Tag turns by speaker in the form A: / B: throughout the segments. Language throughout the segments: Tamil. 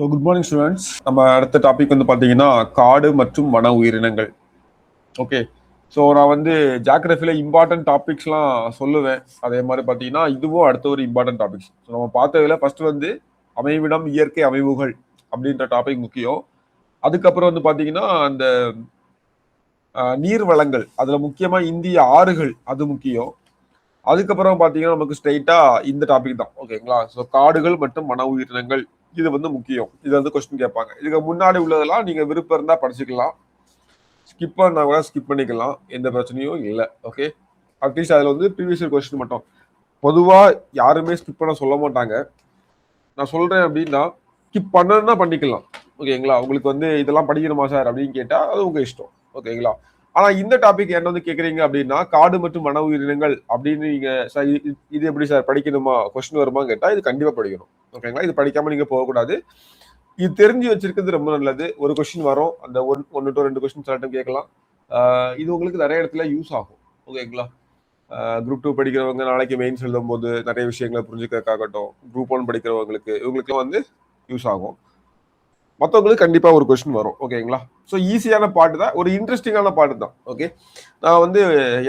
A: So good morning students. நம்ம அடுத்த டாபிக் வந்து பார்த்தீங்கன்னா காடு மற்றும் வன உயிரினங்கள். ஓகே, ஸோ நான் வந்து ஜாகிரபியில் இம்பார்ட்டன்ட் டாபிக்ஸ்லாம் சொல்லுவேன். அதே மாதிரி பார்த்தீங்கன்னா இதுவும் அடுத்த ஒரு இம்பார்ட்டன்ட் டாபிக்ஸ். ஸோ நம்ம பார்த்ததுல ஃபர்ஸ்ட் வந்து அமைவிடம் இயற்கை அமைவுகள் அப்படின்ற டாபிக் முக்கியம். அதுக்கப்புறம் வந்து பார்த்தீங்கன்னா அந்த நீர் வளங்கள், அதில் முக்கியமாக இந்திய ஆறுகள் அது முக்கியம். அதுக்கப்புறம் பார்த்தீங்கன்னா நமக்கு ஸ்ட்ரைட்டா இந்த டாபிக் தான். ஓகேங்களா? ஸோ காடுகள் மற்றும் வன உயிரினங்கள் இது வந்து முக்கியம். இது வந்து கொஸ்டின் கேட்பாங்க. இதுக்கு முன்னாடி உள்ளதெல்லாம் நீங்க விருப்பம் இருந்தா படிச்சுக்கலாம், ஸ்கிப் பண்ணா கூட ஸ்கிப் பண்ணிக்கலாம், எந்த பிரச்சனையும் இல்லை. ஓகே, அட்லீஸ்ட் அதுல வந்து ப்ரீவியஸ் இயர் கொஸ்டின் மட்டும். பொதுவா யாருமே ஸ்கிப் பண்ண சொல்ல மாட்டாங்க. நான் சொல்றேன் அப்படின்னா ஸ்கிப் பண்ணணும்னா பண்ணிக்கலாம். ஓகேங்களா? உங்களுக்கு வந்து இதெல்லாம் படிக்கணுமா சார் அப்படின்னு கேட்டா அது உங்க இஷ்டம். ஓகேங்களா? ஆனா இந்த டாபிக் என்ன வந்து கேக்குறீங்க அப்படின்னா காடு மற்றும் வன உயிரினங்கள் அப்படின்னு நீங்க சார் இது எப்படி சார் படிக்கணுமா, கொஸ்டின் வருமா கேட்டா இது கண்டிப்பா படிக்கணும். ஓகேங்களா? இது படிக்காம நீங்க போகக்கூடாது. இது தெரிஞ்சு வச்சிருக்கிறது ரொம்ப நல்லது. ஒரு கொஸ்டின் வரும், அந்த ஒன்னு டு 2 கொஸ்டின் சில டைம் கேட்கலாம். இது உங்களுக்கு நிறைய இடத்துல யூஸ் ஆகும். ஓகேங்களா? குரூப் 2 படிக்கிறவங்க நாளைக்கு மெயின்ஸ் எழுதும் போது நிறைய விஷயங்களை புரிஞ்சுக்கிறதுக்காகட்டும், குரூப் 1 படிக்கிறவங்களுக்கு இவங்களுக்குலாம் வந்து யூஸ் ஆகும். மற்றவங்களுக்கு கண்டிப்பா ஒரு கொஸ்டின் வரும். ஓகேங்களா? ஸோ ஈஸியான பாட்டு தான், ஒரு இன்ட்ரெஸ்டிங்கான பாட்டு தான். ஓகே, நான் வந்து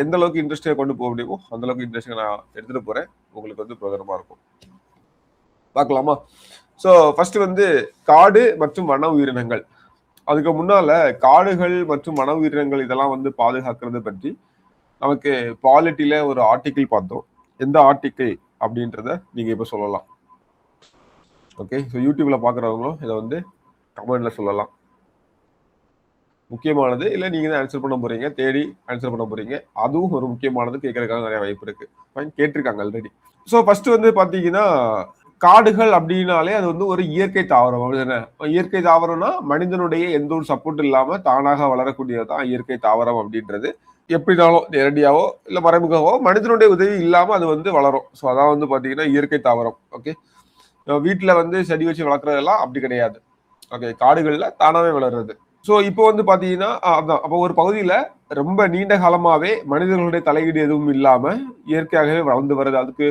A: எந்த அளவுக்கு இன்ட்ரெஸ்டிங்காக கொண்டு போக முடியுமோ அந்த அளவுக்கு இன்ட்ரெஸ்டிங்காக நான் எடுத்துட்டு போறேன். உங்களுக்கு வந்து பிரயோஜனமா இருக்கும். பார்க்கலாமா? ஸோ ஃபர்ஸ்ட் வந்து காடு மற்றும் வன உயிரினங்கள். அதுக்கு முன்னால காடுகள் மற்றும் வன உயிரினங்கள் இதெல்லாம் வந்து பாதுகாக்கிறது பற்றி நமக்கு பாலிட்டியில ஒரு ஆர்டிக்கிள் பார்த்தோம். எந்த ஆர்டிக்கிள் அப்படின்றத நீங்க இப்ப சொல்லலாம். ஓகே, ஸோ யூடியூப்ல பாக்குறவங்களும் இதை வந்து கமெண்ட்ல சொல்லலாம். முக்கியமானது இல்லை, நீங்க தான் ஆன்சர் பண்ண போறீங்க, தேடி ஆன்சர் பண்ண போறீங்க. அதுவும் ஒரு முக்கியமானது, கேட்கறதுக்காக நிறைய வாய்ப்பு இருக்கு. கேட்டிருக்காங்க ஆல்ரெடி. ஸோ ஃபர்ஸ்ட் வந்து பாத்தீங்கன்னா காடுகள் அப்படின்னாலே அது வந்து ஒரு இயற்கை தாவரம். அப்படிதானே? இயற்கை தாவரம்னா மனிதனுடைய எந்த ஒரு சப்போர்ட் இல்லாம தானாக வளரக்கூடியதான் இயற்கை தாவரம் அப்படின்றது. எப்படினாலும் நேரடியாவோ இல்ல மறைமுகவோ மனிதனுடைய உதவி இல்லாம அது வந்து வளரும். ஸோ அதான் வந்து பாத்தீங்கன்னா இயற்கை தாவரம். ஓகே, வீட்டுல வந்து செடி வச்சு வளர்க்குறதெல்லாம் அப்படி கிடையாது. ஓகே, காடுகள்ல தானாவே வளர்றது. ஸோ இப்போ வந்து பாத்தீங்கன்னா அதான், அப்போ ஒரு பகுதியில ரொம்ப நீண்ட காலமாவே மனிதர்களுடைய தலையீடு எதுவும் இல்லாம இயற்கையாகவே வளர்ந்து வருது. அதுக்கு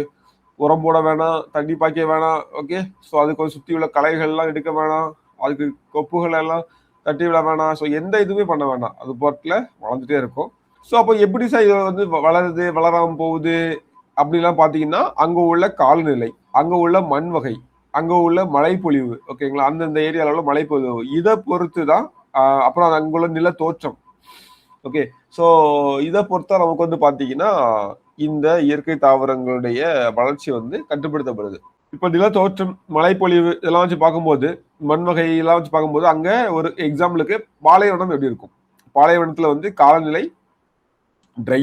A: உரம் போட வேணாம், தண்ணி பாய்க்க வேணாம். ஓகே, ஸோ அதுக்கு சுத்தி உள்ள களைகள் எல்லாம் எடுக்க வேணாம், அதுக்கு கொப்புகள் எல்லாம் தட்டி விட வேணாம். ஸோ எந்த இதுவுமே பண்ண வேணாம், அது பாட்டுல வளர்ந்துட்டே இருக்கும். ஸோ அப்போ எப்படி சார் இது வந்து வளருது, வளராம போகுது அப்படிலாம் பாத்தீங்கன்னா அங்க உள்ள காலநிலை, அங்க உள்ள மண் வகை, அங்க உள்ள மழைப்பொழிவு. ஓகேங்களா? அந்தந்த ஏரியால உள்ள மழைப்பொழிவு இதை பொறுத்து தான். அப்புறம் அங்குள்ள நில தோற்றம். ஓகே, ஸோ இதை பொறுத்தா நமக்கு வந்து பாத்தீங்கன்னா இந்த இயற்கை தாவரங்களுடைய வளர்ச்சி வந்து கட்டுப்படுத்தப்படுது. இப்ப நிலத்தோற்றம், மழைப்பொழிவு இதெல்லாம் வச்சு பார்க்கும்போது, மண் வகை எல்லாம் வச்சு பார்க்கும்போது அங்க ஒரு எக்ஸாம்பிளுக்கு பாலைவனம் எப்படி இருக்கும்? பாலைவனத்துல வந்து காலநிலை ட்ரை,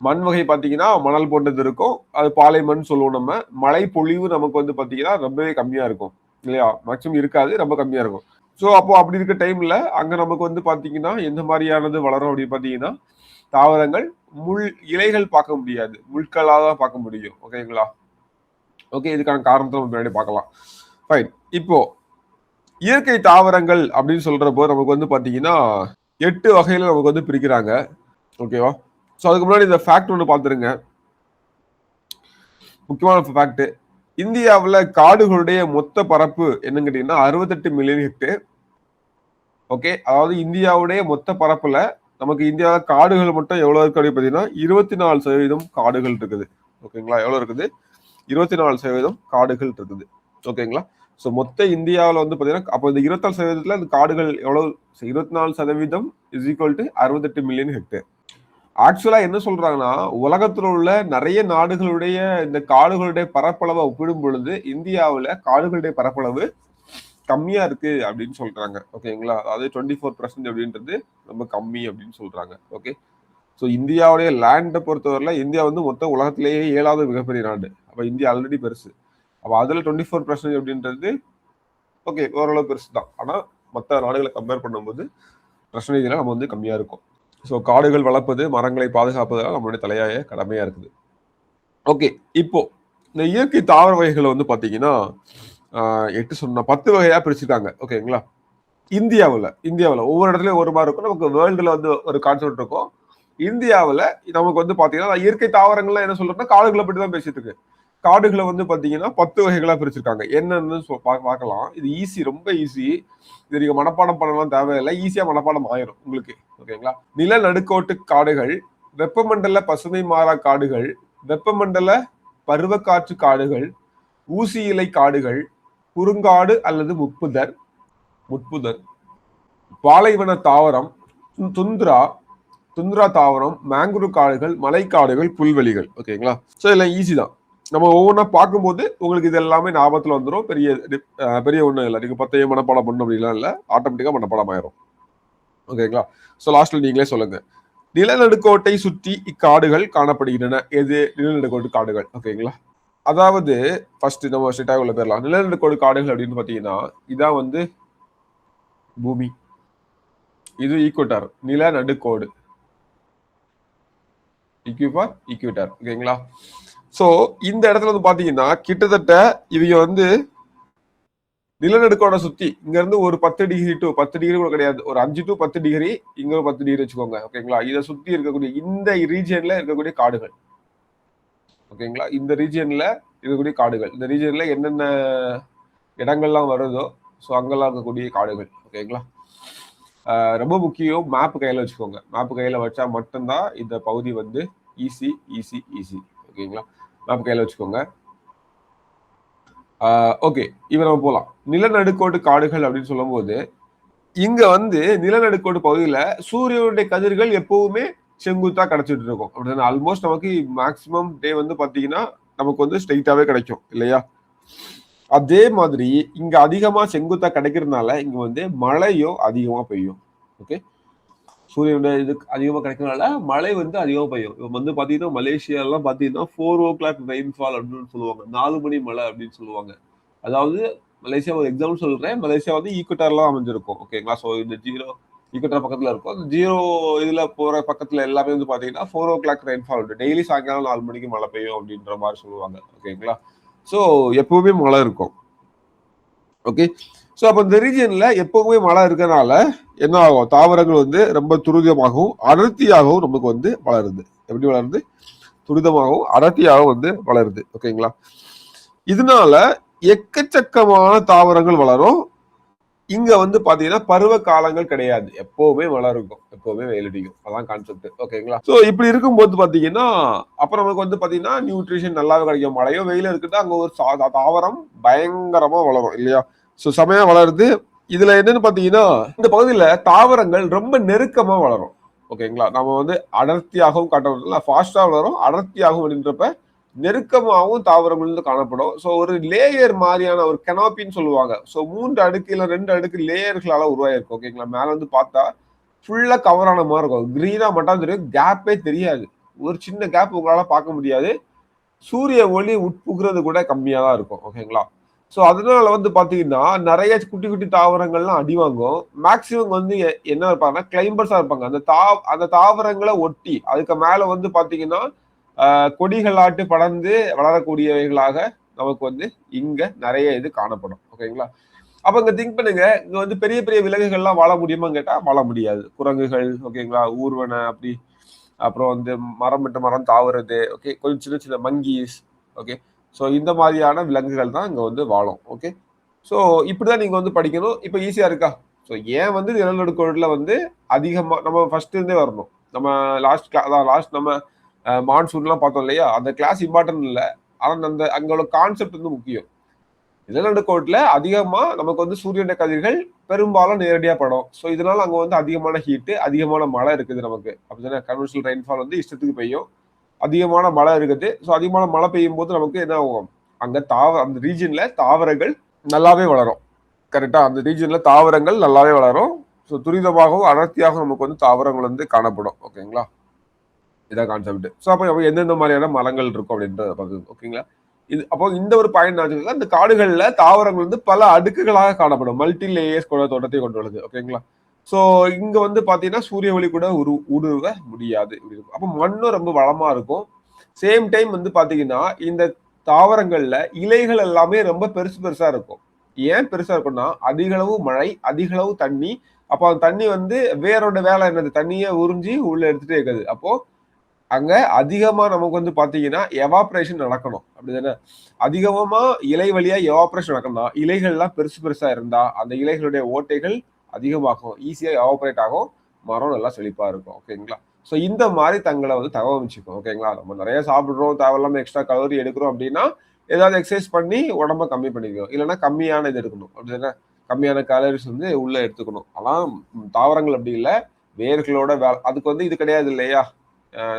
A: மண் வகை பாத்தீங்கன்னா மணல் போன்றது இருக்கும், அது பாலை மண் சொல்லுவோம் நம்ம. மழை பொழிவு நமக்கு வந்து பாத்தீங்கன்னா ரொம்பவே கம்மியா இருக்கும் இல்லையா? மேக்சிமம் இருக்காது, ரொம்ப கம்மியா இருக்கும். ஸோ அப்போ அப்படி இருக்க டைம்ல அங்க நமக்கு வந்து பாத்தீங்கன்னா எந்த மாதிரியானது வளரும் அப்படின்னு பாத்தீங்கன்னா தாவரங்கள் முள் இலைகள் பார்க்க முடியாது, முட்களாக தான் பார்க்க முடியும். ஓகேங்களா? ஓகே, இதுக்கான காரணத்தை நம்ம முன்னாடி பார்க்கலாம். ஃபைன். இப்போ இயற்கை தாவரங்கள் அப்படின்னு சொல்றப்போ நமக்கு வந்து பாத்தீங்கன்னா 8 வகையில நமக்கு வந்து பிரிக்கிறாங்க. ஓகேவா? ஸோ அதுக்கு முன்னாடி இந்த ஃபேக்ட் ஒன்று பார்த்துருங்க, முக்கியமான ஃபேக்ட். இந்தியாவில் காடுகளுடைய மொத்த பரப்பு என்னன்னு கேட்டீங்கன்னா 68 மில்லியன் ஹெக்டேர். ஓகே, அதாவது இந்தியாவுடைய மொத்த பரப்புல நமக்கு இந்தியாவில் காடுகள் மட்டும் எவ்வளவு இருக்கு அப்படின்னு பார்த்தீங்கன்னா 24% காடுகள் இருக்குது. ஓகேங்களா? எவ்வளவு இருக்குது? 24% காடுகள் இருக்குது. ஓகேங்களா? ஸோ மொத்த இந்தியாவில் வந்து பார்த்தீங்கன்னா அப்போ இந்த 24% இந்த காடுகள் எவ்வளவு? 24% is equal to 68 million hectare. ஆக்சுவலா என்ன சொல்றாங்கன்னா உலகத்துல உள்ள நிறைய நாடுகளுடைய இந்த காடுகளுடைய பரப்பளவை ஒப்பிடும் பொழுது இந்தியாவில் காடுகளுடைய பரப்பளவு கம்மியா இருக்கு அப்படின்னு சொல்றாங்க. ஓகேங்களா? அதாவது 24% அப்படின்றது ரொம்ப கம்மி அப்படின்னு சொல்றாங்க. ஓகே, ஸோ இந்தியாவுடைய லேண்டை பொறுத்தவரையில இந்தியா வந்து மொத்த உலகத்திலேயே 7வது மிகப்பெரிய நாடு. அப்ப இந்தியா ஆல்ரெடி பெருசு. அப்ப அதுல 24% அப்படின்றது ஓகே ஓரளவு பெருசு தான். ஆனா மற்ற நாடுகளை கம்பேர் பண்ணும்போது பர்சன்டேஜ்ல நம்ம வந்து கம்மியா இருக்கும். ஸோ காடுகள் வளர்ப்பது, மரங்களை பாதுகாப்பதெல்லாம் நம்மளுடைய தலையாய கடமையா இருக்குது. ஓகே, இப்போ இந்த இயற்கை தாவர வகைகளை வந்து பாத்தீங்கன்னா 10 வகையா பிரிச்சுட்டாங்க. ஓகேங்களா? இந்தியாவில் ஒவ்வொரு இடத்துலயும் ஒரு மாதிரி இருக்கும். நமக்கு வேர்ல்டுல வந்து ஒரு கான்செப்ட் இருக்கும். இந்தியாவில் நமக்கு வந்து பாத்தீங்கன்னா இயற்கை தாவரங்கள்லாம் என்ன சொல்றோம்னா காடுகளை பற்றி தான் பேசிட்டு இருக்கு. காடுகளை வந்து பாத்தீங்கன்னா 10 வகைகளா பிரிச்சிருக்காங்க. என்னன்னு பார்க்கலாம். இது ஈஸி, ரொம்ப ஈஸி. இது நீங்க மனப்பாடம் பண்ணலாம் தேவையில்லை, ஈஸியா மனப்பாடம் ஆயிரும் உங்களுக்கு. ஓகேங்களா? நிலநடுக்கோட்டு காடுகள், வெப்பமண்டல பசுமை மாறா காடுகள், வெப்பமண்டல பருவக்காற்று காடுகள், ஊசி இலை காடுகள், குறுங்காடு அல்லது முட்புதர், பாலைவன தாவரம், துந்திரா தாவரம், மேங்குரூவ் காடுகள், மலைக்காடுகள், புல்வெளிகள். ஓகேங்களா? ஸோ இதெல்லாம் ஈஸி தான். நம்ம ஒவ்வொன்றா பார்க்கும்போது உங்களுக்கு இது எல்லாமே ஞாபகத்தில் வந்துடும். பெரிய ஒன்றும் இல்லை. நீங்க 10 மனப்பாடம் பண்ணணும் அப்படிலாம் இல்லை, ஆட்டோமேட்டிக்கா மனப்பாடம் ஆயிரும். ஓகேங்களா? ஸோ லாஸ்ட்ல நீங்களே சொல்லுங்க. நிலநடுக்கோட்டை சுற்றி இக்காடுகள் காணப்படுகின்றன. எது நிலநடுக்கோட்டு காடுகள்? ஓகேங்களா? அதாவது ஃபர்ஸ்ட் நம்ம ஸ்ட்ரெயிட்டாக உள்ள போயிடலாம். நிலநடுக்கோடு காடுகள் அப்படின்னு பாத்தீங்கன்னா இதான் வந்து பூமி, இது ஈக்குவட்டார், நிலநடுக்கோடு, ஈக்குவட்டார். ஓகேங்களா? சோ இந்த இடத்துல வந்து பாத்தீங்கன்னா கிட்டத்தட்ட இவங்க வந்து நிலநடுக்கோட சுத்தி இங்க இருந்து ஒரு 10 டிகிரி டு 10 டிகிரி கூட கிடையாது, ஒரு 5 டு 10 டிகிரி, இங்க ஒரு 10 டிகிரி வச்சுக்கோங்க. ஓகேங்களா? இதை சுத்தி இருக்கக்கூடிய இந்த ரீஜியன்ல இருக்கக்கூடிய காடுகள். ஓகேங்களா? இந்த ரீஜியன்ல இருக்கக்கூடிய காடுகள், இந்த ரீஜியன்ல என்னென்ன இடங்கள்லாம் வருதோ ஸோ அங்கெல்லாம் இருக்கக்கூடிய காடுகள். ஓகேங்களா? ரொம்ப முக்கியம், மேப் கையில வச்சுக்கோங்க. மேப் கையில வச்சா மட்டும்தான் இந்த பகுதி வந்து ஈஸி. ஓகேங்களா? மேப் கையில வச்சுக்கோங்க. ஓகே, இவ நம்ம போலாம். நிலநடுக்கோட்டு காடுகள் அப்படின்னு சொல்லும் போது இங்க வந்து நிலநடுக்கோட்டு பகுதியில சூரியனுடைய கதிர்கள் எப்பவுமே செங்குத்தா கிடைச்சிட்டு இருக்கும். அப்படின்னா ஆல்மோஸ்ட் நமக்கு மேக்சிமம் டே வந்து பாத்தீங்கன்னா நமக்கு வந்து ஸ்ட்ரெயிட்டாவே கிடைக்கும் இல்லையா? அதே மாதிரி இங்க அதிகமா செங்குத்தா கிடைக்கிறதுனால இங்க வந்து மழையும் அதிகமா பெய்யும். ஓகே, சூரியனுடைய இது அதிகமா கிடைக்கிறதுனால மழை வந்து அதிகமா பெய்யும். இவங்க வந்து பாத்தீங்கன்னா மலேசியா எல்லாம் பாத்தீங்கன்னா 4 o'clock ரெயின்ஃபால் அப்படின்னு சொல்லுவாங்க, 4 மணி மழை அப்படின்னு சொல்லுவாங்க. அதாவது மலேசியா ஒரு எக்ஸாம்பிள் சொல்றேன், மலேசியா வந்து ஈக்குவட்டர்லாம் அமைஞ்சிருக்கும். ஓகேங்களா? ஸோ இந்த ஜீரோ ஈக்குவட்டர் பக்கத்துல இருக்கும், அந்த ஜீரோ இதுல போற பக்கத்துல எல்லாமே வந்து பாத்தீங்கன்னா 4 o'clock ரெயின்ஃபால் உண்டு. டெய்லி சாயங்காலம் 4 மணிக்கு மழை பெய்யும் அப்படின்ற மாதிரி சொல்லுவாங்க. ஓகேங்களா? ஸோ எப்பவுமே மழை இருக்கும். ஓகே, ஸோ அப்போ இந்த ரீஜியன்ல எப்பவுமே மழை இருக்கனால என்ன ஆகும்? தாவரங்கள் வந்து ரொம்ப துரிதமாகவும் அடர்த்தியாகவும் நமக்கு வந்து வளருது. எப்படி வளருது? துரிதமாகவும் அடர்த்தியாகவும் வந்து வளருது. ஓகேங்களா? இதனால எக்கச்சக்கமான தாவரங்கள் வளரும். இங்க வந்து பாத்தீங்கன்னா பருவ காலங்கள் கிடையாது, எப்பவுமே மழை இருக்கும், எப்பவுமே வெயில் அடிக்கும். அதான் கான்செப்ட். ஓகேங்களா? சோ இப்படி இருக்கும்போது பாத்தீங்கன்னா அப்புறம் நமக்கு வந்து பாத்தீங்கன்னா நியூட்ரிஷன் நல்லாவே கிடைக்கும். மழையோ வெயில இருக்குன்னா அங்க ஒரு தாவரம் பயங்கரமா வளரும் இல்லையா? சோ செமையா வளருது. இதுல என்னன்னு பாத்தீங்கன்னா இந்த பகுதியில தாவரங்கள் ரொம்ப நெருக்கமா வளரும். ஓகேங்களா? நம்ம வந்து அடர்த்தியாகவும் காட்ட ஃபாஸ்டா வளரும், அடர்த்தியாகவும் அப்படின்றப்ப நெருக்கமாகவும் தாவரங்கள் வந்து காணப்படும். ஸோ ஒரு லேயர் மாதிரியான ஒரு கெனாப்பின்னு சொல்லுவாங்க. ஸோ 3 அடுக்கு இல்லை 2 அடுக்கு லேயர்களால உருவாயிருக்கும். ஓகேங்களா? மேல வந்து பார்த்தா ஃபுல்லா கவர் ஆன மாதிரி இருக்கும். கிரீனா மட்டும் தெரியும், கேப்பே தெரியாது. ஒரு சின்ன கேப் உங்களால பார்க்க முடியாது. சூரிய ஒளி உட்புகிறது கூட கம்மியா தான் இருக்கும். ஓகேங்களா? ஸோ அதனால வந்து பாத்தீங்கன்னா நிறைய குட்டி குட்டி தாவரங்கள்லாம் அடி வாங்கும். மேக்சிமம் வந்து என்ன இருப்பாங்கன்னா கிளைம்பர்ஸா இருப்பாங்க. அந்த தாவரங்களை ஒட்டி அதுக்கு மேல வந்து பாத்தீங்கன்னா கொடிகளாட்டு படர்ந்து வளரக்கூடியவைகளாக நமக்கு வந்து இங்க நிறைய இது காணப்படும். ஓகேங்களா? அப்ப இங்க திங்க் பண்ணுங்க, இங்க வந்து பெரிய பெரிய விலங்குகள்லாம் வாழ முடியுமான்னு கேட்டா வாழ முடியாது. குரங்குகள், ஓகேங்களா, ஊர்வன, அப்படி அப்புறம் வந்து மரம் விட்டு மரம் தாவுறது, ஓகே, கொஞ்சம் சின்ன சின்ன மங்கீஸ், ஓகே, ஸோ இந்த மாதிரியான விலங்குகள் தான் இங்க வந்து வாழும். ஓகே, ஸோ இப்படிதான் நீங்க வந்து படிக்கணும். இப்ப ஈஸியா இருக்கா? ஸோ ஏன் வந்து நிலநடுக்கோடுல வந்து அதிகமா நம்ம ஃபர்ஸ்ட் இருந்தே வரணும். நம்ம லாஸ்ட் நம்ம மான்சூன்லாம் பார்த்தோம் இல்லையா? அந்த கிளாஸ் இம்பார்ட்டன்ட் இல்லை, ஆனால் அந்த அங்கோட கான்செப்ட் வந்து முக்கியம். நிலநடுக்கோட்டில் அதிகமா நமக்கு வந்து சூரியனுடைய கதிர்கள் பெரும்பாலும் நேரடியாக படும். ஸோ இதனால அங்கே வந்து அதிகமான ஹீட்டு, அதிகமான மழை இருக்குது நமக்கு. அப்படின்னா கன்வென்ஷனல் ரெயின்ஃபால் வந்து இஷ்டத்துக்கு பெய்யும், அதிகமான மழை இருக்குது. ஸோ அதிகமான மழை பெய்யும் போது நமக்கு என்ன ஆகும்? அங்க அந்த ரீஜன்ல தாவரங்கள் நல்லாவே வளரும். கரெக்டா? அந்த ரீஜன்ல தாவரங்கள் நல்லாவே வளரும். ஸோ துரிதமாகவும் அடர்த்தியாகவும் நமக்கு வந்து தாவரங்கள் வந்து காணப்படும். ஓகேங்களா? இதான் கான்செப்ட். ஸோ அப்போ எந்தெந்த மாதிரியான மரங்கள் இருக்கும் அப்படின்றத பார்க்குது. ஓகேங்களா? இது அப்போ இந்த ஒரு பாயிண்ட் ஆச்சுன்னா இந்த காடுகள்ல தாவரங்கள் வந்து பல அடுக்குகளாக காணப்படும். மல்டி லேயர்ஸ் கூட தோட்டத்தை கொண்டு வருது. ஓகேங்களா? ஸோ இங்க வந்து பாத்தீங்கன்னா சூரிய ஒளி கூட ஊடுருவ முடியாது. அப்போ மண்ணும் ரொம்ப வளமா இருக்கும். சேம் டைம் வந்து பாத்தீங்கன்னா இந்த தாவரங்கள்ல இலைகள் எல்லாமே ரொம்ப பெருசு பெருசா இருக்கும். ஏன் பெருசா இருக்கும்னா அதிக அளவு மழை, அதிக அளவு தண்ணி. அப்போ அந்த தண்ணி வந்து வேரோட வேலை என்னது? தண்ணியை உறிஞ்சி உள்ள எடுத்துட்டே இருக்குது. அப்போ அங்க அதிகமா நமக்கு வந்து பாத்தீங்கன்னா எவாப்ரேஷன் நடக்கணும், அப்படிதானே? அதிகமா இலை வழியா எவாப்ரேஷன் நடக்கணும்னா இலைகள்லாம் பெருசு பெருசா இருந்தா அந்த இலைகளுடைய ஓட்டைகள் அதிகமாகும், ஈஸியா எவாபரேட் ஆகும், மரம் நல்லா செழிப்பா இருக்கும். ஓகேங்களா? ஸோ இந்த மாதிரி தங்களை வந்து தகவமைச்சுக்கும். ஓகேங்களா? நம்ம நிறைய சாப்பிடுறோம், தேவையில்லாம எக்ஸ்ட்ரா கலோரி எடுக்கிறோம் அப்படின்னா ஏதாவது எக்ஸசைஸ் பண்ணி உடம்ப கம்மி பண்ணிக்கணும், இல்லைன்னா கம்மியான இது எடுக்கணும், அப்படிதானே? கம்மியான கேலரிஸ் வந்து உள்ள எடுத்துக்கணும். ஆனா தாவரங்கள் அப்படி இல்லை, வேர்களோட வேலை அதுக்கு வந்து இது கிடையாது இல்லையா?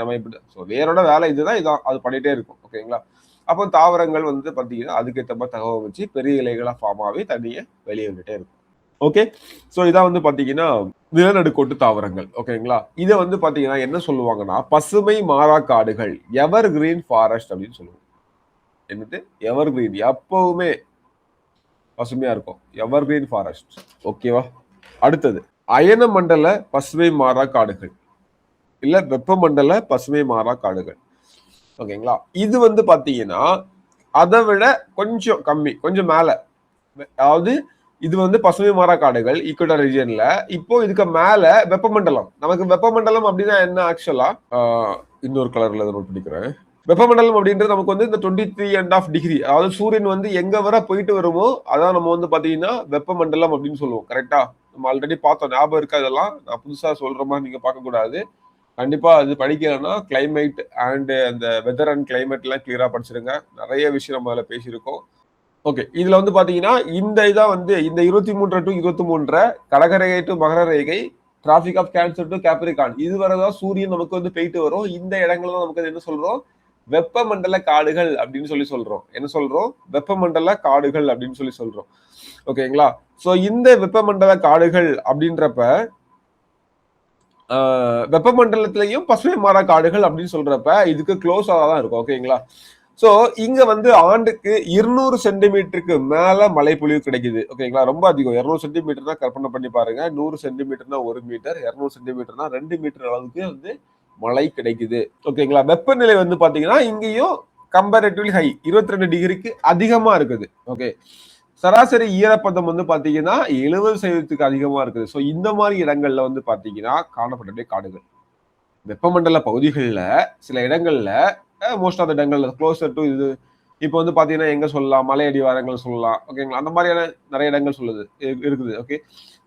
A: நம்ம இப்படி வேரோட வேலை இதுதான், இதான் அது பண்ணிட்டே இருக்கும். ஓகேங்களா? அப்போ தாவரங்கள் வந்து பாத்தீங்கன்னா அதுக்கேற்ற மாதிரி தகவமைச்சு பெரிய இலைகளா ஃபார்ம் ஆகி தண்ணியை வெளியே விட்டுட்டே இருக்கும். ஓகே, ஸோ இதான் வந்து பாத்தீங்கன்னா நிலநடுக்கோட்டு தாவரங்கள். ஓகேங்களா? இதை வந்து பாத்தீங்கன்னா என்ன சொல்லுவாங்கன்னா பசுமை மாறா காடுகள், எவர் கிரீன் ஃபாரஸ்ட் அப்படின்னு சொல்லுவாங்க. என்னது? எவர் கிரீன், எப்பவுமே பசுமையா இருக்கும், எவர் கிரீன் ஃபாரஸ்ட். ஓகேவா? அடுத்தது அயன மண்டல பசுமை மாறா காடுகள், இல்ல வெப்பமண்டல பசுமை மாறா காடுகள். ஓகேங்களா? இது வந்து பாத்தீங்கன்னா அதை விட கொஞ்சம் கம்மி, கொஞ்சம் மேல. அதாவது இது வந்து பசுமை மாறா காடுகள் ஈக்குவட்டர் ரீஜன்ல. இப்போ இதுக்கு மேல வெப்பமண்டலம். நமக்கு வெப்பமண்டலம் அப்படின்னா என்ன? ஆக்சுவலா இன்னொரு கலர்ல நோட் பண்ணிக்கிறேன். வெப்பமண்டலம் அப்படின்றது நமக்கு வந்து இந்த 23.5 டிகிரி, அதாவது சூரியன் வந்து எங்க வர போயிட்டு வருமோ அதான் நம்ம வந்து பாத்தீங்கன்னா வெப்பமண்டலம் அப்படின்னு சொல்லுவோம். கரெக்டா? நம்ம ஆல்ரெடி பார்த்தோம், ஞாபகம் இருக்கா? இதெல்லாம் நான் புதுசா சொல்ற மாதிரி நீங்க பார்க்க கூடாது. கண்டிப்பா அது படிக்கலன்னா கிளைமேட் அண்ட் அந்த வெதர் அண்ட் கிளைமேட் எல்லாம் கிளியரா படிச்சிருங்க. நிறைய விஷயம் நம்ம அதில் பேசியிருக்கோம். ஓகே, இதுல வந்து பாத்தீங்கன்னா இந்த இதான் வந்து இந்த 23 to 23 கடகரேகை டு மகர ரேகை, tropic of Cancer to Capricorn, இதுவரைதான் சூரியன் நமக்கு வந்து போயிட்டு வரும். இந்த இடங்கள்ல நமக்கு என்ன சொல்றோம்? வெப்பமண்டல காடுகள் அப்படின்னு சொல்லி சொல்றோம். என்ன சொல்றோம்? வெப்பமண்டல காடுகள் அப்படின்னு சொல்லி சொல்றோம். ஓகேங்களா? சோ இந்த வெப்பமண்டல காடுகள் அப்படின்றப்ப வெப்பமண்டலத்திலையும் பசுமை மாறா காடுகள் அப்படின்னு சொல்றப்ப இதுக்கு க்ளோஸா தான் இருக்கும். ஓகேங்களா? சோ இங்க வந்து ஆண்டுக்கு 200 சென்டிமீட்டருக்கு மேல மழை பொழிவு கிடைக்குது. ஓகேங்களா? ரொம்ப அதிகம். 200 சென்டிமீட்டர்னா கற்பனை பண்ணி பாருங்க. 100 சென்டிமீட்டர்னா 1 மீட்டர், 200 சென்டிமீட்டர்னா 2 மீட்டர் அளவுக்கு வந்து மழை கிடைக்குது. ஓகேங்களா? வெப்பநிலை வந்து பாத்தீங்கன்னா இங்கேயும் கம்பேரிட்டிவ்லி ஹை, 22 டிகிரிக்கு அதிகமா இருக்குது. ஓகே, சராசரி ஈரப்பதம் வந்து பாத்தீங்கன்னா 70% அதிகமா இருக்குது. ஸோ இந்த மாதிரி இடங்கள்ல வந்து பாத்தீங்கன்னா காணப்படக்கூடிய காடுகள். வெப்பமண்டல பகுதிகளில் சில இடங்கள்ல, மோஸ்ட் ஆஃப் த இடங்கள்ல க்ளோசர் டு இது இப்போ வந்து பாத்தீங்கன்னா எங்க சொல்லலாம்? மலை அடிவாரங்கள் சொல்லலாம். ஓகேங்களா? அந்த மாதிரியான நிறைய இடங்கள் சொல்லுது இருக்குது. ஓகே,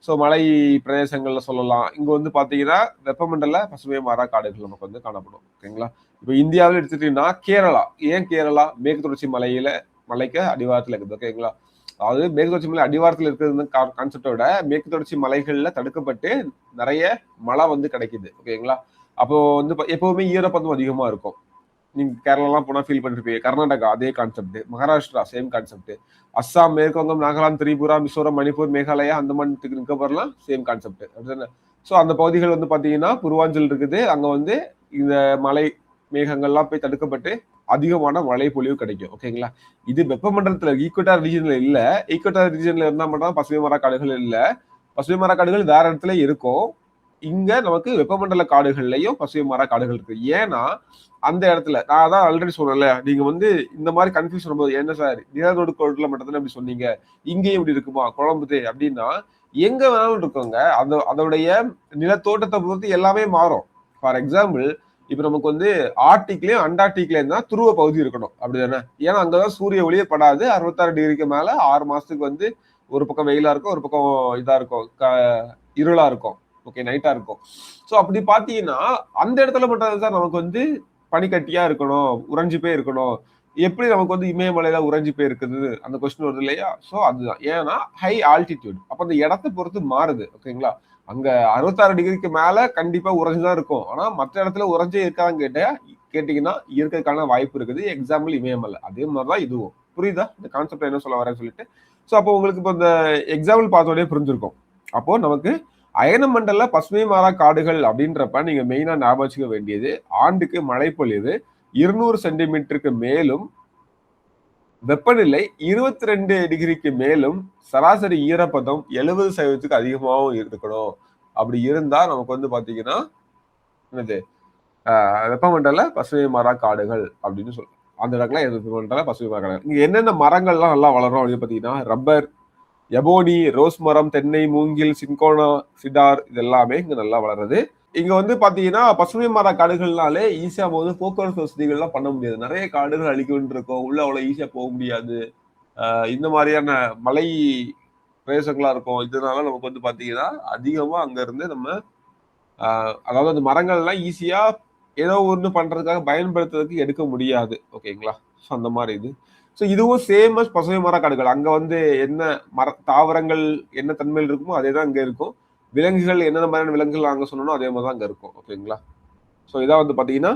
A: ஸோ மலை பிரதேசங்கள்ல சொல்லலாம். இங்க வந்து பாத்தீங்கன்னா வெப்பமண்டல பசுமை மாறா காடுகள் நமக்கு வந்து காணப்படும். ஓகேங்களா? இப்போ இந்தியாவில் எடுத்துட்டீங்கன்னா கேரளா. ஏன் கேரளா? மேற்கு தொடர்ச்சி மலைக்கு அடிவாரத்தில் இருக்குது. ஓகேங்களா? அதாவது மேற்கு தொடர்ச்சி மலை அடிவாரத்தில் இருக்கிறது கான்செப்டோட மேற்கு தொடர்ச்சி மலைகள்ல தடுக்கப்பட்டு நிறைய மழை வந்து கிடைக்குது. ஓகேங்களா? அப்போ வந்து எப்பவுமே ஈரப்பதம் அதிகமா இருக்கும். நீங்க கேரளாலாம் போனா ஃபீல் பண்ணிருப்பீங்க. கர்நாடகா அதே concept, Maharashtra same concept, Assam, மேற்கு வங்கம், நாகாலாந்து, திரிபுரா, மிசோரம், மணிப்பூர், மேகாலயா, அந்தமான் நிக்கோபர்லாம் சேம் கான்செப்ட். அப்படிதானே? ஸோ அந்த பகுதிகள் வந்து பாத்தீங்கன்னா பூர்வாஞ்சல் இருக்குது. அங்க வந்து இந்த மலை மேகங்கள்லாம் போய் தடுக்கப்பட்டு அதிகமான மழை பொழிவு கிடைக்கும். ஓகேங்களா? இது வெப்பமண்டலத்துல ஈக்குவட்டார் ரீஜன்ல இல்ல. ஈக்குவட்டார் ரீஜன்ல இருந்தா மட்டும் பசுமை மர காடுகள் இல்ல. பசுமை மர காடுகள் வேற இடத்துல இருக்கும். இங்க நமக்கு வெப்பமண்டல காடுகள்லயும் பசுமை மர காடுகள் இருக்கு. ஏன்னா அந்த இடத்துல நான் அதான் ஆல்ரெடி சொன்னேன்ல, நீங்க வந்து இந்த மாதிரி கன்ஃபியூஸ் பண்ணும்போது என்ன சார் நிலநடுக்கோட்டுல மட்டும் தானே அப்படி சொன்னீங்க, இங்கேயும் இப்படி இருக்குமா குழம்புது அப்படின்னா, எங்க வேணாலும் இருக்குங்க. அதோடைய நிலத்தோட்டத்தை பொறுத்து எல்லாமே மாறும். ஃபார் எக்ஸாம்பிள், இப்ப நமக்கு வந்து ஆர்டிக்லயும் அண்டார்டிக்லயும் தான் துருவ பகுதி இருக்கணும், அப்படிதானே? ஏன்னா அங்கதான் சூரிய ஒளியே படாது. 66 டிகிரிக்கு மேல 6 மாசத்துக்கு வந்து ஒரு பக்கம் வெயிலா இருக்கும், ஒரு பக்கம் இதா இருக்கும், இருளா இருக்கும். ஓகே, நைட்டா இருக்கும். சோ அப்படி பாத்தீங்கன்னா அந்த இடத்துல மட்டும் தான் நமக்கு வந்து பனிக்கட்டியா இருக்கணும், உறைஞ்சு போய் இருக்கணும். எப்படி நமக்கு வந்து இமயமலையில உறைஞ்சு போய் இருக்குது அந்த கொஸ்டின் வருது இல்லையா? சோ அதுதான். ஏன்னா ஹை ஆல்டிடியூட். அப்ப அந்த இடத்தை பொறுத்து மாறுது. ஓகேங்களா? அங்க 66 டிகிரிக்கு மேல கண்டிப்பா உறைஞ்சுதான் இருக்கும். ஆனா மற்ற இடத்துல உறைஞ்சே இருக்கான்னு கேட்டீங்கன்னா இருக்கிறதுக்கான வாய்ப்பு இருக்குது. எக்ஸாம்பிள் இமயமலை. அதே மாதிரிதான் இதுவும். புரியுதா இந்த கான்செப்ட் என்ன சொல்ல வரேன்னு சொல்லிட்டு? சோ அப்போ உங்களுக்கு இப்போ இந்த எக்ஸாம்பிள் பார்த்தோடனே புரிஞ்சிருக்கும். அப்போ நமக்கு அயன மண்டல பசுமை மாறா காடுகள் அப்படின்றப்ப நீங்க மெயினா ஞாபகம் வச்சுக்க வேண்டியது, ஆண்டுக்கு மழைப்பொழிவு 200 சென்டிமீட்டருக்கு மேலும், வெப்பநிலை 22 டிகிரிக்கு மேலும், சராசரி ஈரப்பதம் 70% அதிகமாகவும் இருக்கணும். அப்படி இருந்தா நமக்கு வந்து பாத்தீங்கன்னா என்னது வெப்பமண்டல பசுமை மர காடுகள் அப்படின்னு சொல்லுவோம். அந்த இடத்துல வெப்பமண்டல பசுமை மர காடுகள். இங்க என்னென்ன மரங்கள்லாம் நல்லா வளரும் அப்படின்னு பாத்தீங்கன்னா ரப்பர், எபோனி, ரோஸ் மரம், தென்னை, மூங்கில், சின்கோனா, சிடார், இது எல்லாமே இங்க நல்லா வளருது. இங்க வந்து பாத்தீங்கன்னா பசுமை மர காடுகள்னாலே ஈஸியா போது போக்குவரத்து வசதிகள்லாம் பண்ண முடியாது. நிறைய காடுகள் அழிக்க வேண்டியிருக்கும். உள்ள அவ்வளவு ஈஸியா போக முடியாது. இந்த மாதிரியான மலை பிரதேசங்களா இருக்கும். இதனால நமக்கு வந்து பாத்தீங்கன்னா அதிகமா அங்க இருந்து நம்ம அதாவது அந்த மரங்கள்லாம் ஈஸியா ஏதோ ஒண்ணு பண்றதுக்காக பயன்படுத்துறதுக்கு எடுக்க முடியாது. ஓகேங்களா? ஸோ அந்த மாதிரி இது. ஸோ இதுவும் சேம் அஸ் பசுமை மர காடுகள். அங்க வந்து என்ன தாவரங்கள் என்ன தன்மையில் இருக்குமோ அதே தான் இங்க இருக்கும். விலங்குகள் என்னென்ன மாதிரியான விலங்குகள் அங்க சொன்னோம் அதே மாதிரி தான் அங்க இருக்கும். ஓகேங்களா? ஸோ இதான் வந்து பாத்தீங்கன்னா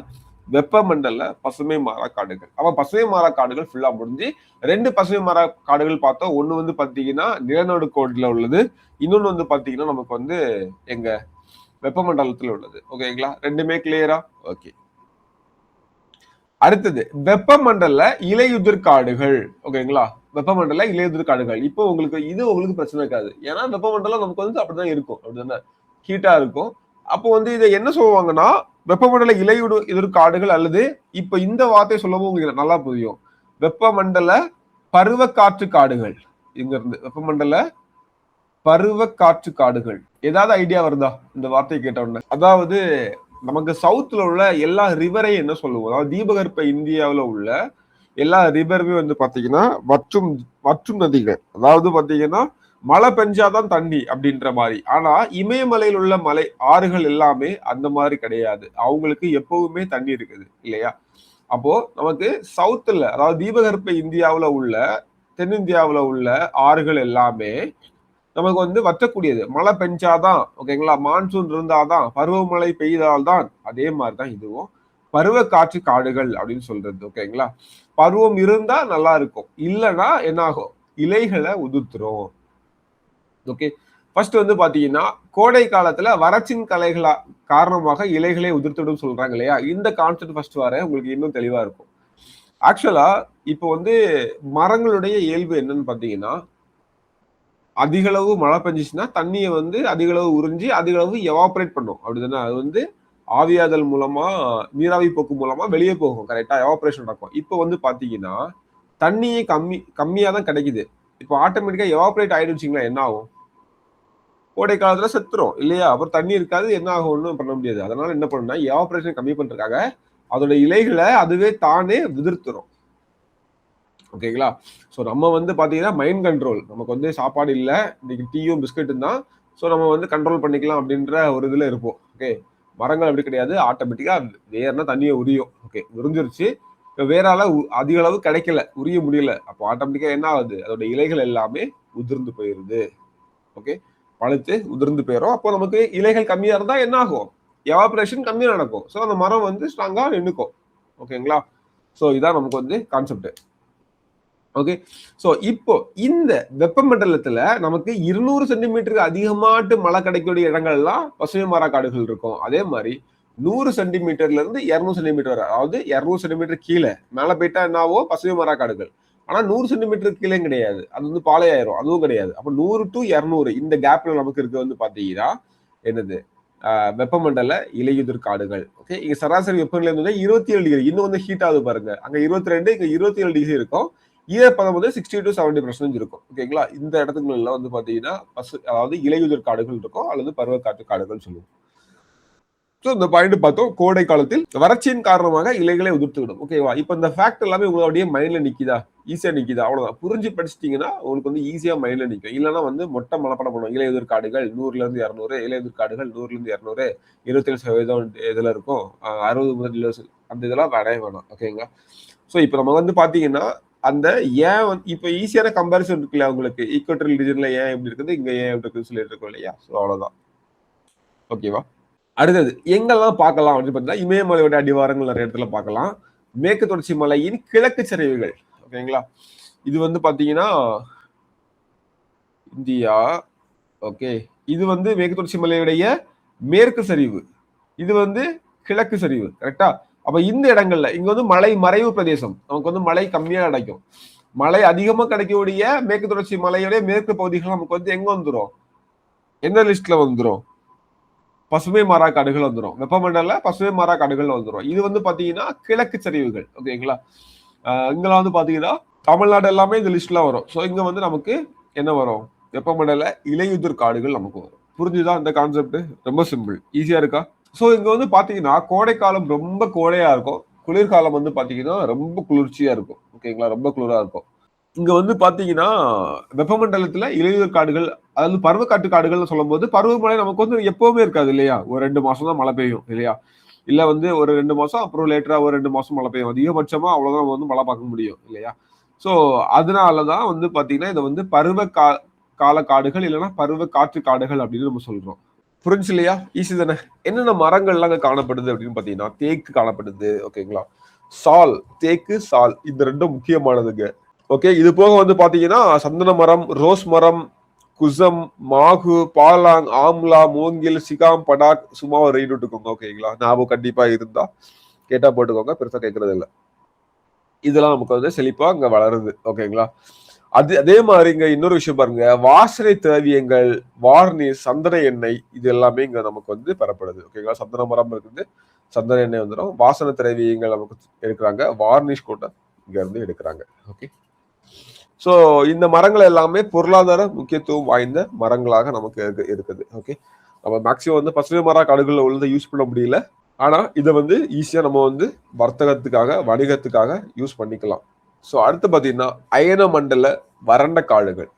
A: வெப்பமண்டல பசுமை மர காடுகள். அப்ப பசுமை மர காடுகள் ஃபுல்லா முடிஞ்சு 2 பசுமை மர காடுகள் பார்த்தோம். ஒண்ணு வந்து பாத்தீங்கன்னா நிலநடு கோடுல உள்ளது. இன்னொன்னு வந்து பாத்தீங்கன்னா நமக்கு வந்து எங்க வெப்பமண்டலத்தில் உள்ளது. ஓகேங்களா? ரெண்டுமே கிளியரா? ஓகே. அடுத்தது வெப்பமண்டல இலையுதிர் காடுகள். ஓகேங்களா? வெப்பமண்டல இலையுதிர் காடுகள். இப்போ உங்களுக்கு பிரச்சனை இருக்காது. ஏன்னா வெப்பமண்டலம் நமக்கு வந்து அப்படிதான் இருக்கும். அப்படிதானே? ஹீட்டா இருக்கும். அப்போ வந்து இதை என்ன சொல்லுவாங்கன்னா வெப்பமண்டல இலையுதிர் காடுகள் அல்லது இப்ப இந்த வார்த்தை சொல்லவும் உங்களுக்கு நல்லா புரியும். வெப்பமண்டல பருவக்காற்று காடுகள். இங்க இருந்து வெப்பமண்டல பருவக்காற்று காடுகள். ஏதாவது ஐடியா வருதா இந்த வார்த்தையை கேட்ட உடனே? அதாவது நமக்கு சவுத்துல உள்ள எல்லா ரிவரையும் என்ன சொல்லுவோம், அதாவது தீபகற்ப இந்தியாவில் உள்ள எல்லா ரிவருமே வந்து பாத்தீங்கன்னா வற்றும் நதிகள். அதாவது பாத்தீங்கன்னா மழை பெஞ்சாதான் தண்ணி அப்படின்ற மாதிரி. ஆனா இமயமலையில் உள்ள ஆறுகள் எல்லாமே அந்த மாதிரி கிடையாது. அவங்களுக்கு எப்பவுமே தண்ணி இருக்குது இல்லையா? அப்போ நமக்கு சவுத்துல அதாவது தீபகற்ப இந்தியாவில் உள்ள தென்னிந்தியாவில் உள்ள ஆறுகள் எல்லாமே நமக்கு வந்து வற்றக்கூடியது. மழை பெஞ்சாதான், ஓகேங்களா, மான்சூன் இருந்தாதான், பருவமழை பெய்தால்தான். அதே மாதிரிதான் இதுவும் பருவ காற்று காடுகள் அப்படின்னு சொல்றது. ஓகேங்களா? பருவம் இருந்தா நல்லா இருக்கும், இல்லைன்னா என்ன ஆகும், இலைகளை உதிர்த்துரும். ஓகே. ஃபர்ஸ்ட் வந்து பாத்தீங்கன்னா கோடை காலத்துல வறட்சின் கலைகளா காரணமாக இலைகளை உதிர்த்துடும் சொல்றாங்க இல்லையா? இந்த கான்செப்ட் ஃபர்ஸ்ட் வர உங்களுக்கு இன்னும் தெளிவா இருக்கும். ஆக்சுவலா இப்போ வந்து மரங்களுடைய இயல்பு என்னன்னு பாத்தீங்கன்னா அதிக அளவு மழை பெஞ்சிச்சுன்னா தண்ணியை வந்து அதிக அளவு உறிஞ்சி அதிக அளவு எவாபரேட் பண்ணும். அப்படிதானே? அது வந்து ஆவியாதல் மூலமா நீராவி போக்கு மூலமா வெளியே போகும். கரெக்டா? எவாபரேஷன் நடக்கும். இப்போ வந்து பாத்தீங்கன்னா தண்ணியே கம்மியா தான் கிடைக்குது. இப்போ ஆட்டோமேட்டிக்கா எவாபரேட் ஆயிடுச்சுங்களா, என்ன ஆகும்? கோடை காலத்துல செத்துரும் இல்லையா? அப்புறம் தண்ணி இருக்காது, என்ன ஆகும், ஒன்றும் பண்ண முடியாது. அதனால என்ன பண்ணுன்னா எவாபரேஷன் கம்மி பண்றதுக்காக அதோட இலைகளை அதுவே தானே விதிர்த்துரும். ஓகேங்களா? ஸோ நம்ம வந்து பாத்தீங்கன்னா மைண்ட் கண்ட்ரோல், நமக்கு வந்து சாப்பாடு இல்லை, இன்னைக்கு டீயும் பிஸ்கட்டும் தான், ஸோ நம்ம வந்து கண்ட்ரோல் பண்ணிக்கலாம் அப்படின்ற ஒரு இதுல இருப்போம். ஓகே. மரங்கள் அப்படி கிடையாது. ஆட்டோமேட்டிக்கா வேறனா தண்ணியை உரியும். ஓகே, உறிஞ்சிருச்சு. இப்போ வேற அதிக அளவு கிடைக்கல, உரிய முடியல. அப்போ ஆட்டோமேட்டிக்கா என்ன ஆகுது, அதோட இலைகள் எல்லாமே உதிர்ந்து போயிருது. ஓகே, பழுத்து உதிர்ந்து போயிடும். அப்போ நமக்கு இலைகள் கம்மியா இருந்தா என்ன ஆகும், எவாபரேஷன் கம்மியா நடக்கும். ஸோ அந்த மரம் வந்து ஸ்ட்ராங்கா நின்னுக்கும். ஓகேங்களா? ஸோ இதான் நமக்கு வந்து கான்செப்ட். ஓகே. ஸோ இப்போ இந்த வெப்பமண்டலத்துல நமக்கு 200 சென்டிமீட்டருக்கு அதிகமாட்டு மழை கிடைக்கக்கூடிய இடங்கள்லாம் பசுமை மர காடுகள் இருக்கும். அதே மாதிரி 100 சென்டிமீட்டர்ல இருந்து 200 சென்டிமீட்டர் வரை, அதாவது 200 சென்டிமீட்டர் கீழே மேல போயிட்டா என்னாவோ பசுமை மர காடுகள். ஆனா 100 சென்டிமீட்டர் கீழே கிடையாது, அது வந்து பாலையாயிரும், அதுவும் கிடையாது. அப்ப 100 to 200 இந்த கேப்ல நமக்கு இருக்கு வந்து பாத்தீங்கன்னா என்னது, வெப்பமண்டல இலையுதிர் காடுகள். ஓகே. இங்க சராசரி வெப்பநிலை வந்து 27 டிகிரி, இன்னும் வந்து ஹீட் ஆகுது பாருங்க. அங்க 22, இங்க 27 டிகிரி இருக்கும். ஈரப்பதம் வந்து 60 to 70% இருக்கும். ஓகேங்களா? இந்த இடத்துக்குள்ள வந்து பாத்தீங்கன்னா அதாவது இலையுதிர் காடுகள் இருக்கும் அல்லது பருவக்காற்று காடுகள் சொல்லுவோம். ஸோ இந்த பாயிண்ட் பார்த்தோம். கோடை காலத்தில் வறட்சியின் காரணமாக இலைகளை உதிர்த்துவிடும். ஓகேவா? இப்போ இந்த ஃபேக்ட் எல்லாமே உங்களுடைய மைண்ட்ல நிக்குதா, ஈஸியா நிக்குதா? அவ்வளவுதான். புரிஞ்சு படிச்சிட்டீங்கன்னா உங்களுக்கு வந்து ஈஸியா மைண்ட்ல நிற்கும். இல்லைன்னா வந்து மொட்டை மனப்பாடம் பண்ணுவோம். இலையுதிர் காடுகள் 100ல இருந்து 200, இலையுதிர் காடுகள் 100ல இருந்து 200, 27% இதுல இருக்கும், 60 முதல் 70 அந்த இதெல்லாம் வேணாம். ஓகேங்களா? ஸோ இப்போ நம்ம வந்து பாத்தீங்கன்னா அந்த ஏன் இப்ப ஈஸியான கம்பாரிசன் இருக்குல்ல உங்களுக்கு, ஈக்குவட்டரியல் ரீஜன்ல ஏன் இப்படி இருக்குது, இங்க ஏன் இப்படி இருக்குன்னு சொல்லிட்டு இருக்கோம் இல்லையா? ஸோ அவ்வளவுதான். ஓகேவா? அடுத்தது எங்கெல்லாம் பார்க்கலாம் அப்படின்னு பார்த்தீங்கன்னா இமயமலையோட அடிவாரங்கள் நிறைய இடத்துல பார்க்கலாம். மேற்கு தொடர்ச்சி மலையின் கிழக்கு சரிவுகள். ஓகேங்களா? இது வந்து பாத்தீங்கன்னா இந்தியா. ஓகே. இது வந்து மேற்கு தொடர்ச்சி மலையுடைய மேற்கு சரிவு, இது வந்து கிழக்கு சரிவு. கரெக்டா? அப்ப இந்த இடங்கள்ல இங்க வந்து மலை மறைவு பிரதேசம், நமக்கு வந்து மழை கம்மியா கிடைக்கும். மழை அதிகமா கிடைக்கக்கூடிய மேற்கு தொடர்ச்சி மலையுடைய மேற்கு பகுதிகள் நமக்கு வந்து எங்க வந்துடும், எந்த லிஸ்ட்ல வந்துடும், பசுமை மர காடுகள் வந்துடும். வெப்பமண்டல பசுமை மர காடுகள் வந்துடும். இது வந்து பாத்தீங்கன்னா கிழக்கு சரிவுகள். ஓகேங்களா? இங்கெல்லாம் வந்து பாத்தீங்கன்னா தமிழ்நாடு எல்லாமே இந்த லிஸ்ட்ல வரும். ஸோ இங்க வந்து நமக்கு என்ன வரும், வெப்பமண்டல இலையுதிர் காடுகள் நமக்கு வரும். புரிஞ்சுதான் இந்த கான்செப்ட்? ரொம்ப சிம்பிள், ஈஸியா இருக்கா? ஸோ இங்க வந்து பாத்தீங்கன்னா கோடைக்காலம் ரொம்ப கோடையா இருக்கும், குளிர்காலம் வந்து பாத்தீங்கன்னா ரொம்ப குளிர்ச்சியா இருக்கும். ஓகேங்களா, ரொம்ப குளிரா இருக்கும். இங்க வந்து பாத்தீங்கன்னா வெப்பமண்டலத்துல இலையுதிர் காடுகள், அதாவது பருவக்காட்டு காடுகள்னு சொல்லும்போது பருவமழை நமக்கு வந்து எப்பவுமே இருக்காது இல்லையா? ஒரு 2 மாசம் தான் மழை பெய்யும் இல்லையா? இல்ல வந்து ஒரு 2 மாசம் அப்புறம் லேட்டரா ஒரு 2 மாசம் மழை பெய்யும். அதிகபட்சமா அவ்வளவுதான் நம்ம வந்து மழை பார்க்க முடியும் இல்லையா? ஸோ அதனாலதான் வந்து பாத்தீங்கன்னா இதை வந்து கால காடுகள் இல்லைன்னா பருவ காற்று காடுகள் அப்படின்னு நம்ம சொல்றோம். புரிஞ்சு இல்லையா? ஈஸி தானே. என்னென்ன மரங்கள்லாம் அங்க காணப்படுது அப்படின்னு பாத்தீங்கன்னா தேக்கு காணப்படுது. ஓகேங்களா, சால், தேக்கு, சால் இந்த ரெண்டும் முக்கியமானதுங்க. ஓகே, இது போக வந்து பாத்தீங்கன்னா சந்தன மரம், ரோஸ் மரம், குசம், மாகு, பாலாங், ஆம்லா, மூங்கில், சிகாம், படாக், சும்மா ஒரு ரீட் விட்டுக்கோங்க. ஓகேங்களா, ஞாபகம் கண்டிப்பா இருந்தா கேட்டா போட்டுக்கோங்க, பெருசா கேட்கறது இல்லை. இதெல்லாம் நமக்கு வந்து செழிப்பா அங்க வளருது. ஓகேங்களா, அதே மாதிரி இங்க இன்னொரு விஷயம் பாருங்க, வாசனை திரவியங்கள், வார்னிஷ், சந்தன எண்ணெய் இது எல்லாமே இங்க நமக்கு வந்து பெறப்படுது. ஓகேங்களா, சந்தன மரம் இருக்குது, சந்தன எண்ணெய் வந்துடும், வாசனை திரவியங்கள் நமக்கு எடுக்கிறாங்க, வார்னிஷ் கூட இங்க இருந்து எடுக்கிறாங்க. ஓகே, ஸோ இந்த மரங்கள் எல்லாமே பொருளாதார முக்கியத்துவம் வாய்ந்த மரங்களாக நமக்கு இருக்குது. ஓகே, நம்ம மேக்சிமம் வந்து பசுமை மர காடுகளில் உள்ளதை யூஸ் பண்ண முடியல, ஆனா இதை வந்து ஈஸியா நம்ம வந்து வர்த்தகத்துக்காக வணிகத்துக்காக யூஸ் பண்ணிக்கலாம். ஸோ அடுத்து பாத்தீங்கன்னா அயன மண்டல வறண்ட காடுகள்.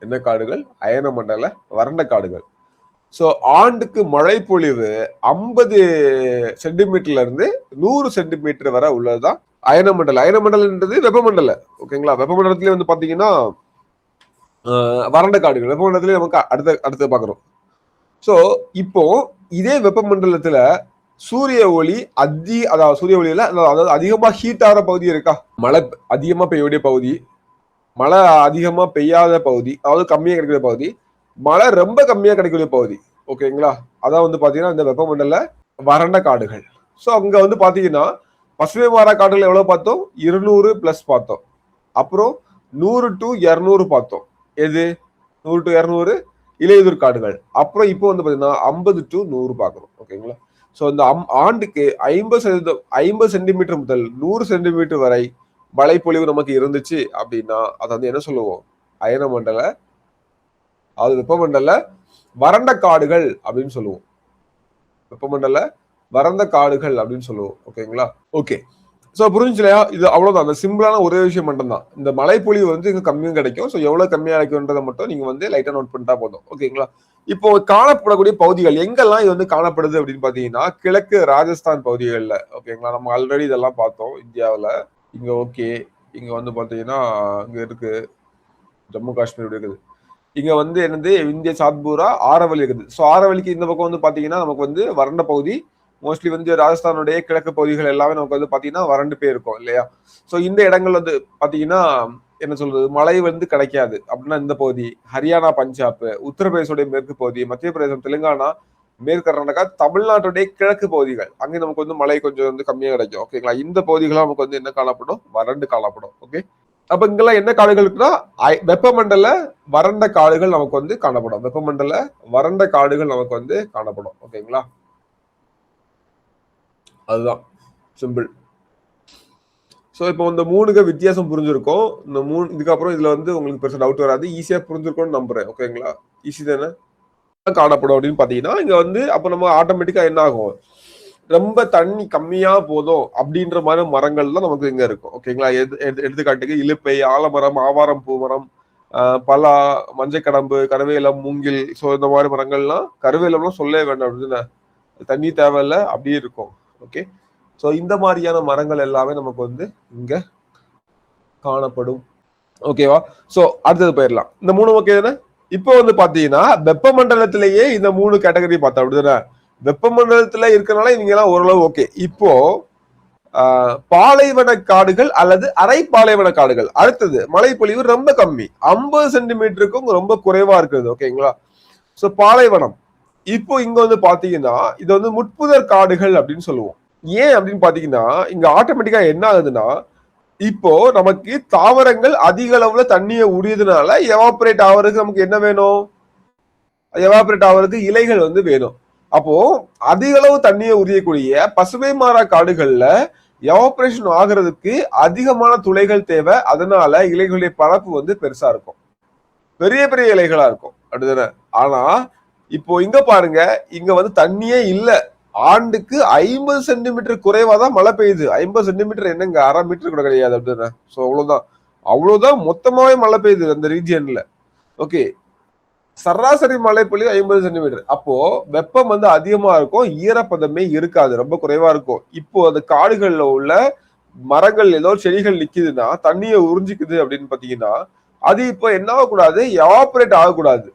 A: என்ன காடுகள்? அயன மண்டல வறண்ட காடுகள். ஸோ ஆண்டுக்கு மழை பொழிவு 50 சென்டிமீட்டர்ல இருந்து 100 சென்டிமீட்டர் வரை உள்ளதுதான் அயனமண்டல. அயனமண்டலன்றது வெப்பமண்டல. ஓகேங்களா, வெப்பமண்டலத்திலே வந்து பாத்தீங்கன்னா வறண்ட காடுகள் வெப்பமண்டலத்திலே நமக்கு அடுத்து பாக்குறோம். ஸோ இப்போ இதே வெப்பமண்டலத்துல சூரிய ஒளி அதாவது சூரிய ஒளியில அதாவது அதிகமா ஹீட் ஆகிற பகுதி இருக்கா, மழை அதிகமா பெய்யக்கூடிய பகுதி, மழை அதிகமா பெய்யாத பகுதி, அதாவது கம்மியா கிடைக்கிற பகுதி, மழை ரொம்ப கம்மியா கிடைக்கக்கூடிய பகுதி. ஓகேங்களா, அதான் வந்து பாத்தீங்கன்னா இந்த வெப்பமண்டல வறண்ட காடுகள். ஸோ அங்க வந்து பாத்தீங்கன்னா பசுமை மாறா காடுகள் எவ்வளவு பார்த்தோம்? 200 பிளஸ் பார்த்தோம். அப்புறம் 100 to 200 பார்த்தோம். எது 100 to 200? இலையுதிர் காடுகள். அப்புறம் இப்போ வந்து பாத்தீங்கன்னா 50 to 100 பார்க்கணும். ஓகேங்களா, ஸோ இந்த ஆண்டுக்கு 50 சென்டிமீட்டர் முதல் 100 சென்டிமீட்டர் வரை மழைப்பொழிவு நமக்கு இருந்துச்சு அப்படின்னா அதை வந்து என்ன சொல்லுவோம்? அயன மண்டல, அது வெப்பமண்டல வறண்ட காடுகள் அப்படின்னு சொல்லுவோம். வெப்பமண்டல வறண்ட காடுகள் அப்படின்னு சொல்லுவோம். ஓகேங்களா, ஓகே. ஸோ புரிஞ்சு இல்லையா? இது அவ்வளவுதான், அந்த சிம்பிளான ஒரே விஷயம் மட்டும்தான். இந்த மழைப்பொழிவு வந்து இங்க கம்மியும் கிடைக்கும். ஸோ எவ்வளவு கம்மியா கிடைக்கும்ன்றதை மட்டும் நீங்க வந்து லைட்டா நோட் பண்ணிட்டா போதும். ஓகேங்களா, இப்போ காணப்படக்கூடிய பகுதிகள் எங்கெல்லாம் இது வந்து காணப்படுது அப்படின்னு பாத்தீங்கன்னா கிழக்கு ராஜஸ்தான் பகுதிகளில். ஓகேங்களா, நம்ம ஆல்ரெடி இதெல்லாம் பார்த்தோம் இந்தியாவில். இங்க ஓகே, இங்க வந்து பாத்தீங்கன்னா இங்க இருக்கு ஜம்மு காஷ்மீர் இருக்குது. இங்க வந்து என்னது இந்திய சாத்பூரா ஆரவலி இருக்குது. ஸோ ஆரவலிக்கு இந்த பக்கம் வந்து பாத்தீங்கன்னா நமக்கு வந்து வறண்ட பகுதி, மோஸ்ட்லி வந்து ராஜஸ்தானுடைய கிழக்கு பகுதிகள் எல்லாமே நமக்கு வந்து பாத்தீங்கன்னா வறண்டு போயிருக்கும் இல்லையா? ஸோ இந்த இடங்கள் வந்து பாத்தீங்கன்னா என்ன சொல்றது, மழை வந்து கிடைக்காது அப்படின்னா இந்த பகுதி ஹரியானா, பஞ்சாப், உத்தரப்பிரதேசோடைய மேற்கு பகுதி, மத்திய பிரதேசம், தெலுங்கானா, மேற்கு கர்நாடகா, தமிழ்நாட்டுடைய கிழக்கு பகுதிகள் அங்கே நமக்கு வந்து மழை கொஞ்சம் வந்து கம்மியா கிடைக்கும். ஓகேங்களா, இந்த பகுதிகளும் நமக்கு வந்து என்ன காணப்படும்? வறண்டு காணப்படும். ஓகே, அப்ப இங்கெல்லாம் என்ன காடுகள் இருக்குன்னா வெப்பமண்டல வறண்ட காடுகள் நமக்கு வந்து காணப்படும். வெப்பமண்டல வறண்ட காடுகள் நமக்கு வந்து காணப்படும். ஓகேங்களா, அதுதான் சிம்பிள். ஸோ இப்போ இந்த 3க்கு வித்தியாசம் புரிஞ்சிருக்கும். இந்த 3 இதுக்கப்புறம் இதுல வந்து உங்களுக்கு பெருசா டவுட் வராது, ஈஸியா புரிஞ்சிருக்கும்னு நம்புறேன். ஓகேங்களா, ஈஸி தானே. காணப்படும் அப்படின்னு பாத்தீங்கன்னா இங்க வந்து அப்ப நம்ம ஆட்டோமேட்டிக்கா என்ன ஆகும், ரொம்ப தண்ணி கம்மியா போதும் அப்படின்ற மாதிரி மரங்கள் தான் நமக்கு இங்க இருக்கும். ஓகேங்களா, எடுத்துக்காட்டுக்கு இலுப்பை, ஆலமரம், ஆவாரம் பூ மரம், பலா, மஞ்சக்கடம்பு, கருவேலம், மூங்கில். ஸோ இந்த மாதிரி மரங்கள்லாம், கருவேலம்லாம் சொல்லவே வேண்டாம் அப்படின்னு தண்ணி தேவையில்ல அப்படியே இருக்கும். ஓகே, ஸோ இந்த மாதிரியான மரங்கள் எல்லாமே நமக்கு வந்து இங்க காணப்படும். ஓகேவா, ஸோ அடுத்தது போயிடலாம். இந்த 3 ஓகே தானே. இப்போ வந்து பாத்தீங்கன்னா வெப்பமண்டலத்திலேயே இந்த 3 கேட்டகரி பார்த்தோம் அப்படிதானே. வெப்பமண்டலத்துல இருக்கிறனால இவங்க எல்லாம் ஓரளவு ஓகே. இப்போ பாலைவன காடுகள் அல்லது அரை பாலைவன காடுகள். அடுத்தது மழைப்பொழிவு ரொம்ப கம்மி, 50 சென்டிமீட்டருக்கும் ரொம்ப குறைவா இருக்குது. ஓகேங்களா, ஸோ பாலைவனம். இப்போ இங்க வந்து பாத்தீங்கன்னா இது வந்து முட்புதர் காடுகள் அப்படின்னு சொல்லுவோம். ஏன் அப்படின்னு பாத்தீங்கன்னா இங்க ஆட்டோமேட்டிக்கா என்ன ஆகுதுன்னா இப்போ நமக்கு தாவரங்கள் அதிக அளவுல தண்ணியை உரியதுனால எவாபரேட் ஆவறதுக்கு நமக்கு என்ன வேணும்? எவாபரேட் ஆவறதுக்கு இலைகள் வந்து வேணும். அப்போ அதிக அளவு தண்ணியை உரியக்கூடிய பசுமை மாறா காடுகள்ல எவாபரேஷன் ஆகிறதுக்கு அதிகமான துளைகள் தேவை. அதனால இலைகளுடைய பரப்பு வந்து பெருசா இருக்கும், பெரிய பெரிய இலைகளா இருக்கும் அப்படிதானே. ஆனா இப்போ இங்க பாருங்க, இங்க வந்து தண்ணியே இல்லை. ஆண்டுக்கு 50 சென்டிமீட்டர் குறைவா தான் மழை பெய்யுது. 50 சென்டிமீட்டர் என்னங்க, 1/2 மீட்டர் கூட கிடையாது அப்படின்னு. சோ அவ்வளவுதான் மொத்தமாவே மழை பெய்யுது அந்த ரீஜியன்ல. ஓகே, சராசரி மழை பொழிவு 50 சென்டிமீட்டர். அப்போ வெப்பம் வந்து அதிகமா இருக்கும், ஈரப்பதமே இருக்காது, ரொம்ப குறைவா இருக்கும். இப்போ அந்த காடுகள்ல உள்ள மரங்கள் ஏதோ செடிகள் நிக்குதுன்னா தண்ணியை உறிஞ்சிக்குது அப்படின்னு பாத்தீங்கன்னா, அது இப்போ என்ன ஆகக்கூடாது, எவாபரேட் ஆகக்கூடாது.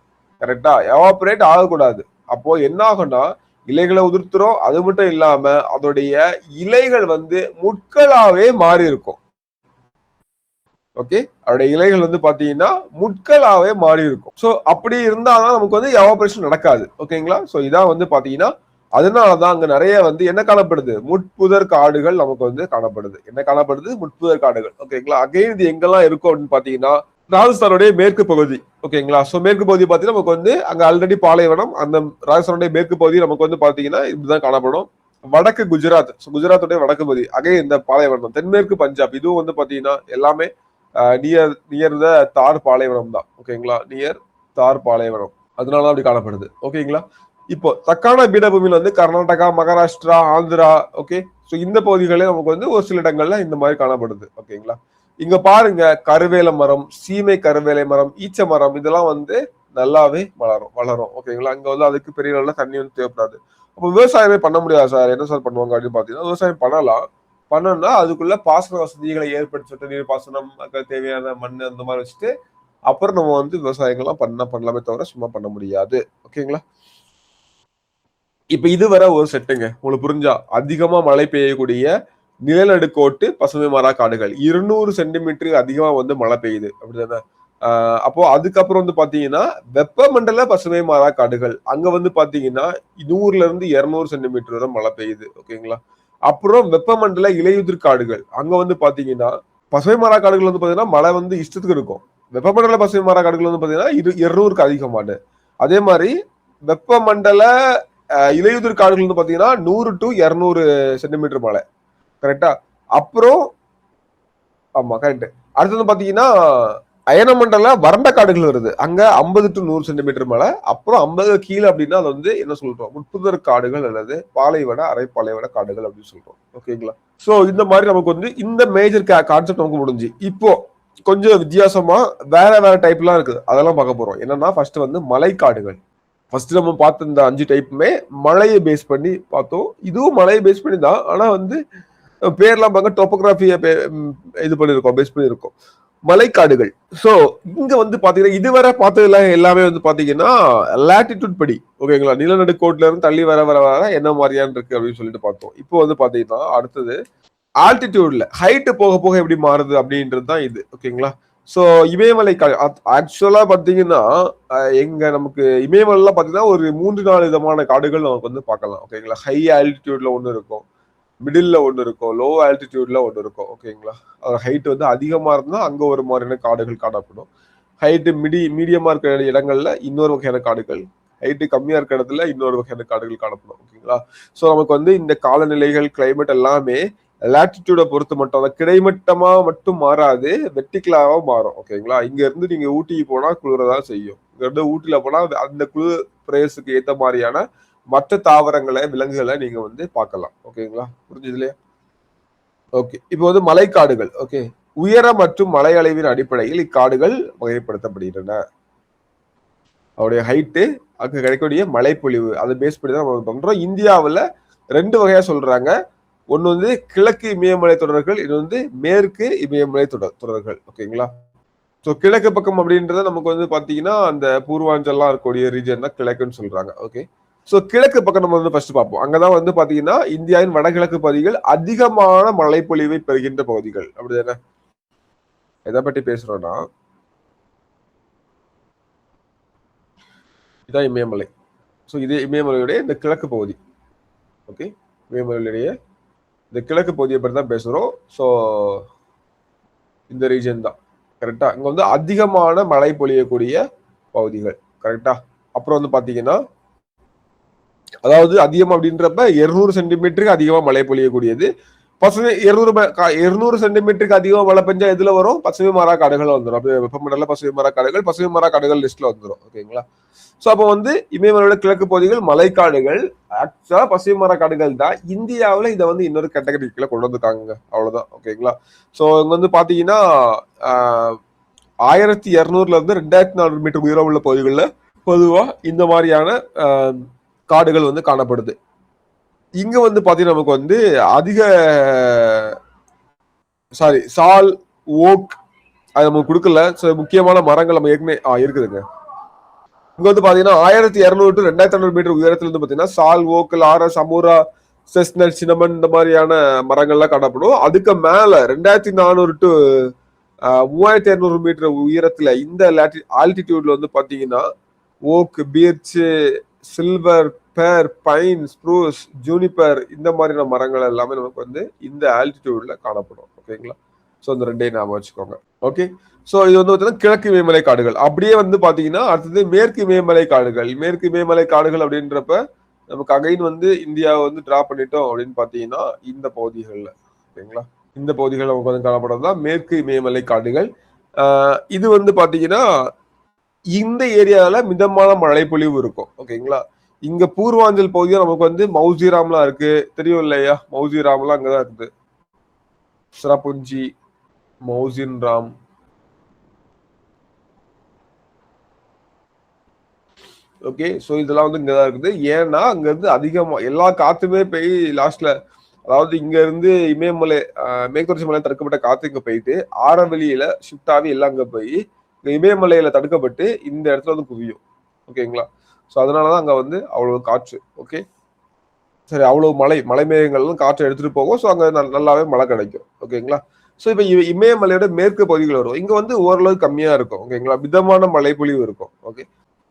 A: கரெக்டா, எவாபரேட் ஆகக்கூடாது. அப்போ என்ன ஆகும்னா இலைகளை உதிர்த்துரும். அது மட்டும் இல்லாம அதோடைய இலைகள் வந்து முட்களாவே மாறி இருக்கும். ஓகே, அவருடைய இலைகள் வந்து பாத்தீங்கன்னா முட்களாவே மாறி இருக்கும். சோ அப்படி இருந்தாதான் நமக்கு வந்து எவாபரேஷன் நடக்காது. ஓகேங்களா, சோ இதான் வந்து பாத்தீங்கன்னா அதனாலதான் அங்க நிறைய வந்து என்ன காணப்படுது, முட்புதர் காடுகள் நமக்கு வந்து காணப்படுது. என்ன காணப்படுது, முட்புதர் காடுகள். ஓகேங்களா, அகைன் இது எங்கெல்லாம் இருக்கும் அப்படின்னு பாத்தீங்கன்னா ராஜஸ்தானுடைய மேற்கு பகுதி. ஓகேங்களா, சோ மேற்கு பகுதி பாத்தீங்கன்னா நமக்கு வந்து அங்க ஆல்ரெடி பாலைவனம். அந்த ராஜஸ்தானுடைய மேற்கு பகுதி நமக்கு வந்து பாத்தீங்கன்னா இப்படிதான் காணப்படும். வடக்கு குஜராத், குஜராத்துடைய வடக்கு பகுதி அகைன் இந்த பாலைவனம். தென்மேற்கு பஞ்சாப், இதுவும் வந்து பாத்தீங்கன்னா எல்லாமே நியர் த தார் பாலைவனம் தான். ஓகேங்களா, நியர் தார் பாலைவனம், அதனாலதான் அப்படி காணப்படுது. ஓகேங்களா, இப்போ தக்கான பீடபூமியில வந்து கர்நாடகா, மகாராஷ்டிரா, ஆந்திரா, ஓகே, சோ இந்த பகுதிகளே நமக்கு வந்து ஒரு சில இடங்கள்ல இந்த மாதிரி காணப்படுது. ஓகேங்களா, இங்க பாருங்க, கருவேல மரம், சீமை கருவேலை மரம், ஈச்ச மரம், இதெல்லாம் வந்து நல்லாவே வளரும். ஓகேங்களா, இங்க வந்து அதுக்கு பெரிய நல்ல தண்ணி வந்து தேவைப்படாது. அப்போ விவசாயமே பண்ண முடியாது சார், என்ன சார் பண்ணுவாங்க அப்படின்னு பாத்தீங்கன்னா, விவசாயம் பண்ணலாம். பண்ணணும்னா அதுக்குள்ள பாசன வசதிகளை ஏற்படுத்தி, சொட்டு நீர் பாசனம், தேவையான மண் அந்த மாதிரி வச்சுட்டு அப்புறம் நம்ம வந்து விவசாயங்கள்லாம் பண்ணலாமே தவிர சும்மா பண்ண முடியாது. ஓகேங்களா, இப்ப இது வர ஒரு செட்டுங்க, உங்களுக்கு புரிஞ்சா, அதிகமா மழை பெய்யக்கூடிய நிலநடுக்கோட்டு பசுமை மாறா காடுகள் 200 சென்டிமீட்டர் அதிகமா வந்து மழை பெய்யுது அப்படிதானே. அப்போ அதுக்கப்புறம் வந்து பாத்தீங்கன்னா வெப்பமண்டல பசுமை மாறா காடுகள், அங்க வந்து பாத்தீங்கன்னா 100ல இருந்து 200 சென்டிமீட்டர் வரை மழை பெய்யுது. ஓகேங்களா, அப்புறம் வெப்பமண்டல இலையுதிர் காடுகள், அங்க வந்து பாத்தீங்கன்னா பசுமை மாறா காடுகள் வந்து பாத்தீங்கன்னா மழை வந்து இஷ்டத்துக்கு இருக்கும். வெப்பமண்டல பசுமை மாறா காடுகள் வந்து பாத்தீங்கன்னா 200க்கு அதிகமானு. அதே மாதிரி வெப்பமண்டல இலையுதிர் காடுகள் வந்து பாத்தீங்கன்னா 100 to 200 சென்டிமீட்டர் மழை. கரெக்டா, அப்புறம் ஆமா கரெக்ட். அடுத்தது பாத்தீங்கன்னா அயனமண்டல வறண்ட காடுகள் வருது, அங்க 50 to 100 சென்டிமீட்டர் மழை. அப்புறம் 50 கீழே அப்படின்னா அது வந்து என்ன சொல்றோம், முட்புதர் காடுகள் அல்லது பாலைவன அரை பாலைவன காடுகள் அப்படின்னு சொல்றோம். ஓகேங்களா, சோ இந்த மாதிரி நமக்கு வந்து இந்த மேஜர் கான்செப்ட் நமக்கு முடிஞ்சு. இப்போ கொஞ்சம் வித்தியாசமா வேற டைப்லாம் இருக்குது, அதெல்லாம் பார்க்க போறோம். என்னன்னா ஃபர்ஸ்ட் வந்து மலைக்காடுகள். ஃபர்ஸ்ட் நம்ம பார்த்த இந்த 5 டைப்புமே மழையை பேஸ் பண்ணி பார்த்தோம். இதுவும் மழையை பேஸ் பண்ணி தான், ஆனா வந்து பேர்லாம் பார்க்க டோபோகிராஃபியை இது பண்ணிருக்கோம், பேஸ் பண்ணிருக்கோம். மலைக்காடுகள். சோ இங்க வந்து பாத்தீங்கன்னா இதுவரை பார்த்ததுல எல்லாமே வந்து பாத்தீங்கன்னா லாட்டிடியூட் படி. ஓகேங்களா, நிலநடுக்கோட்ல இருந்து தள்ளி வர என்ன மாதிரியான இருக்கு அப்படின்னு சொல்லிட்டு பார்த்தோம். இப்போ வந்து பாத்தீங்கன்னா அடுத்தது ஆல்டிடியூட்ல ஹைட் போக போக எப்படி மாறுது அப்படின்றது தான் இது. ஓகேங்களா, சோ இமயமலை ஆக்சுவலா பாத்தீங்கன்னா எங்க நமக்கு இமயமலைலாம் பாத்தீங்கன்னா ஒரு 3-4 விதமான காடுகள் நமக்கு வந்து பார்க்கலாம். ஓகேங்களா, ஹை ஆல்டிடியூட்ல ஒண்ணு இருக்கும், மிடில்ல ஒண்ணு இருக்கும், லோ ஆல்டிடியூட்ல ஒண்ணு இருக்கும். ஓகேங்களா, ஹைட் வந்து அதிகமா இருந்தா அங்க ஒரு மாதிரியான காடுகள் காணப்படும். ஹைட் மீடியமா இருக்கிற இடங்கள்ல இன்னொரு வகையான காடுகள், ஹைட் கம்மியா இருக்கிற இடத்துல இன்னொரு வகையான காடுகள் காணப்படும். ஓகேங்களா, சோ நமக்கு வந்து இந்த காலநிலைகள் கிளைமேட் எல்லாமே லாட்டிடியூட பொறுத்து மட்டும், அந்த கிடைமட்டமா மட்டும் மாறாது, வெர்டிகலாவா மாறும். ஓகேங்களா, இங்க இருந்து நீங்க ஊட்டிக்கு போனா குளிரதான் செய்யும். இங்க இருந்து ஊட்டில போனா அந்த குளிர் பிரதேசத்துக்கு ஏத்த மாதிரியான மற்ற தாவரங்களை, விலங்குகளை நீங்க வந்து பார்க்கலாம். ஓகேங்களா, புரிஞ்சது இல்லையா? ஓகே, இப்போ வந்து மலைக்காடுகள். ஓகே, உயர மற்றும் மலை அளவின் அடிப்படையில் இக்காடுகள் வகைப்படுத்தப்படுகின்றன. அவருடைய ஹைட்டு, அங்க கிடைக்கக்கூடிய மழைப்பொழிவு, அதை பேஸ் பண்ணி தான் நம்ம பண்றோம். இந்தியாவில் 2 வகையா சொல்றாங்க. ஒண்ணு வந்து கிழக்கு இமயமலை தொடர்கள், இது வந்து மேற்கு இமயமலை தொடர்கள். ஓகேங்களா, ஸோ கிழக்கு பக்கம் அப்படின்றத நமக்கு வந்து பாத்தீங்கன்னா அந்த பூர்வாஞ்சல்லாம் இருக்கக்கூடிய ரீஜன் தான் கிழக்குன்னு சொல்றாங்க. ஓகே, ஸோ கிழக்கு பக்கம் நம்ம வந்து ஃபர்ஸ்ட் பார்ப்போம். அங்கதான் வந்து பாத்தீங்கன்னா இந்தியாவின் வடகிழக்கு பகுதிகள் அதிகமான மழைப்பொழிவை பெறுகின்ற பகுதிகள். அப்படிதானே, எதை பற்றி பேசுறோம்னா இதான் இமயமலை. ஸோ இது இமயமலையுடைய இந்த கிழக்கு பகுதி. ஓகே, இமயமலையுடைய இந்த கிழக்கு பகுதியை பற்றி தான் பேசுறோம். ஸோ இந்த ரீஜன் தான். கரெக்டா, இங்க வந்து அதிகமான மழை பொழியக்கூடிய பகுதிகள். கரெக்டா, அப்புறம் வந்து பாத்தீங்கன்னா அதாவது அதிகம் அப்படின்றப்ப 200 சென்டிமீட்டருக்கு அதிகமா மழை பொழியக்கூடியது. பசுமை 200 சென்டிமீட்டருக்கு அதிகம் மழை பெஞ்சா எதுல வரும்? பசுமை மாறா காடுகள் வந்துடும். அப்படியே வெப்பமண்டல பசுமை மாறா காடுகள் லிஸ்ட்ல வந்துடும். ஓகேங்களா? சோ அப்ப வந்து இமயமலையோட கிழக்கு பகுதிகள் மலைக்காடுகள், ஆக்சுவலா பசுமை மர காடுகள் தான். இந்தியாவில இதை வந்து இன்னொரு கேட்டகரிக்குள்ள கொண்டு வந்துட்டாங்க. அவ்வளவுதான். ஓகேங்களா? சோ இங்க வந்து பாத்தீங்கன்னா 1200 இருந்து 2400 மீட்டர் உயரம் உள்ள பகுதிகளில் பொதுவா இந்த மாதிரியான காடுகள் வந்து காணப்படுது. இங்க வந்து பாத்தீங்கன்னா நமக்கு வந்து அதிக சால், ஓக் அது நமக்கு கொடுக்கல. முக்கியமான மரங்கள் நம்ம ஏற்கனவே இருக்குதுங்க. இங்க வந்து பாத்தீங்கன்னா 1200 to 2500 மீட்டர் உயரத்துல இருந்து பாத்தீங்கன்னா சால், ஓக், லாரஸ், அமூரா, செஸ்னல், சினமன் இந்த மாதிரியான மரங்கள்லாம் காணப்படும். அதுக்கு மேல 2400 to 3200 மீட்டர் உயரத்துல இந்த ஆல்டிடியூட்ல வந்து பாத்தீங்கன்னா ஓக், பீர்ச், சில்வர், பேர், பைன், ஸ்ப்ரூஸ், ஜூனிபர் இந்த மாதிரியான மரங்கள் எல்லாமே நமக்கு வந்து இந்த ஆல்டிடியூட்ல காணப்படும். ஓகேங்களா? ஸோ இந்த ரெண்டையும் ஞாபகம் வச்சுக்கோங்க. ஓகே, ஸோ இது வந்து பார்த்தீங்கன்னா கிழக்கு இமயமலை காடுகள். அப்படியே வந்து பார்த்தீங்கன்னா அடுத்தது மேற்கு இமயமலை காடுகள். மேற்கு இமயமலை காடுகள் அப்படின்றப்ப நமக்கு அகைன் வந்து இந்தியாவை வந்து டிரா பண்ணிட்டோம் அப்படின்னு பார்த்தீங்கன்னா இந்த பகுதிகளில். ஓகேங்களா? இந்த பகுதிகள் நமக்கு வந்து காணப்படுறது தான் மேற்கு இமயமலை காடுகள். இது வந்து பார்த்தீங்கன்னா இந்த ஏரியாவில் மிதமான மழை பொழிவு இருக்கும். ஓகேங்களா? இங்க பூர்வாஞ்சல் பகுதியா நமக்கு வந்து மௌசிராம்லாம் இருக்கு. தெரியும் இல்லையா? மௌசிராம்லாம் அங்கதான் இருக்குது. சிராபுஞ்சி, மௌசின் ராம், ஓகே. ஸோ இதெல்லாம் வந்து இங்கதான் இருக்குது. ஏன்னா அங்க இருந்து அதிகமா எல்லா காத்துமே போய் லாஸ்ட்ல, அதாவது இங்க இருந்து இமயமலை மேற்குத்தொடர்ச்சி மலை தடுக்கப்பட்ட காத்து இங்க போயிட்டு ஆரவெளியில ஷிஃப்ட் ஆகி எல்லாம் அங்க போய் இந்த இமயமலையில தடுக்கப்பட்டு இந்த இடத்துல வந்து குவியும். ஓகேங்களா? ஸோ அதனாலதான் அங்க வந்து அவ்வளவு காற்று. ஓகே, சரி, அவ்வளவு மலை மேகங்கள்லாம் காற்றை எடுத்துட்டு போகும். ஸோ அங்க நல்லாவே மழை கிடைக்கும். ஓகேங்களா? ஸோ இப்ப இமயமலையோட மேற்கு பகுதிகள் வரும். இங்க வந்து ஓரளவு கம்மியா இருக்கும். ஓகேங்களா? மிதமான மழை பொழிவு இருக்கும். ஓகே,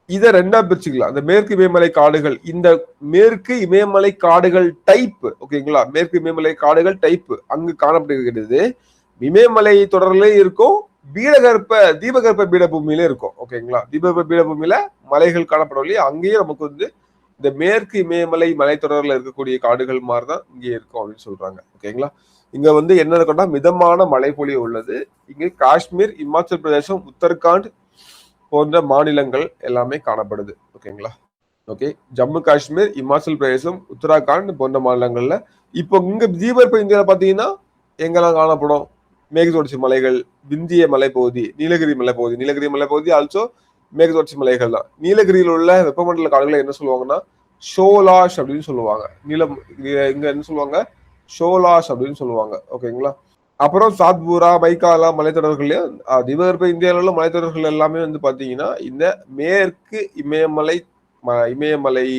A: இதை ரெண்டா பிரிச்சுக்கலாம். அந்த மேற்கு இமயமலை காடுகள், இந்த மேற்கு இமயமலை காடுகள் டைப். ஓகேங்களா? மேற்கு இமயமலை காடுகள் டைப் அங்கு காணப்படுகிறது. இமயமலை தொடரிலே இருக்கும், தீபகற்ப பீடபூமியில இருக்கும். ஓகேங்களா? தீபகற்ப பீடபூமியில மலைகள் காணப்படவில்லையே, அங்கேயும் நமக்கு வந்து இந்த மேற்கு இமயமலை மலைத்தொடரில் இருக்கக்கூடிய காடுகள் மாதிரிதான் இங்கே இருக்கும் அப்படின்னு சொல்றாங்க. ஓகேங்களா? இங்க வந்து என்ன இருக்குன்னா மிதமான மழைப்பொழிவு உள்ளது. இங்க காஷ்மீர், இமாச்சல் பிரதேசம், உத்தரகாண்ட் போன்ற மாநிலங்கள் எல்லாமே காணப்படுது. ஓகேங்களா? ஓகே, ஜம்மு காஷ்மீர், இமாச்சல் பிரதேசம், உத்தராகண்ட் போன்ற மாநிலங்கள்ல இப்போ இங்க தீபகற்ப இந்தியாவில் பாத்தீங்கன்னா எங்கெல்லாம் காணப்படும்? மேற்குத்தொடர்ச்சி மலைகள், விந்திய மலைப்பகுதி, நீலகிரி மலைப்பகுதி ஆல்சோ மேற்குத்தொடர்ச்சி மலைகள் தான். நீலகிரியில் உள்ள வெப்பமண்டல காடுகளை என்ன சொல்லுவாங்கன்னா ஷோலாஷ் அப்படின்னு சொல்லுவாங்க. இங்க என்ன சொல்லுவாங்க? ஷோலாஷ் அப்படின்னு சொல்லுவாங்க. ஓகேங்களா? அப்புறம் சாத்பூரா, பைக்காலா மலைத்தொடர்கள்லயும் தீபகற்ப இந்தியாவில் உள்ள மலைத்தொடர்கள் எல்லாமே வந்து பாத்தீங்கன்னா இந்த மேற்கு இமயமலை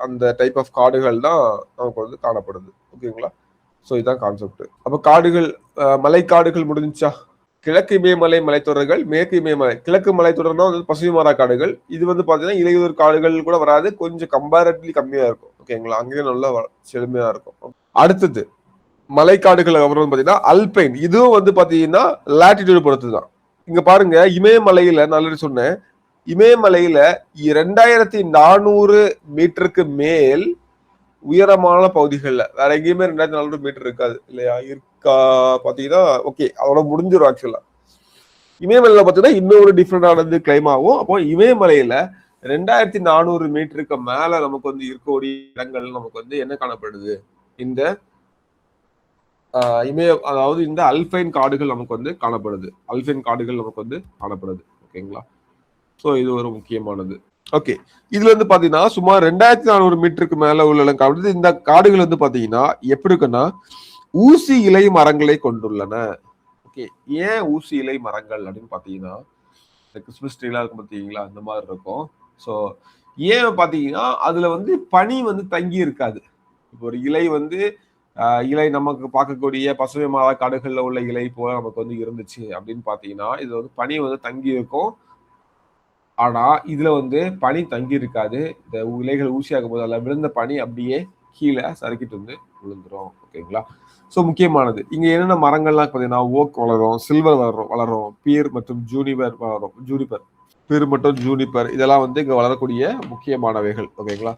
A: அந்த டைப் ஆஃப் காடுகள் தான் நமக்கு வந்து காணப்படுது. ஓகேங்களா? ஸோ இதுதான் கான்செப்ட். அப்ப காடுகள், மலைக்காடுகள் முடிஞ்சா கிழக்கு இமயமலை மலைத்தொடர்கள், மேற்கு இமயமலை, கிழக்கு மலைத்தொடர்னா வந்து பசுமை மாறா காடுகள். இது வந்து பாத்தீங்கன்னா இலையுதிர் காடுகள் கூட வராது, கொஞ்சம் கம்பேரிட்டிவ்லி கம்மியா இருக்கும். ஓகேங்களா? அங்கேயும் நல்லா செழுமையா இருக்கும். அடுத்தது மலைக்காடுகள் அப்புறம் பாத்தீங்கன்னா அல்பைன். இதுவும் வந்து பாத்தீங்கன்னா லாட்டிடியூட் பொறுத்துதான். இங்க பாருங்க, இமயமலையில நல்லது சொன்னேன், இமயமலையில 2400 மீட்டருக்கு மேல் உயரமான பகுதிகள்ல வேற எங்கேயுமே 2400 மீட்டர் இருக்காது இல்லையா? இருக்கா பாத்தீங்கன்னா ஓகே, அதோட முடிஞ்சிடும். ஆக்சுவலா இமயமலையில பாத்தீங்கன்னா இன்னொரு டிஃப்ரெண்டானது கிளைம் ஆகும். அப்போ இமயமலையில 2400 மீட்டருக்கு மேல நமக்கு வந்து இருக்கக்கூடிய இடங்கள் நமக்கு வந்து என்ன காணப்படுது? இந்த அதாவது இந்த அல்பைன் காடுகள் நமக்கு வந்து காணப்படுது. ஓகேங்களா? சோ இது ஒரு முக்கியமானது. ஓகே, இதுல வந்து பாத்தீங்கன்னா சுமார் 2400 மீட்டருக்கு மேல உள்ள காடு. இந்த காடுகள் வந்து பாத்தீங்கன்னா எப்படி இருக்குன்னா ஊசி இலை மரங்களை கொண்டுள்ளன. ஓகே, ஏன் ஊசி இலை மரங்கள் அப்படின்னு பாத்தீங்கன்னா கிறிஸ்மஸ் ட்ரீலாம் இருக்கும் பாத்தீங்களா, அந்த மாதிரி இருக்கும். சோ ஏன் பாத்தீங்கன்னா அதுல வந்து பனி வந்து தங்கி இருக்காது. இப்போ ஒரு இலை வந்து இலை நமக்கு பார்க்கக்கூடிய பசுமை மாறா காடுகள்ல உள்ள இலை போல நமக்கு வந்து இருந்துச்சு அப்படின்னு பாத்தீங்கன்னா இதுல வந்து பனி வந்து தங்கி இருக்கும். ஆனா இதுல வந்து பனி தங்கி இருக்காது. இந்த இலைகள் ஊசியாகும் போது அதில் விழுந்த பனி அப்படியே கீழே சறுக்கிட்டு வந்து விழுந்துரும். ஓகேங்களா? ஸோ முக்கியமானது இங்க என்னென்ன மரங்கள்லாம் பார்த்தீங்கன்னா ஓக் வளரும், சில்வர் வளரும், பீர் மற்றும் ஜூனிபர் வளரும். பீர் மற்றும் ஜூனிபர் இதெல்லாம் வந்து இங்க வளரக்கூடிய முக்கியமானவைகள். ஓகேங்களா?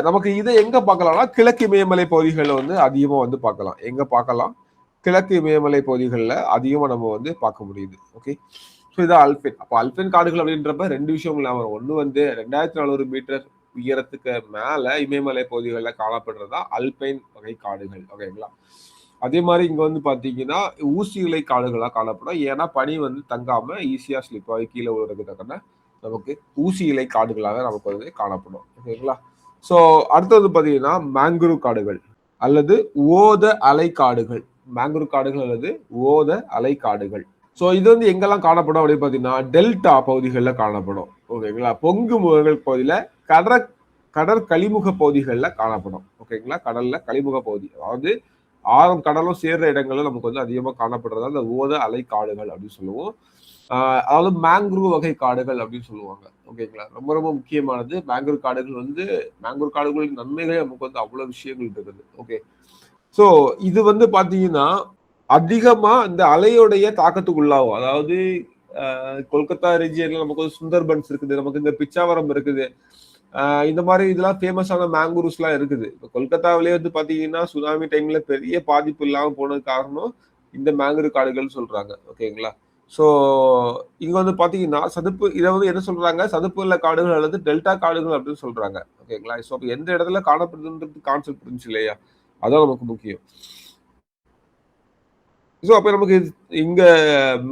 A: நமக்கு இதை எங்க பார்க்கலாம்னா கிழக்கு இமயமலை பகுதிகளில் வந்து அதிகமா வந்து பார்க்கலாம். எங்க பார்க்கலாம்? கிழக்கு இமயமலை பகுதிகளில் அதிகமா நம்ம வந்து பார்க்க முடியுது. ஓகே, ஸோ இதான் அல்பைன். அப்போ அல்பைன் காடுகள் அப்படின்றப்ப 2 விஷயங்கள் ஞாபகம் வரும். ஒன்று வந்து 2400 மீட்டர் உயரத்துக்கு மேல இமயமலை பகுதிகளில் காணப்படுறதா அல்பைன் வகை காடுகள். ஓகேங்களா? அதே மாதிரி இங்க வந்து பாத்தீங்கன்னா ஊசி இலை காடுகளா காணப்படும். ஏன்னா பனி வந்து தங்காம ஈஸியா ஸ்லிப் ஆகி கீழே விழுறதுக்கான நமக்கு ஊசி இலை காடுகளாக நமக்கு வந்து காணப்படும். ஓகேங்களா? ஸோ அடுத்தது பாத்தீங்கன்னா மேங்க்ரூவ் காடுகள் அல்லது ஓத அலை காடுகள். மேங்க்ரூவ் காடுகள் அல்லது ஓத அலை காடுகள். ஸோ இது வந்து எங்கெல்லாம் காணப்படும் அப்படின்னு பாத்தீங்கன்னா டெல்டா பகுதிகளில் காணப்படும். ஓகேங்களா? பொங்கு முகங்கள் பகுதியில கடற் கழிமுக பகுதிகளில் காணப்படும். ஓகேங்களா? கடல்ல கழிமுக பகுதி, அதாவது ஆழம் கடலும் சேர்ற இடங்களும் நமக்கு வந்து அதிகமா காணப்படுறதா அந்த ஓத அலை காடுகள் அப்படின்னு சொல்லுவோம். அதாவது மேங்க்ரூவ் வகை காடுகள் அப்படின்னு சொல்லுவாங்க. ஓகேங்களா? ரொம்ப ரொம்ப முக்கியமானது மேங்க்ரூவ் காடுகள் வந்து மேங்க்ரூவ் காடுகளின் நன்மைகளே நமக்கு வந்து அவ்வளவு விஷயங்கள் இருக்குது. ஓகே, ஸோ இது வந்து பாத்தீங்கன்னா அதிகமா இந்த அலையோடைய தாக்கத்துக்கு உள்ளாகும். அதாவது கொல்கத்தா ரீஜியன்ல நமக்கு வந்து சுந்தர்பன்ஸ் இருக்குது, நமக்கு இந்த பிச்சாவரம் இருக்குது, இந்த மாதிரி இதெல்லாம் ஃபேமஸான மேங்கூர்ஸ் எல்லாம் இருக்குது. இப்போ கொல்கத்தாவிலே வந்து பாத்தீங்கன்னா சுனாமி டைம்ல பெரிய பாதிப்பு இல்லாம போனது காரணம் இந்த மேங்கூர் காடுகள் சொல்றாங்க. ஓகேங்களா? ஸோ இங்க வந்து பாத்தீங்கன்னா சதுப்பு, இதை வந்து என்ன சொல்றாங்க, சதுப்பு நில காடுகள் அல்லது டெல்டா காடுகள் அப்படின்னு சொல்றாங்க. ஓகேங்களா? ஸோ எந்த இடத்துல காணப்படுதுன்றது கான்செப்ட் புரிஞ்சு இல்லையா? அதான் நமக்கு முக்கியம். ஸோ அப்ப நமக்கு இங்க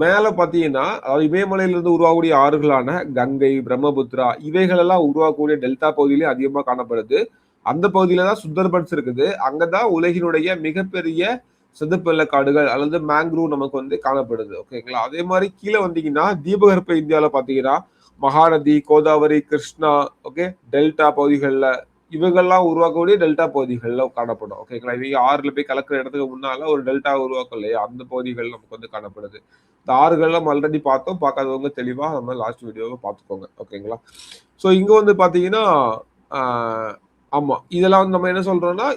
A: மேல பாத்தீங்கன்னா, அதாவது இமயமலையிலிருந்து உருவாகக்கூடிய ஆறுகளான கங்கை, பிரம்மபுத்திரா இவைகள் எல்லாம் உருவாகக்கூடிய டெல்டா பகுதியிலே அதிகமா காணப்படுது. அந்த பகுதியில தான் சுந்தர்பன்ஸ் இருக்குது. அங்கதான் உலகினுடைய மிகப்பெரிய சதுப்பு காடுகள் அல்லது மேங்க்ரூவ் நமக்கு வந்து காணப்படுது. ஓகேங்களா? அதே மாதிரி கீழே வந்தீங்கன்னா தீபகற்ப இந்தியாவில பாத்தீங்கன்னா மகாநதி, கோதாவரி, கிருஷ்ணா, ஓகே, டெல்டா பகுதிகளில் இவங்கெல்லாம் உருவாக்கக்கூடிய டெல்டா பகுதிகளில் காணப்படும். ஓகேங்களா? இவங்க ஆறுல போய் கலக்கிற இடத்துக்கு முன்னால ஒரு டெல்டா உருவாக்கம் இல்லையா, அந்த பகுதிகள் நமக்கு வந்து காணப்படுது. இந்த ஆறுகள்லாம் ஆல்ரெடி பார்த்தோம். பார்க்காதவங்க தெளிவா நம்ம லாஸ்ட் வீடியோவை பார்த்துக்கோங்க. ஓகேங்களா? ஸோ இங்க வந்து பாத்தீங்கன்னா ஆமா, இதெல்லாம் வந்து நம்ம என்ன சொல்றோம்னா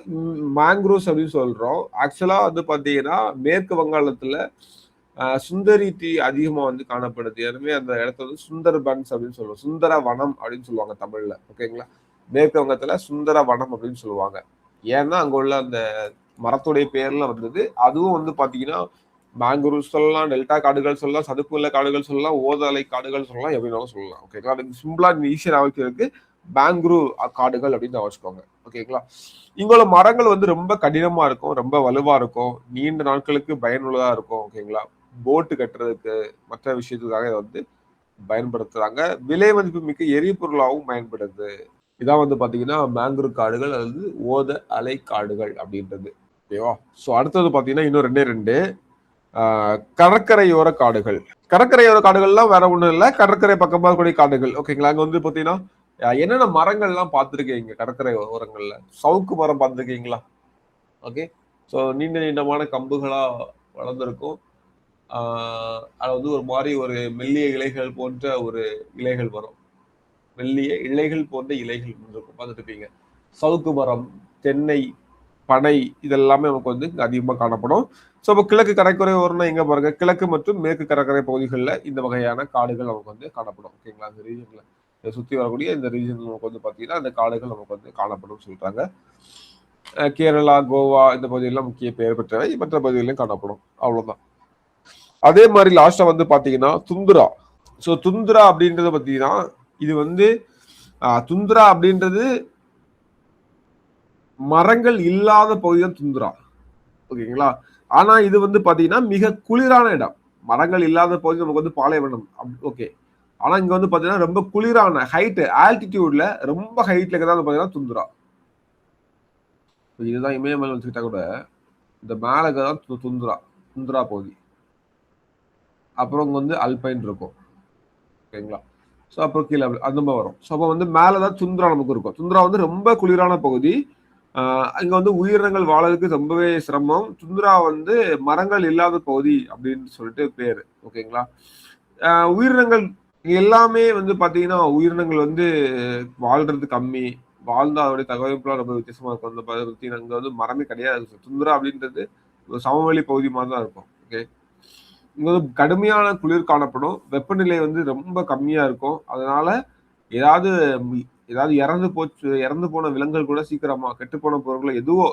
A: மேங்க்ரூவ்ஸ் அப்படின்னு சொல்றோம். ஆக்சுவலா வந்து பாத்தீங்கன்னா மேற்கு வங்காளத்துல சுந்தரி டீ அதிகமா வந்து காணப்படுது. எனவே அந்த இடத்த வந்து சுந்தர் பன்ஸ் அப்படின்னு சொல்லுவோம். சுந்தர வனம் அப்படின்னு சொல்லுவாங்க தமிழ்ல. ஓகேங்களா? மேற்கு வங்கத்துல சுந்தர வனம் அப்படின்னு சொல்லுவாங்க. ஏன்னா அங்க உள்ள அந்த மரத்துடைய பேர்ல வந்தது. அதுவும் வந்து பாத்தீங்கன்னா மேங்க்ரூவ் சொல்லலாம், டெல்டா காடுகள் சொல்லலாம், சதுப்புநில காடுகள் சொல்லலாம், ஓதலை காடுகள் சொல்லலாம், எப்படினாலும் சொல்லலாம். ஓகேங்களா? அதுக்கு சிம்பிளா ஈஸியா வைக்கிறதுக்கு மேங்க்ரூவ் காடுகள் அப்படின்னு வச்சுக்கோங்க. ஓகேங்களா? இங்குள்ள மரங்கள் வந்து ரொம்ப கடினமா இருக்கும், ரொம்ப வலுவா இருக்கும், நீண்ட நாட்களுக்கு பயனுள்ளதா இருக்கும். ஓகேங்களா? போட்டு கட்டுறதுக்கு மற்ற விஷயத்துக்காக இதை வந்து பயன்படுத்துறாங்க. விலை மதிப்பு மிக்க எரிபொருளாகவும் பயன்படுது. இதான் வந்து பாத்தீங்கன்னா மேங்க்ரூவ் காடுகள் அல்லது ஓத அலை காடுகள் அப்படின்றது. ஓகேவா? ஸோ அடுத்தது பாத்தீங்கன்னா இன்னும் 2 கடற்கரையோர காடுகள். கடற்கரையோர காடுகள்லாம் வேற ஒண்ணும் இல்லை, கடற்கரை பக்கமா கூடிய காடுகள். ஓகேங்களா? அங்க வந்து பாத்தீங்கன்னா என்னென்ன மரங்கள்லாம் பார்த்துருக்கீங்க கடற்கரை ஓரங்கள்ல? சவுக்கு மரம் பார்த்துருக்கீங்களா? ஓகே, ஸோ நீண்ட நீண்டமான கம்புகளா வளர்ந்துருக்கும். அது வந்து ஒரு மாதிரி ஒரு மெல்லிய இலைகள் போன்ற ஒரு இலைகள் வரும். மெல்லிய இலைகள் போன்ற இலைகள் இருக்கும், பார்த்துருப்பீங்க. சவுக்கு மரம், தென்னை, பனை இதெல்லாமே நமக்கு வந்து அதிகமாக காணப்படும். ஸோ இப்போ கிழக்கு கடற்கரை ஓரம்னா எங்க பாருங்க, கிழக்கு மற்றும் மேற்கு கடற்கரை பகுதிகளில் இந்த வகையான காடுகள் நமக்கு வந்து காணப்படும். ஓகேங்களா? அந்த ரீஜன்ல சுற்றி வரக்கூடிய இந்த ரீஜன் நமக்கு வந்து பார்த்தீங்கன்னா அந்த காடுகள் நமக்கு வந்து காணப்படும் சொல்றாங்க. கேரளா, கோவா இந்த பகுதியெல்லாம் முக்கிய பெயர் பெற்றவை, மற்ற பகுதிகளிலும் காணப்படும். அவ்வளவுதான். அதே மாதிரி லாஸ்டா வந்து பாத்தீங்கன்னா துந்துரா. ஸோ துந்துரா அப்படின்றது பாத்தீங்கன்னா இது வந்து துந்துரா அப்படின்றது மரங்கள் இல்லாத பகுதி தான் துந்துரா. ஓகேங்களா? ஆனா இது வந்து பாத்தீங்கன்னா மிக குளிரான இடம். மரங்கள் இல்லாத பகுதி நமக்கு வந்து பாலைவனம். ஓகே, ஆனா இங்க வந்து பாத்தீங்கன்னா ரொம்ப குளிரான ஹைட் ஆல்டிடியூட்ல ரொம்ப ஹைட்ல இருக்கிறதா பாத்தீங்கன்னா துந்துரா. இதுதான் இமயமலை வச்சுக்கிட்டா கூட இந்த மேலே தான் துந்துரா துந்துரா பகுதி. அப்புறம் இங்க வந்து அல்பைன் இருக்கும். ஓகேங்களா? ஸோ அப்புறம் கீழே அந்த மாதிரி வரும். ஸோ அப்போ வந்து மேலே தான் துந்துரா நமக்கு இருக்கும். துந்துரா வந்து ரொம்ப குளிரான பகுதி. இங்க வந்து உயிரினங்கள் வாழறதுக்கு ரொம்பவே சிரமம். துந்துரா வந்து மரங்கள் இல்லாத பகுதி அப்படின்னு சொல்லிட்டு பேரு. ஓகேங்களா? உயிரினங்கள் எல்லாமே வந்து பாத்தீங்கன்னா உயிரினங்கள் வந்து வாழ்றது கம்மி. வாழ்ந்தா அதோடைய தகவமைப்புலாம் ரொம்ப வித்தியாசமா இருக்கும். அந்த பத்தி அங்க வந்து மரமே கிடையாது. துந்துரா அப்படின்றது ஒரு சமவெளி பகுதி மாதிரி தான் இருக்கும். ஓகே, இங்க வந்து கடுமையான குளிர் காணப்படும். வெப்பநிலை வந்து ரொம்ப கம்மியா இருக்கும். அதனால ஏதாவது ஏதாவது இறந்து போன விலங்குகள் கூட சீக்கிரமா, கெட்டு போன பொருட்கள் எதுவோ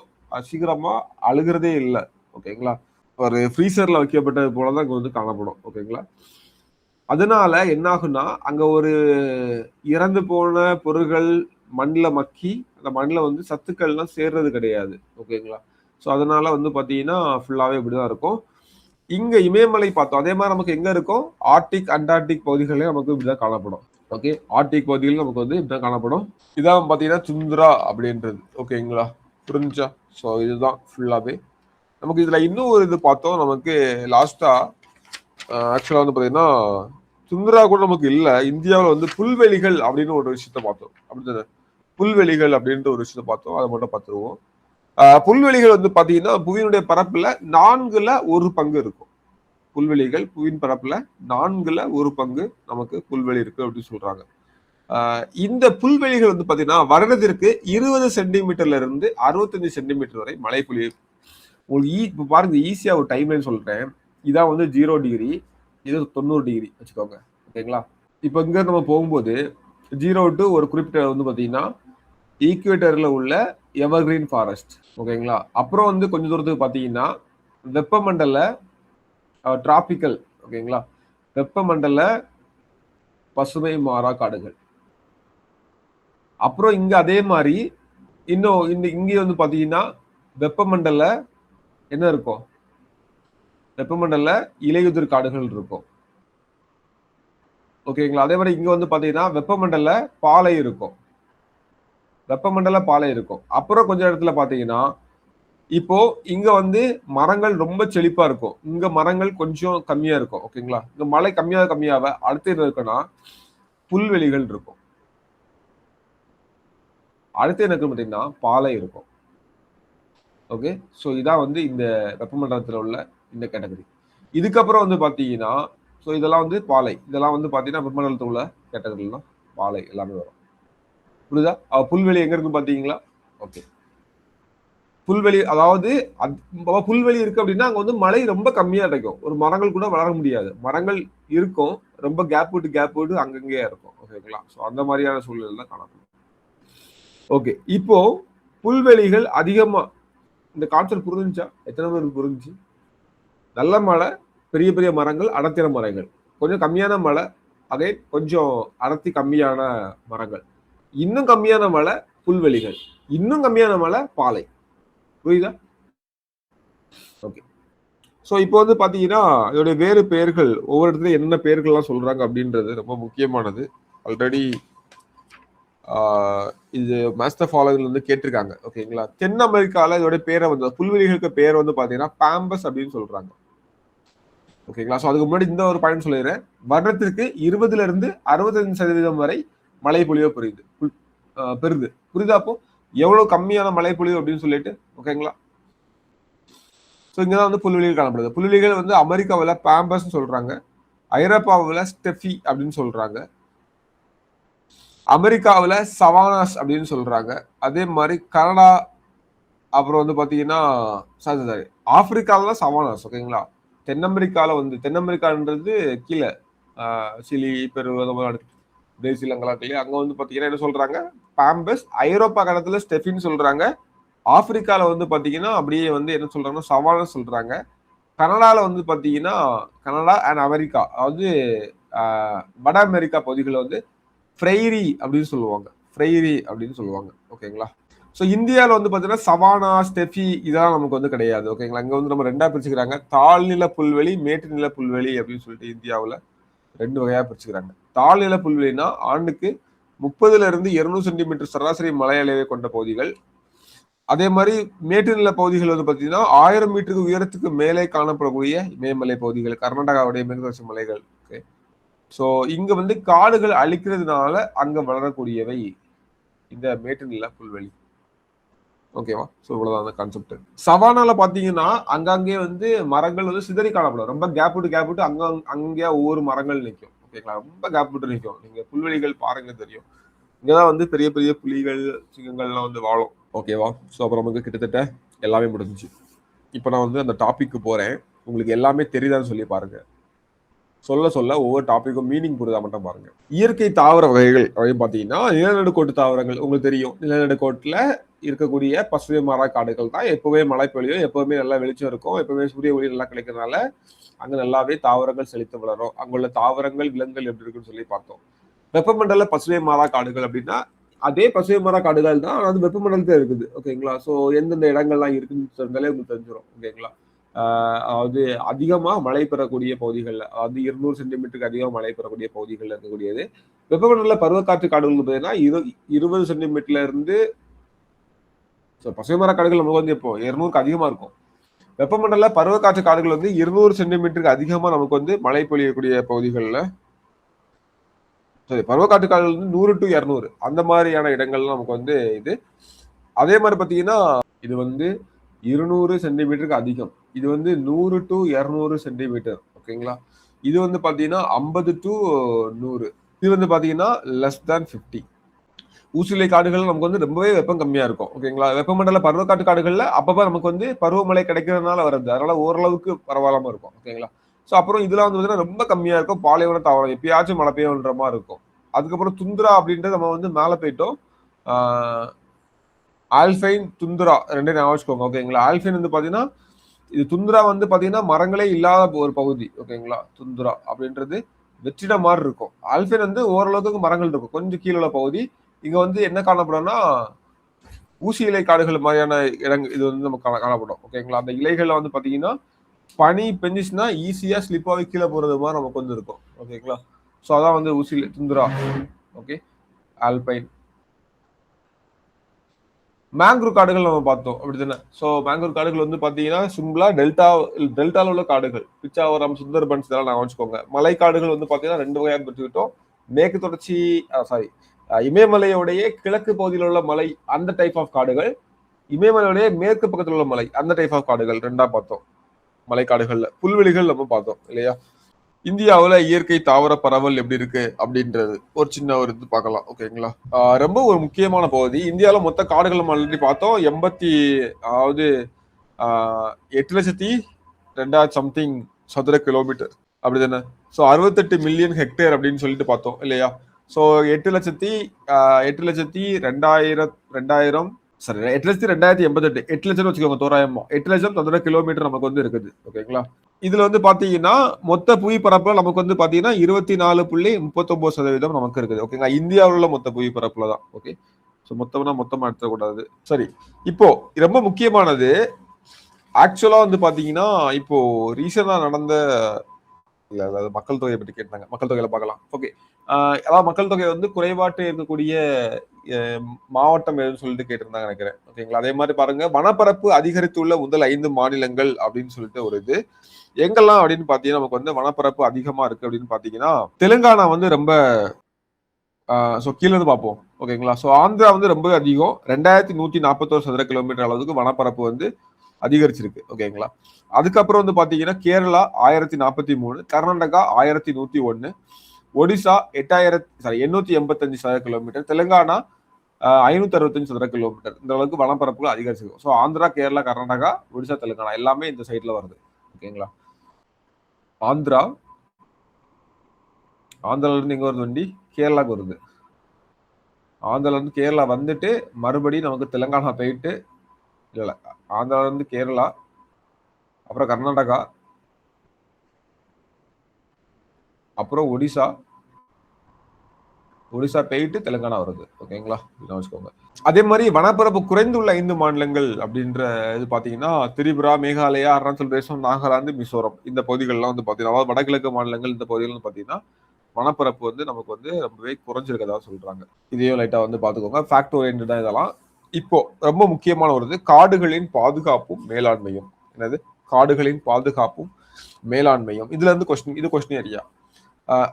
A: சீக்கிரமா அழுகிறதே இல்லை. ஓகேங்களா? ஒரு ஃப்ரீசர்ல வைக்கப்பட்டது போலதான் இங்க வந்து காணப்படும். ஓகேங்களா? அதனால என்ன ஆகும்னா, அங்க ஒரு இறந்து போன பொருள்கள் மண்ல மக்கி, அந்த மண்ல வந்து சத்துக்கள்லாம் சேர்றது கிடையாது. ஓகேங்களா? ஸோ அதனால வந்து பார்த்தீங்கன்னா, ஃபுல்லாவே இப்படிதான் இருக்கும். இங்க இமயமலை பார்த்தோம். அதே மாரி நமக்கு எங்க இருக்கும்? ஆர்க்டிக், அண்டார்டிக் பகுதிகள்லயும் நமக்கு இப்படிதான் காணப்படும். ஓகே. ஆர்க்டிக் பகுதிகள் நமக்கு வந்து இப்படிதான் காணப்படும். இதான் பார்த்தீங்கன்னா துந்திரா அப்படின்றது. ஓகேங்களா? புரிஞ்சுச்சா? ஸோ இதுதான் ஃபுல்லாவே. நமக்கு இதுல இன்னும் ஒரு இது பார்த்தோம். நமக்கு லாஸ்ட்டா ஆக்சுவலா வந்து பார்த்தீங்கன்னா, துந்திரா கூட நமக்கு இல்ல. இந்தியாவுல வந்து புல்வெளிகள் அப்படின்னு ஒரு விஷயத்த பார்த்தோம். அப்படித்தானே? புல்வெளிகள் அப்படின்ற ஒரு விஷயத்த பார்த்தோம். அதை மட்டும் பார்த்துருவோம். புல்வெளிகள் வந்து பார்த்தீங்கன்னா, புவியினுடைய பரப்புல 4ல 1 பங்கு இருக்கும். புல்வெளிகள் புவியின் பரப்புல 4ல 1 பங்கு நமக்கு புல்வெளி இருக்கு அப்படின்னு சொல்றாங்க. இந்த புல்வெளிகள் வந்து பாத்தீங்கன்னா வருடத்திற்கு 20 சென்டிமீட்டர்ல இருந்து 65 சென்டிமீட்டர் வரை மழை பொழிவு. உங்களுக்கு இப்ப பாருங்க ஈஸியா ஒரு டைம் லைன் சொல்றேன். இதான் வந்து 0 டிகிரி, இது 90 டிகிரி வச்சுக்கோங்க. ஓகேங்களா? இப்ப இங்க நம்ம போகும்போது 0 டு ஒரு குறிப்பிட்ட வந்து பாத்தீங்கன்னா ஈக்குவேட்டர்ல உள்ள எவர்கிரீன் ஃபாரஸ்ட். ஓகேங்களா? அப்புறம் வந்து கொஞ்சம் தூரத்துக்கு பாத்தீங்கன்னா வெப்பமண்டல டிராபிக்கல். ஓகேங்களா? வெப்பமண்டல பசுமை மாறா காடுகள். அப்புறம் இங்க அதே மாதிரி இன்னும் இங்க வந்து பாத்தீங்கன்னா வெப்பமண்டல என்ன இருக்கும்? வெப்பமண்டல இலையுதிர் காடுகள் இருக்கும். ஓகேங்களா? அதே மாதிரி இங்க வந்து பாத்தீங்கன்னா வெப்பமண்டல பாலை இருக்கும். வெப்பமண்டல பாலை இருக்கும். அப்புறம் கொஞ்ச இடத்துல பாத்தீங்கன்னா இப்போ இங்க வந்து மரங்கள் ரொம்ப செழிப்பா இருக்கும். இங்க மரங்கள் கொஞ்சம் கம்மியா இருக்கும். ஓகேங்களா? இங்க மழை கம்மியாக அடுத்து என்ன இருக்குன்னா புல்வெளிகள் இருக்கும். அடுத்து என்ன இருக்குன்னு பாத்தீங்கன்னா பாலை இருக்கும். ஓகே. ஸோ இதான் வந்து இந்த வெப்பமண்டலத்துல உள்ள இந்த கேட்டகரி. இதுக்கப்புறம் வந்து பாத்தீங்கன்னா ஸோ இதெல்லாம் வந்து பாலை. இதெல்லாம் வந்து பாத்தீங்கன்னா வெப்பமண்டலத்துல உள்ள கேட்டகரில பாலை எல்லாமே வரும். புரியுதா? புல்வெளி எங்க இருக்குன்னு பாத்தீங்களா? ஓகே. புல்வெளி அதாவது புல்வெளி இருக்கு அப்படின்னா அங்க வந்து மழை ரொம்ப கம்மியா கிடைக்கும். ஒரு மரங்கள் கூட வளர முடியாது. மரங்கள் இருக்கும். ரொம்ப கேப் விட்டு அங்கங்கேயே இருக்கும். ஓகேங்களா? ஸோ அந்த மாதிரியான சூழ்நிலை தான் காணப்படும். ஓகே. இப்போ புல்வெளிகள் அதிகமா இந்த கான்செப்ட் புரிஞ்சுச்சா? எத்தனை பேருக்கு புரிஞ்சுச்சு? நல்ல மழை, பெரிய பெரிய மரங்கள், அடர்த்தியான மரங்கள். கொஞ்சம் கம்மியான மழை, அதே கொஞ்சம் அடர்த்தி கம்மியான மரங்கள். இன்னும் கம்மியான மழை புல்வெளிகள். இன்னும் கம்மியான மழை பாலை. புரியுதா? ஓகே. ஸோ இப்போ வந்து பாத்தீங்கன்னா இதோடைய வேறு பெயர்கள் ஒவ்வொரு இடத்துல என்னென்ன பெயர்கள்லாம் சொல்றாங்க அப்படின்றது ரொம்ப முக்கியமானது. ஆல்ரெடி இது மாஸ்டர் ஃபாலோவர்கள் வந்து கேட்டிருக்காங்க. ஓகேங்களா? தென் அமெரிக்கால இதோட பேரை வந்து புல்வெளிகளுக்கு பேர் வந்து பாத்தீங்கன்னா பாம்பஸ் அப்படின்னு சொல்றாங்க. ஓகேங்களா? ஸோ அதுக்கு முன்னாடி இந்த ஒரு பாயிண்ட் சொல்லிடுறேன். வருடத்திற்கு 20ல இருந்து 65% வரை மழை பொழிவு பெறுது. புரியுதா? அப்போ எவ்வளவு கம்மியான மழை பொழிவு அப்படின்னு சொல்லிட்டு. ஓகேங்களா? ஸோ இங்கதான் வந்து புல்வெளிகள் காணப்படுது. புல்வெளிகள் வந்து அமெரிக்காவில் பாம்பஸ் சொல்றாங்க. ஐரோப்பாவில் ஸ்டெஃபி அப்படின்னு சொல்றாங்க. அமெரிக்காவில் சவானாஸ் அப்படின்னு சொல்றாங்க. அதே மாதிரி கனடா அப்புறம் வந்து பாத்தீங்கன்னா சாரி ஆப்பிரிக்காவில் சவானாஸ். ஓகேங்களா? தென் அமெரிக்கான்றது கீழே சிலி, பெரு, பிரேசில் அங்கெல்லாம் இல்லையா? அங்க வந்து பாத்தீங்கன்னா என்ன சொல்றாங்க? பாம்பஸ். ஐரோப்பா கண்டத்துல ஸ்டெஃபின்னு சொல்றாங்க. ஆப்பிரிக்கால வந்து பாத்தீங்கன்னா அப்படியே வந்து என்ன சொல்றாங்கன்னா சவானாஸ் சொல்றாங்க. கனடால வந்து பாத்தீங்கன்னா கனடா அண்ட் அமெரிக்கா அதாவது வட அமெரிக்கா பகுதிகளில் வந்து ஃப்ரெய்ரி அப்படின்னு சொல்லுவாங்க. ஃப்ரெய்ரி அப்படின்னு சொல்லுவாங்க. ஓகேங்களா? ஸோ இந்தியாவில் வந்து பார்த்தீங்கன்னா சவானா, ஸ்டெஃபி இதெல்லாம் நமக்கு வந்து கிடையாது. ஓகேங்களா? இங்கே வந்து நம்ம ரெண்டா பிரிச்சுக்கிறாங்க. தாழ்நில புல்வெளி, மேட்டு நில புல்வெளி அப்படின்னு சொல்லிட்டு இந்தியாவில் 2 வகையா பிரிச்சுக்கிறாங்க. தாழ்நில புல்வெளினா ஆண்டுக்கு 30ல இருந்து 200 சென்டிமீட்டர் சராசரி மழை அளவை கொண்ட பகுதிகள். அதே மாதிரி மேட்டு நில பகுதிகள் வந்து பார்த்தீங்கன்னா 1000 மீட்டருக்கு உயரத்துக்கு மேலே காணப்படக்கூடிய இமயமலை பகுதிகள், கர்நாடகாவுடைய மேற்குத்தொடர்ச்சி மலைகள். ஓகே. ஸோ இங்க வந்து காடுகள் அழிக்கிறதுனால அங்க வளரக்கூடியவை இந்த மேட்டு நில புல்வெளி. ஓகேவா? ஸோ இவ்வளவுதான் அந்த கான்செப்ட். சவானால பாத்தீங்கன்னா அங்கங்கே வந்து மரங்கள் வந்து சிதறி காணப்படும். ரொம்ப கேப் விட்டு அங்கேயே ஒவ்வொரு மரங்கள் நிற்கும். ஓகேங்களா? ரொம்ப கேப் விட்டு நிற்கும். நீங்க புல்வெளிகள் பாருங்க தெரியும். இங்கதான் வந்து பெரிய பெரிய புலிகள், சிங்கங்கள்லாம் வந்து வாழும். ஓகேவா? ஸோ அப்புறம் நமக்கு கிட்டத்தட்ட எல்லாமே முடிஞ்சிச்சு. இப்போ நான் வந்து அந்த டாபிக்கு போறேன். உங்களுக்கு எல்லாமே தெரியுதான்னு சொல்லி பாருங்க. சொல்ல சொல்ல ஒவ்வொரு டாபிக்கும் மீனிங் புரிதா மட்டும் பாருங்க. இயற்கை தாவர வகைகள் அப்படின்னு பாத்தீங்கன்னா நிலநடுக்கோட்டு தாவரங்கள் உங்களுக்கு தெரியும். நிலநடுக்கோட்டுல இருக்கக்கூடிய பசுமை மாறா காடுகள் தான் எப்பவுமே மழை பொழியும், எப்பவுமே நல்லா வெளிச்சம் இருக்கும், எப்பவுமே சூரிய ஒளி நல்லா கிடைக்கிறதுனால அங்க நல்லாவே தாவரங்கள் செழித்து வளரும். அங்குள்ள தாவரங்கள் விலங்குகள் எப்படி இருக்குன்னு சொல்லி பார்த்தோம். வெப்பமண்டல பசுமை மாறா காடுகள் அப்படின்னா அதே பசுமை மாறா காடுகள் தான், அது வெப்பமண்டலத்துல இருக்குது. ஓகேங்களா? ஸோ எந்தெந்த இடங்கள்லாம் இருக்குன்னு சொன்னாலே உங்களுக்கு தெரிஞ்சிடும். ஓகேங்களா? அதாவது அதிகமா மழை பெறக்கூடிய பகுதிகளில், அதாவது 200 சென்டிமீட்டருக்கு அதிகமாக மழை பெறக்கூடிய பகுதிகளில் இருக்கக்கூடியது. வெப்பமண்டல பருவக்காற்று காடுகள் பார்த்தீங்கன்னா 20 சென்டிமீட்டர்ல இருந்து பசுமை மர காடுகள் நமக்கு வந்து இப்போ 200க்கு அதிகமா இருக்கும். வெப்பமண்டல பருவக்காற்று காடுகள் வந்து 200 சென்டிமீட்டருக்கு அதிகமா நமக்கு வந்து மழை பொழியக்கூடிய பகுதிகளில், சரி பருவக்காற்று காடுகள் வந்து 100 to 200 அந்த மாதிரியான இடங்கள்லாம் நமக்கு வந்து இது. அதே மாதிரி பார்த்தீங்கன்னா இது வந்து 200 சென்டிமீட்டருக்கு அதிகம். இது வந்து 100 to 200 சென்டிமீட்டர். ஓகேங்களா? இது வந்து பார்த்தீங்கன்னா 50 to 100. இது வந்து பார்த்தீங்கன்னா லெஸ் தேன் 50. ஊசிலை காடுகள் நமக்கு வந்து ரொம்பவே வெப்பம் கம்மியா இருக்கும். ஓகேங்களா? வெப்பமண்டல பருவக்காட்டு காடுகள்ல அப்பப்ப நமக்கு வந்து பருவமழை கிடைக்கிறதுனால வருது. அதனால ஓரளவுக்கு பரவாயில்லாம இருக்கும். ஓகேங்களா? ஸோ அப்புறம் இதெல்லாம் வந்து பார்த்தீங்கன்னா ரொம்ப கம்மியா இருக்கும். பாலைவன தாவரம் எப்பயாச்சும் மழை பெய்யுன்ற மாதிரி இருக்கும். அதுக்கப்புறம் துந்திரா அப்படின்றது நம்ம வந்து மேலே போயிட்டோம். ஆல்ஃபைன் துந்திரா ரெண்டையும் ஞாபகம் வச்சுக்கோங்க. ஓகேங்களா? ஆல்ஃபைன் வந்து பார்த்தீங்கன்னா இது துந்திரா வந்து பார்த்தீங்கன்னா மரங்களே இல்லாத ஒரு பகுதி. ஓகேங்களா? துந்திரா அப்படின்றது வெற்றிட மாதிரி இருக்கும். ஆல்ஃபைன் வந்து ஓரளவுக்கு மரங்கள் இருக்கும், கொஞ்சம் கீழே உள்ள பகுதி. இங்க வந்து என்ன காணப்படும்னா ஊசி இலை காடுகள் மாதிரியான இடங்கள் இது வந்து நமக்கு காணப்படும். ஓகேங்களா? அந்த இலைகள்ல வந்து பாத்தீங்கன்னா பனி பெஞ்சிச்சுன்னா ஈஸியா ஸ்லிப்பாகி கீழே போறது மாதிரி நமக்கு வந்து இருக்கும். ஓகேங்களா? ஸோ அதான் வந்து ஊசி துந்திரா. Okay, alpine. மேங்க்ரூவ் காடுகள் நம்ம பார்த்தோம் அப்படித்தானே. ஸோ மேங்க்ரூவ் காடுகள் வந்து பாத்தீங்கன்னா சிம்பிளா டெல்டால உள்ள காடுகள், பிச்சாவரம், சுந்தர்பன்ஸ் இதெல்லாம் நான் வச்சுக்கோங்க. மலை காடுகள் வந்து பாத்தீங்கன்னா 2 வகையா பிரிச்சுக்கிட்டோம். மேற்கு தொடர்ச்சி சாரி இமயமலையோடைய கிழக்கு பகுதியில் உள்ள மலை அந்த டைப் ஆஃப் காடுகள், இமயமலையோடைய மேற்கு பக்கத்தில் உள்ள மலை அந்த டைப் ஆஃப் காடுகள் ரெண்டா பார்த்தோம். மலைக்காடுகள்ல புல்வெளிகள் நம்ம பார்த்தோம் இல்லையா. இந்தியாவுல இயற்கை தாவர பரவல் எப்படி இருக்கு அப்படின்றது ஒரு சின்ன ஒரு இது பார்க்கலாம். ஓகேங்களா? ரொம்ப ஒரு முக்கியமான பகுதி. இந்தியாவில மொத்த காடுகள் நம்ம ஆல்ரெடி பார்த்தோம். 8,02,000 சம்திங் சதுர கிலோமீட்டர் அப்படிதானே. ஸோ 68 மில்லியன் ஹெக்டேர் அப்படின்னு சொல்லிட்டு பார்த்தோம் இல்லையா. ஸோ 8,02,000 சரி 8,02,088 8 லட்சம் வச்சுக்கோங்க தோராயமா. 8 லட்சம் சதுர கிலோமீட்டர் நமக்கு வந்து இருக்குது. ஓகேங்களா? இதுல வந்து பாத்தீங்கன்னா மொத்த புவி பரப்புல நமக்கு வந்து பாத்தீங்கன்னா 24.39% நமக்கு இருக்குது. ஓகேங்களா? இந்தியாவில் உள்ள மொத்த புவி பரப்புல தான். ஓகே, ஸோ மொத்தமா எடுத்துக்கூடாது. சரி, இப்போ ரொம்ப முக்கியமானது ஆக்சுவலா வந்து பாத்தீங்கன்னா இப்போ ரீசெண்டா நடந்த அதாவது மக்கள் தொகையை பற்றி கேட்டாங்க. மக்கள் தொகையில பார்க்கலாம். ஓகே, அதாவது மக்கள் தொகை வந்து குறைபாட்டு இருக்கக்கூடிய மாவட்டம் எதுன்னு சொல்லிட்டு கேட்டிருந்தாங்க நினைக்கிறேன். ஓகேங்களா? அதே மாதிரி பாருங்க, வனப்பரப்பு அதிகரித்துள்ள முதல் 5 மாநிலங்கள் அப்படின்னு சொல்லிட்டு ஒரு இது எங்கெல்லாம் அப்படின்னு பாத்தீங்கன்னா நமக்கு வந்து வனப்பரப்பு அதிகமா இருக்கு அப்படின்னு பாத்தீங்கன்னா தெலுங்கானா வந்து ரொம்ப கீழே இருந்து பார்ப்போம். ஓகேங்களா? ஸோ ஆந்திரா வந்து ரொம்ப அதிகம், 2,141 சதுர கிலோமீட்டர் அளவுக்கு வனப்பரப்பு வந்து அதிகரிச்சிருக்கு. ஓகேங்களா? அதுக்கப்புறம் வந்து பாத்தீங்கன்னா கேரளா 1043, கர்நாடகா 1101, ஒடிசா 885 சதுர கிலோமீட்டர், தெலுங்கானா 565 சதுர கிலோமீட்டர். இந்த அளவுக்கு வனப்பரப்புகள் அதிகரிச்சிருக்கும். ஸோ ஆந்திரா, கேரளா, கர்நாடகா, ஒடிசா, தெலுங்கானா எல்லாமே இந்த சைட்ல வருது. ஓகேங்களா? ஆந்திரால இருந்து எங்க வருது வண்டி? கேரளாக்கு வருது. ஆந்திரால இருந்து கேரளா வந்துட்டு மறுபடியும் நமக்கு தெலுங்கானா போயிட்டு இல்ல ஆந்திரால இருந்து கேரளா, அப்புறம் கர்நாடகா, அப்புறம் ஒடிசா போயிட்டு தெலுங்கானா வருது. ஓகேங்களா? வச்சுக்கோங்க. அதே மாதிரி வனப்பரப்பு குறைந்துள்ள 5 மாநிலங்கள் அப்படின்ற இது பாத்தீங்கன்னா திரிபுரா, மேகாலயா, அருணாச்சல் பிரதேசம், நாகாலாந்து, மிசோரம் இந்த பகுதிகள்லாம் வந்து பாத்தீங்கன்னா வடகிழக்கு மாநிலங்கள் இந்த பகுதிகள் வந்து பாத்தீங்கன்னா வனப்பரப்பு வந்து நமக்கு வந்து ரொம்பவே குறைஞ்சிருக்கதா சொல்றாங்க. இதையும் லைட்டா வந்து பாத்துக்கோங்க. ஃபேக்ட் ஓரியன்ட் தான் இதெல்லாம். இப்போ ரொம்ப முக்கியமான ஒரு காடுகளின் பாதுகாப்பும் மேலாண்மையும். என்னது? காடுகளின் பாதுகாப்பும் மேலாண்மையும். இதுல இருந்து கொஸ்டின் ஏரியா.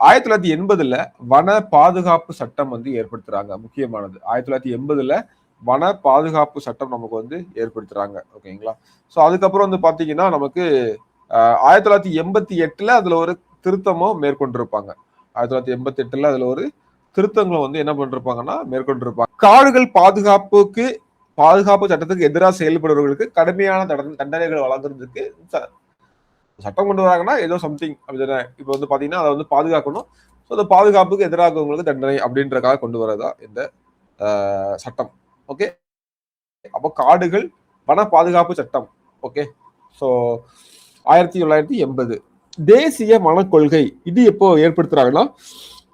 A: 1980 வன பாதுகாப்பு சட்டம் வந்து ஏற்படுத்துறாங்க. முக்கியமானது 1980 வன பாதுகாப்பு சட்டம் நமக்கு வந்து ஏற்படுத்துறாங்க. ஓகேங்களா? ஸோ அதுக்கப்புறம் வந்து பாத்தீங்கன்னா நமக்கு 1988 அதுல ஒரு திருத்தமும் மேற்கொண்டிருப்பாங்க. 1988 அதுல ஒரு திருத்தங்களும் வந்து என்ன பண்ணிருப்பாங்கன்னா மேற்கொண்டிருப்பாங்க. காடுகள் பாதுகாப்பு சட்டத்துக்கு எதிராக செயல்படுறவர்களுக்கு கடுமையான தண்டனைகள் வழங்குறதுக்கு சட்டம் கொண்டு வராங்கன்னா ஏதோ சம்திங் அப்படிதானே. இப்போ வந்து பாத்தீங்கன்னா அதை வந்து பாதுகாக்கணும். ஸோ அந்த பாதுகாப்புக்கு எதிராகவங்களுக்கு தண்டனை அப்படின்றக்காக கொண்டு வரதா இந்த சட்டம். ஓகே, அப்போ காடுகள் வன பாதுகாப்பு சட்டம். ஓகே, ஸோ 1980 தேசிய வன கொள்கை இது எப்போ ஏற்படுத்துறாங்கன்னா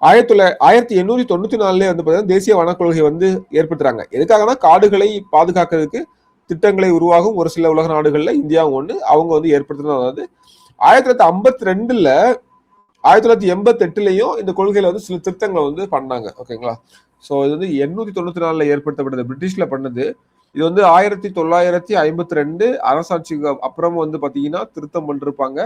A: 1894 வந்து பாத்தீங்கன்னா தேசிய வன கொள்கை வந்து ஏற்படுத்துறாங்க. எதுக்காகனா காடுகளை பாதுகாக்கிறதுக்கு திட்டங்களை உருவாகும் ஒரு சில உலக நாடுகள்ல இந்தியாவும் ஒண்ணு. அவங்க வந்து ஏற்படுத்தினது. அதாவது 1952ல 1988லயும் இந்த கொள்கையில வந்து சில திருத்தங்களை வந்து பண்ணாங்க. ஓகேங்களா, ஸோ இது வந்து 894ல ஏற்படுத்தப்பட்டது, பிரிட்டிஷ்ல பண்ணது. இது வந்து 1952 அரசாட்சிக்கு அப்புறம் வந்து பாத்தீங்கன்னா திருத்தம் பண்ணிருப்பாங்க.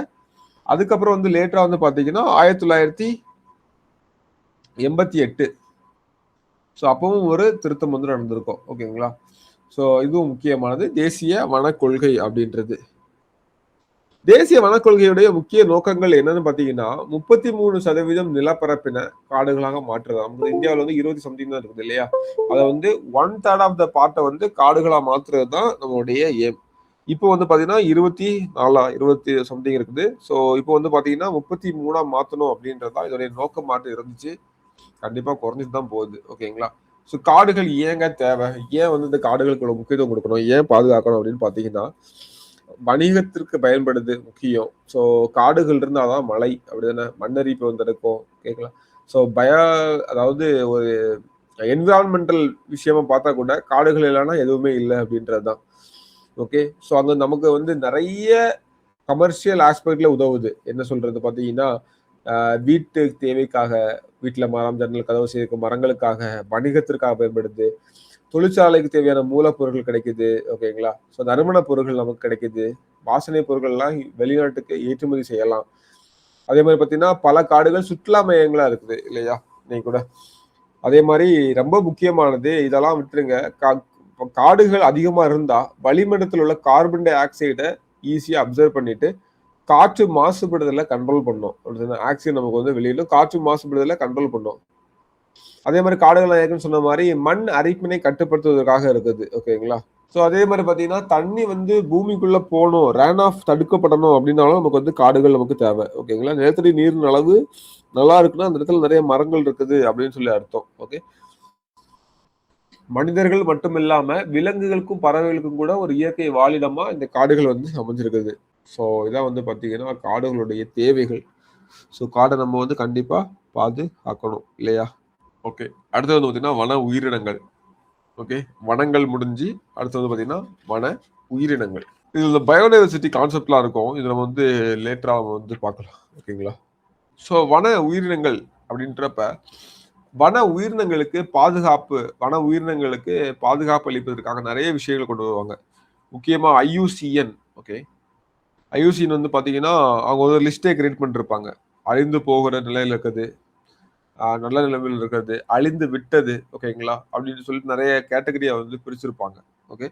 A: அதுக்கப்புறம் வந்து லேட்டரா வந்து பாத்தீங்கன்னா 1988 ஸோ அப்பவும் ஒரு திருத்தம் வந்து நடந்திருக்கும். ஓகேங்களா, ஸோ இதுவும் முக்கியமானது தேசிய வன கொள்கை அப்படின்றது. தேசிய வனக்கொள்கையுடைய முக்கிய நோக்கங்கள் என்னன்னு பாத்தீங்கன்னா 33% நிலப்பரப்பின காடுகளாக மாற்றுறது. நமக்கு இந்தியாவில் வந்து 20 சம்திங் தான் இருக்குது இல்லையா, அதை வந்து 1/3 ஆஃப் த பார்ட்டை வந்து காடுகளா மாற்றுறது தான் நம்மளுடைய ஏம். இப்போ வந்து பாத்தீங்கன்னா 20 சம்திங் இருக்குது. ஸோ இப்போ வந்து பாத்தீங்கன்னா 33 மாத்தணும் அப்படின்றது தான் இதோடைய நோக்கமாட்டு இருந்துச்சு. கண்டிப்பா குறைஞ்சிட்டு தான் போகுது. ஓகேங்களா, ஸோ காடுகள் ஏங்க தேவை, ஏன் வந்து இந்த காடுகளுக்கு முக்கியத்துவம் கொடுக்கணும், ஏன் பாதுகாக்கணும் அப்படின்னு பாத்தீங்கன்னா வணிகத்திற்கு பயன்படுது முக்கியம். ஸோ காடுகள் இருந்தாதான் மழை அப்படிதானே, மண்ணரிப்பு வந்து இருக்கும். கேட்கலாம். ஸோ அதாவது ஒரு என்விரான்மெண்டல் விஷயமா பார்த்தா கூட காடுகள் இல்லைன்னா எதுவுமே இல்லை அப்படின்றது தான். ஓகே, ஸோ அங்க நமக்கு வந்து நிறைய கமர்ஷியல் ஆஸ்பெக்ட்ல உதவுது. என்ன சொல்றது பாத்தீங்கன்னா வீட்டு தேவைக்காக, வீட்டுல மரம் ஜன்னல் கதவு செய்யும் மரங்களுக்காக, வணிகத்திற்காக பயன்படுது, தொழிற்சாலைக்கு தேவையான மூலப்பொருட்கள் கிடைக்குது. ஓகேங்களா, ஸோ நறுமண பொருட்கள் நமக்கு கிடைக்குது, வாசனை பொருட்கள்லாம் வெளிநாட்டுக்கு ஏற்றுமதி செய்யலாம். அதே மாதிரி பார்த்தீங்கன்னா பல காடுகள் சுற்றுலா மையங்களா இருக்குது இல்லையா இன்னைக்கு கூட. அதே மாதிரி ரொம்ப முக்கியமானது இதெல்லாம் விட்டுருங்க, காடுகள் அதிகமா இருந்தா வளிமண்டலத்தில் உள்ள கார்பன் டை ஆக்சைடை ஈஸியா அப்சர்வ் பண்ணிட்டு காற்று மாசுபடுதலை கண்ட்ரோல் பண்ணும். ஆக்சிஜன் நமக்கு வந்து வெளியிடும், காற்று மாசுபடுதலை கண்ட்ரோல் பண்ணும். அதே மாதிரி காடுகள் நாயகன் சொன்ன மாதிரி மண் அரிப்பினை கட்டுப்படுத்துவதற்காக இருக்குது. ஓகேங்களா, ஸோ அதே மாதிரி பார்த்தீங்கன்னா தண்ணி வந்து பூமிக்குள்ள போகணும், ரேன் ஆஃப் தடுக்கப்படணும் அப்படின்னாலும் நமக்கு வந்து காடுகள் நமக்கு தேவை. ஓகேங்களா, நிலத்தடி நீரின் அளவு நல்லா இருக்குன்னா அந்த இடத்துல நிறைய மரங்கள் இருக்குது அப்படின்னு சொல்லி அர்த்தம். ஓகே, மனிதர்கள் மட்டும் இல்லாம விலங்குகளுக்கும் பறவைகளுக்கும் கூட ஒரு இயற்கை வாழிடமா இந்த காடுகள் வந்து அமைஞ்சிருக்குது. ஸோ இதான் வந்து பார்த்தீங்கன்னா காடுகளுடைய தேவைகள். ஸோ காடை நம்ம வந்து கண்டிப்பா பாதுகாக்கணும் இல்லையா. ஓகே, அடுத்தது வந்து பார்த்தீங்கன்னா வன உயிரினங்கள். ஓகே, வனங்கள் முடிஞ்சு அடுத்து வந்து பார்த்தீங்கன்னா வன உயிரினங்கள். இது இந்த பயோடைவர்சிட்டி கான்செப்ட்லாம் இருக்கும், இது நம்ம வந்து லேட்டரா வந்து பார்க்கலாம். ஓகேங்களா, ஸோ வன உயிரினங்கள் அப்படின்றப்ப வன உயிரினங்களுக்கு பாதுகாப்பு அளிப்பதற்காக நிறைய விஷயங்கள் கொண்டு வருவாங்க. முக்கியமா IUCN. ஓகே, IUCN வந்து பார்த்தீங்கன்னா அவங்க ஒரு லிஸ்டே கிரியேட் பண்ணிருப்பாங்க. அழிந்து போகிற நிலையில் இருக்குது, நல்ல நிலைமையில் இருக்கிறது, அழிந்து விட்டது. ஓகேங்களா, அப்படின்னு சொல்லிட்டு நிறைய கேட்டகரியா வந்து பிரிச்சிருப்பாங்க. ஓகே,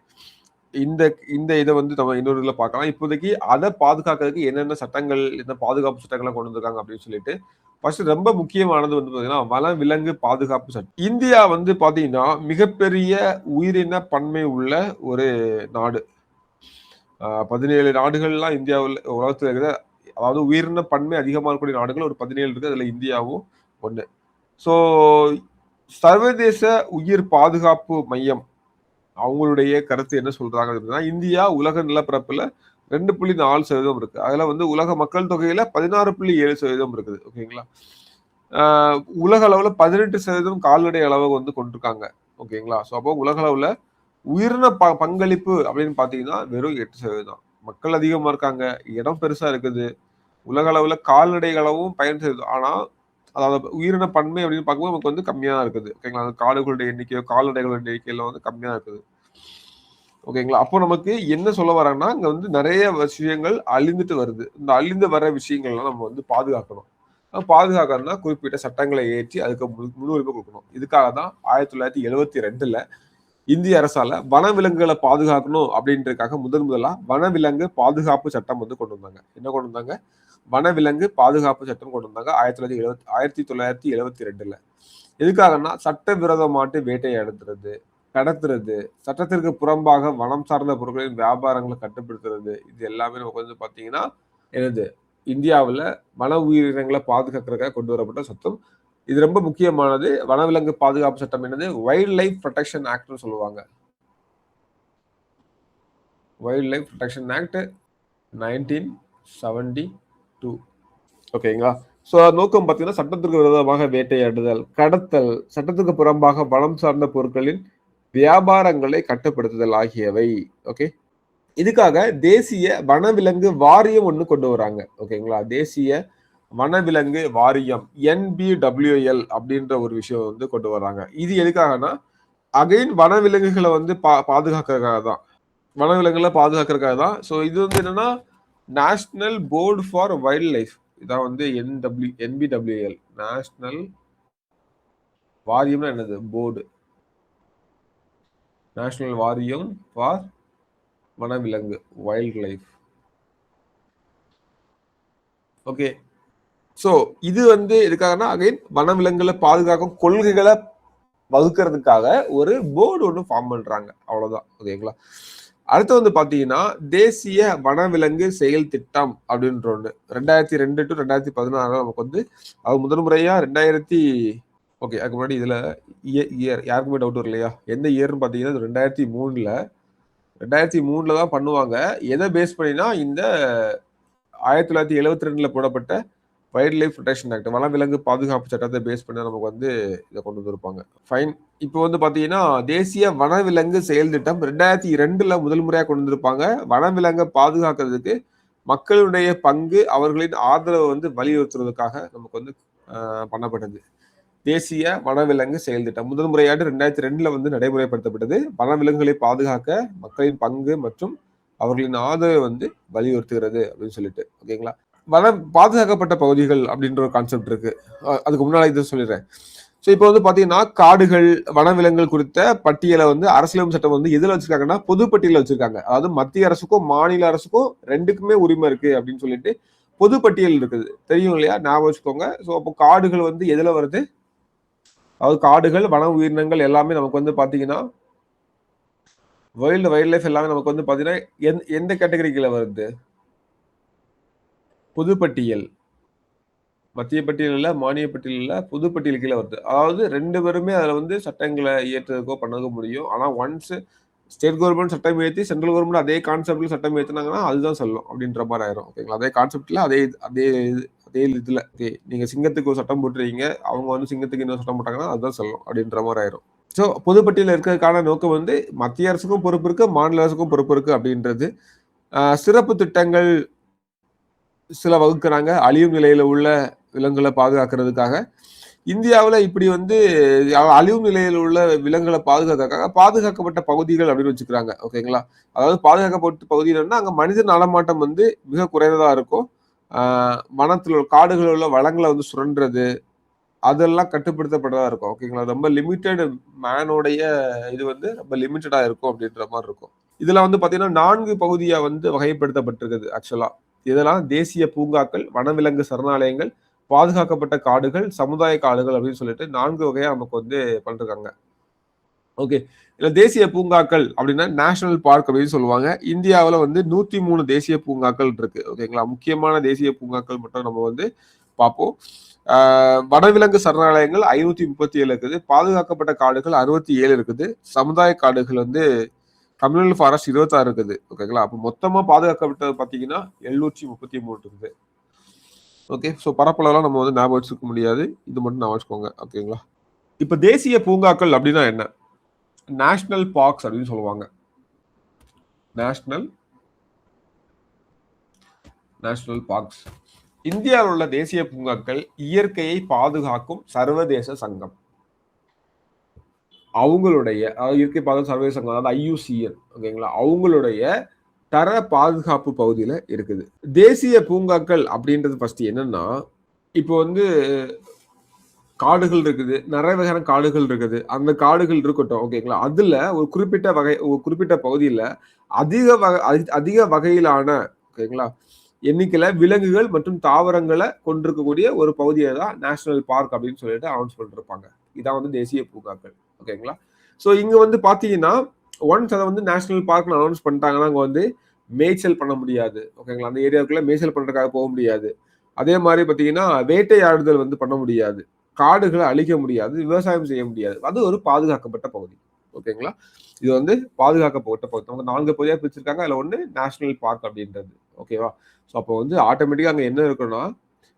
A: இந்த இந்த இதை வந்து நம்ம இன்னொரு இதில் பார்க்கலாம். இப்போதைக்கு அதை பாதுகாக்கிறதுக்கு என்னென்ன சட்டங்கள், என்ன பாதுகாப்பு சட்டங்களை கொண்டு வந்திருக்காங்க அப்படின்னு சொல்லிட்டு ஃபர்ஸ்ட் ரொம்ப முக்கியமானது வந்து பார்த்தீங்கன்னா வன விலங்கு பாதுகாப்பு சட்டம். இந்தியா வந்து பார்த்தீங்கன்னா மிகப்பெரிய உயிரின பன்மை உள்ள ஒரு நாடு. 17 நாடுகள்லாம் இந்தியாவில் உலகத்தில் இருக்கிற, அதாவது உயிரின பன்மை அதிகமாக இருக்கக்கூடிய நாடுகள் ஒரு 17 இருக்கு, அதுல இந்தியாவும் ஒண்ணு. ஸோ சர்வதேச உயிர் பாதுகாப்பு மையம் அவங்களுடைய கருத்து என்ன சொல்றாங்க அப்படின்னா இந்தியா உலக நிலப்பரப்புல 2.4% இருக்கு. அதுல வந்து உலக மக்கள் தொகையில 16.7% இருக்குது. ஓகேங்களா, உலக அளவுல 18% கால்நடை அளவு வந்து கொண்டிருக்காங்க. ஓகேங்களா, ஸோ அப்போ உலக அளவுல உயிரின பங்களிப்பு அப்படின்னு பாத்தீங்கன்னா வெறும் 8% தான். மக்கள் அதிகமா இருக்காங்க, இடம் பெருசா இருக்குது, உலக அளவுல கால்நடைகளவும் பயன் செய்யுது. ஆனா அதாவது உயிரின பன்மை அப்படின்னு பார்க்கும்போது நமக்கு வந்து கம்மியா இருக்குது. ஓகேங்களா, காடுகளுடைய எண்ணிக்கையோ கால்நடைகளுடைய எண்ணிக்கையில வந்து கம்மியா இருக்குது. ஓகேங்களா, அப்போ நமக்கு என்ன சொல்ல வராங்கன்னா இங்க வந்து நிறைய விஷயங்கள் அழிந்துட்டு வருது. இந்த அழிந்து வர விஷயங்கள்லாம் நம்ம வந்து பாதுகாக்கணும். பாதுகாக்கணும்னா குறிப்பிட்ட சட்டங்களை ஏற்றி அதுக்கு முன்னுரிமை கொடுக்கணும். இதுக்காக தான் 1972ல இந்திய அரசால வனவிலங்குகளை பாதுகாக்கணும் அப்படின்றதுக்காக முதலா வனவிலங்கு பாதுகாப்பு சட்டம் வந்து கொண்டு வந்தாங்க. என்ன கொண்டு வந்தாங்க? வனவிலங்கு பாதுகாப்பு சட்டம் கொண்டு வந்தாங்க 1972ல. எதுக்காகன்னா சட்டவிரோதமாட்டு வேட்டையாடுறது, கடத்துறது, சட்டத்திற்கு புறம்பாக வனம் சார்ந்த பொருட்களின் வியாபாரங்களை கட்டுப்படுத்துறது, இது எல்லாமே நமக்கு வந்து பாத்தீங்கன்னா எனது இந்தியாவில் வன உயிரினங்களை பாதுகாக்கிறதுக்காக கொண்டு வரப்பட்ட சட்டம். இது ரொம்ப முக்கியமானது. வனவிலங்கு பாதுகாப்பு சட்டம் என்னது? வைல்ட் லைஃப் ப்ரொடெக்ஷன் ஆக்ட்னு சொல்லுவாங்க. Wild life protection act 1972. ஓகேங்களா? ஸோ நோக்கம் பார்த்தீங்கன்னா சட்டத்திற்கு விரோதமாக வேட்டையாடுதல், கடத்தல், சட்டத்துக்கு புறம்பாக வனம் சார்ந்த பொருட்களின் வியாபாரங்களை கட்டுப்படுத்துதல் ஆகியவை. ஓகே, இதுக்காக தேசிய வனவிலங்கு வாரியம் ஒன்று கொண்டு வராங்க. ஓகேங்களா? தேசிய வனவிலங்கு வாரியம் NBWL அப்படின்ற ஒரு விஷயம் வந்து கொண்டு வராங்க. இது எதுக்காகனா அகைன் வனவிலங்குகளை வந்து பாதுகாக்கிறதுக்காக தான். வனவிலங்குகளை பாதுகாக்கிறதுக்காக தான். ஸோ இது வந்து என்னன்னா national board for wild life, இதான் வந்து NBWL. நேஷனல் வாரியம்னா என்னது? போர்டு. நேஷனல் வாரியம் ஃபார் வனவிலங்கு, வைல்ட் லைஃப். ஓகே, ஸோ இது வந்து எதுக்காகனா அகைன் வனவிலங்குகளை பாதுகாக்கும் கொள்கைகளை வகுக்கிறதுக்காக ஒரு போர்டு ஒன்று ஃபார்ம் பண்றாங்க. அவ்வளவுதான். ஓகேங்களா? அடுத்து வந்து பாத்தீங்கன்னா தேசிய வனவிலங்கு செயல் திட்டம் அப்படின்ற ஒன்று 2002 to 2016 நமக்கு வந்து அது முதல் முறையா 2000. ஓகே, அதுக்கு முன்னாடி இதுல இயர் யாருக்குமே டவுட் வரலையா? எந்த இயர்னு பாத்தீங்கன்னா 2003 தான் பண்ணுவாங்க. எதை பேஸ் பண்ணினா இந்த 1972 போடப்பட்ட வைல்ட் லைஃப் ப்ரொடெக்ஷன் ஆக்ட், வனவிலங்கு பாதுகாப்பு சட்டத்தை பேஸ் பண்ணி நமக்கு வந்து இதை கொண்டு வந்திருப்பாங்க. ஃபைன். இப்போ வந்து பாத்தீங்கன்னா தேசிய வனவிலங்கு செயல் திட்டம் 2002 முதல் முறையா கொண்டு வந்திருப்பாங்க. வனவிலங்கை பாதுகாக்கிறதுக்கு மக்களுடைய பங்கு, அவர்களின் ஆதரவை வந்து வலியுறுத்துறதுக்காக நமக்கு வந்து பண்ணப்பட்டது தேசிய வனவிலங்கு செயல் திட்டம். முதல் முறையாக 2002 வந்து நடைமுறைப்படுத்தப்பட்டது. வனவிலங்குகளை பாதுகாக்க மக்களின் பங்கு மற்றும் அவர்களின் ஆதரவை வந்து வலியுறுத்துகிறது அப்படின்னு சொல்லிட்டு. ஓகேங்களா? பாதுகாக்கப்பட்ட பகுதிகள் அப்படின்ற ஒரு கான்செப்ட் இருக்கு. அதுக்கு முன்னாடி இதை சொல்லிடுறேன். ஸோ இப்போ வந்து பாத்தீங்கன்னா காடுகள், வனவிலங்குகள் குறித்த பட்டியலை வந்து அரசியலமைப்பு சட்டம் வந்து எதுல வச்சிருக்காங்கன்னா பொதுப்பட்டியல வச்சிருக்காங்க. அதாவது மத்திய அரசுக்கும் மாநில அரசுக்கும் ரெண்டுக்குமே உரிமை இருக்கு அப்படின்னு சொல்லிட்டு பொதுப்பட்டியல் இருக்குது. தெரியும் இல்லையா? ஞாபகம் வச்சுக்கோங்க. ஸோ அப்போ காடுகள் வந்து எதுல வருது? அதாவது காடுகள், வன உயிரினங்கள் எல்லாமே நமக்கு வந்து பாத்தீங்கன்னா வைல்ட் லைஃப் எல்லாமே நமக்கு வந்து பாத்தீங்கன்னா எந்த கேட்டகரிக்குள்ள வருது? பொதுப்பட்டியல். மத்திய பட்டியல் இல்ல, மானிய பட்டியல் இல்ல, பொதுப்பட்டியல் கீழே வருது. அதாவது 2 பேருமே அதுல வந்து சட்டங்களை இயற்றுறதுக்கோ பண்ணதுக்கோ முடியும். ஆனா ஒன்ஸ் ஸ்டேட் கவர்மெண்ட் சட்டம் ஏற்றி சென்ட்ரல் கவர்மெண்ட் அதே கான்செப்ட்ல சட்டம் ஏற்றினாங்கன்னா அதுதான் சொல்லும் அப்படின்ற மாதிரி ஆயிரும். ஓகேங்களா? அதே கான்செப்ட்ல அதே அதே அதே இதுல நீங்க சிங்கத்துக்கு ஒரு சட்டம் போட்டுறீங்க, அவங்க வந்து சிங்கத்துக்கு இன்னொரு சட்டம் போட்டாங்கன்னா அதுதான் சொல்லும் அப்படின்ற மாதிரி ஆயிரும். ஸோ பொதுப்பட்டியல் இருக்கிறதுக்கான நோக்கம் வந்து மத்திய அரசுக்கும் பொறுப்பு இருக்கு, மாநில அரசுக்கும் பொறுப்பு இருக்கு அப்படின்றது. சிறப்பு திட்டங்கள் சில வகுக்கிறாங்க அழியும் நிலையில உள்ள விலங்குகளை பாதுகாக்கிறதுக்காக. இந்தியாவில் இப்படி வந்து அழிவு நிலையில் உள்ள விலங்குகளை பாதுகாக்கிறதுக்காக பாதுகாக்கப்பட்ட பகுதிகள் அப்படின்னு வச்சுக்கிறாங்க. ஓகேங்களா? அதாவது பாதுகாக்கப்பட்ட பகுதிகள்னா அங்க மனித நடமாட்டம் வந்து மிக குறைந்ததா இருக்கும். வனத்தில் காடுகளில் உள்ள வளங்களை வந்து சுரண்டுறது அதெல்லாம் கட்டுப்படுத்தப்பட்டதா இருக்கும். ஓகேங்களா? ரொம்ப லிமிட்டட் மேனோடைய இது வந்து ரொம்ப லிமிட்டடா இருக்கும் அப்படின்ற மாதிரி இருக்கும். இதுல வந்து பாத்தீங்கன்னா 4 பகுதியா வந்து வகைப்படுத்தப்பட்டிருக்குது ஆக்சுவலா. இதெல்லாம் தேசிய பூங்காக்கள், வனவிலங்கு சரணாலயங்கள், பாதுகாக்கப்பட்ட காடுகள், சமுதாய காடுகள் அப்படின்னு சொல்லிட்டு 4 வகையா நமக்கு வந்து பண்ணிருக்காங்க. ஓகே, இல்ல தேசிய பூங்காக்கள் அப்படின்னா நேஷனல் பார்க் அப்படின்னு சொல்லுவாங்க. இந்தியாவில் வந்து 103 தேசிய பூங்காக்கள் இருக்கு. ஓகேங்களா? முக்கியமான தேசிய பூங்காக்கள் மட்டும் நம்ம வந்து பார்ப்போம். வனவிலங்கு சரணாலயங்கள் 537 இருக்குது, பாதுகாக்கப்பட்ட காடுகள் 67 இருக்குது, சமுதாய காடுகள் வந்து கம்யூனல் ஃபாரஸ்ட் 26 இருக்குது. ஓகேங்களா? அப்போ மொத்தமா பாதுகாக்கப்பட்டது பாத்தீங்கன்னா 733 இருக்குது. ஓகே, ஸோ பரப்பளவுலாம் நம்ம வந்து ஞாபகம் வச்சுக்க முடியாது, இது மட்டும் ஞாபகம் வச்சுக்கோங்க. ஓகேங்களா? இப்ப தேசிய பூங்காக்கள் அப்படின்னா என்ன? நேஷனல் பார்க்ஸ் அப்படின்னு சொல்லுவாங்க. நேஷனல் பார்க்ஸ் இந்தியாவில் உள்ள தேசிய பூங்காக்கள் இயற்கையை பாதுகாக்கும் சர்வதேச சங்கம். அவங்களுடைய இயற்கை பாதுகாப்பு சர்வதேச சங்கம், அதாவது IUCN. ஓகேங்களா? அவங்களுடைய தர பாதுகாப்பு பகுதியில இருக்குது. தேசிய பூங்காக்கள் அப்படின்றது ஃபர்ஸ்ட் என்னன்னா, இப்போ வந்து காடுகள் இருக்குது, நிறைய வகையான காடுகள் இருக்குது. அந்த காடுகள் இருக்கட்டும். ஓகேங்களா? அதுல ஒரு குறிப்பிட்ட பகுதியில அதிக வகையிலான ஓகேங்களா எண்ணிக்கையில விலங்குகள் மற்றும் தாவரங்களை கொண்டிருக்கக்கூடிய ஒரு பகுதியை தான் நேஷனல் பார்க் அப்படின்னு சொல்லிட்டு அனௌன்ஸ் பண்ணிருப்பாங்க. இதான் வந்து தேசிய பூங்காக்கள். ஓகேங்களா? ஸோ இங்க வந்து பாத்தீங்கன்னா ஒன்ஸ் அதை வந்து நேஷனல் பார்க்னு அனௌன்ஸ் பண்ணிட்டாங்கன்னா அங்க வந்து மேய்ச்சல் பண்ண முடியாது. ஓகேங்களா? அந்த ஏரியாவுக்குள்ள மேய்ச்சல் பண்றதுக்காக போக முடியாது. அதே மாரி பார்த்தீங்கன்னா, வேட்டையாடுதல் வந்து பண்ண முடியாது. காடுகள அழிக்க முடியாது. விவசாயம் செய்ய முடியாது. அது ஒரு பாதுகாக்கப்பட்ட பகுதி. ஓகேங்களா? இது வந்து பாதுகாக்கப்பட்ட பகுதி. அவங்க 4 பகுதியா பிரிச்சிருக்காங்க. அதுல ஒண்ணு நேஷனல் பார்க் அப்படின்றது. ஓகேவா? ஸோ அப்போ வந்து ஆட்டோமேட்டிக்கா அங்க என்ன இருக்குன்னா,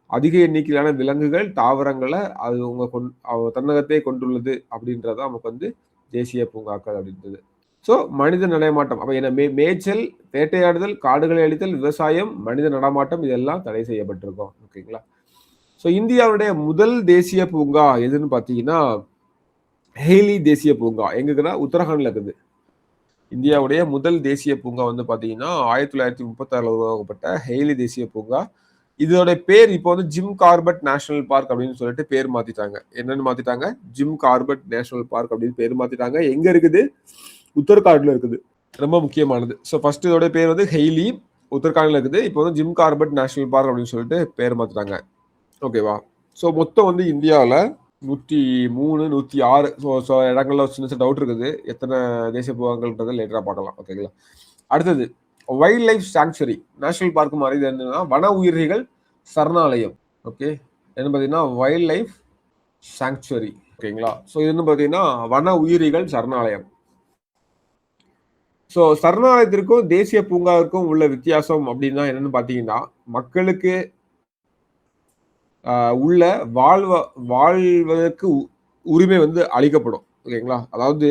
A: அதிக எண்ணிக்கையிலான விலங்குகள், தாவரங்கள அது உங்க தன்னகத்தே கொண்டுள்ளது அப்படின்றது தான் நமக்கு வந்து தேசிய பூங்காக்கள் அப்படின்றது. ஸோ மனித நடமாட்டம். அப்ப என்ன மேய்ச்சல், வேட்டையாடுதல், காடுகளை அழித்தல், விவசாயம், மனித நடமாட்டம் இதெல்லாம் தடை செய்யப்பட்டிருக்கும். ஓகேங்களா? ஸோ இந்தியாவுடைய முதல் தேசிய பூங்கா எதுன்னு பார்த்தீங்கன்னா, ஹெய்லி தேசிய பூங்கா. எங்க இருக்குன்னா, உத்தரகாண்ட்ல இருக்குது. இந்தியாவுடைய முதல் தேசிய பூங்கா வந்து பார்த்தீங்கன்னா, 1936ல உருவாக்கப்பட்ட ஹெய்லி தேசிய பூங்கா. இதோட பேர் இப்போ வந்து ஜிம் கார்பெட் நேஷனல் பார்க் அப்படின்னு சொல்லிட்டு பேர் மாத்திட்டாங்க. என்னன்னு மாத்திட்டாங்க? ஜிம் கார்பெட் நேஷனல் பார்க் அப்படின்னு பேர் மாத்திட்டாங்க. எங்க இருக்குது? உத்தரகாண்ட்ல இருக்குது. ரொம்ப முக்கியமானது. ஸோ ஃபர்ஸ்ட் இதோட பேர் வந்து ஹெய்லி, உத்தரகாண்ட்ல இருக்குது. இப்போ வந்து ஜிம் கார்பெட் நேஷனல் பார்க் அப்படின்னு சொல்லிட்டு பேர் மாத்திட்டாங்க. ஓகேவா? ஸோ மொத்தம் வந்து இந்தியாவுல 103, 106 ஸோ இடங்கள்ல சின்ன சின்ன டவுட் இருக்குது. எத்தனை தேசிய பூங்காக்கள்ன்றத லேட்டரா பார்க்கலாம். ஓகேங்களா? அடுத்தது wild life sanctuary. National park மாதிரி இது என்னன்னா வன உயிரிகள் சரணாலயம். ஓகே. என்ன பார்த்தீங்கன்னா வைல்ட் லைஃப் சாங்சுரி. ஓகேங்களா? ஸோ இது என்ன பார்த்தீங்கன்னா வன உயிரிகள் சரணாலயம். ஸோ சரணாலயத்திற்கும் தேசிய பூங்காவிற்கும் உள்ள வித்தியாசம் அப்படின்னா என்னன்னு பார்த்தீங்கன்னா, மக்களுக்கு உள்ள வாழ்வதற்கு உரிமை வந்து அளிக்கப்படும். ஓகேங்களா? அதாவது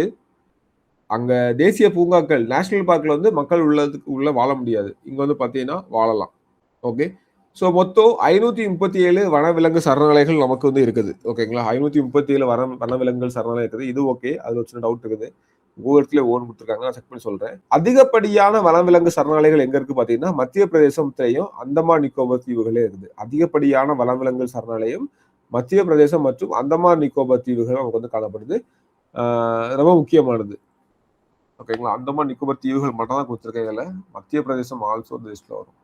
A: அங்க தேசிய பூங்காக்கள், நேஷனல் பார்க்ல வந்து மக்கள் உள்ள வாழ முடியாது. இங்க வந்து பார்த்தீங்கன்னா வாழலாம். ஓகே. ஸோ மொத்தம் 537 வனவிலங்கு சரணாலயங்கள் நமக்கு வந்து இருக்குது. ஓகேங்களா? 537 வனவிலங்குகள் சரணாலயம் இருக்குது. இது ஓகே. அதுல ஒரு சின்ன டவுட் இருக்குது. ஒவ்வொருத்திலயும் ஒவ்வொன்னு குடுத்துருக்காங்க. நான் செக் பண்ணி சொல்றேன். அதிகப்படியான வனவிலங்கு சரணாலயங்கள் எங்க இருக்கு பார்த்தீங்கன்னா, மத்திய பிரதேசத்திலயும், அந்தமான் நிக்கோபார் தீவுகளே இருக்குது. அதிகப்படியான வனவிலங்கு சரணாலயம் மத்திய பிரதேசம் மற்றும் அந்தமான் நிக்கோபார் தீவுகள் நமக்கு வந்து காணப்படுது. ரொம்ப முக்கியமானது. ஓகேங்களா? அந்தமான் நிக்கோபார் தீவுகள் மட்டும் தான் குடுத்துருக்கேன் இதுல. மத்திய பிரதேசம் ஆல்சோ இந்த லிஸ்ட்ல வரும்.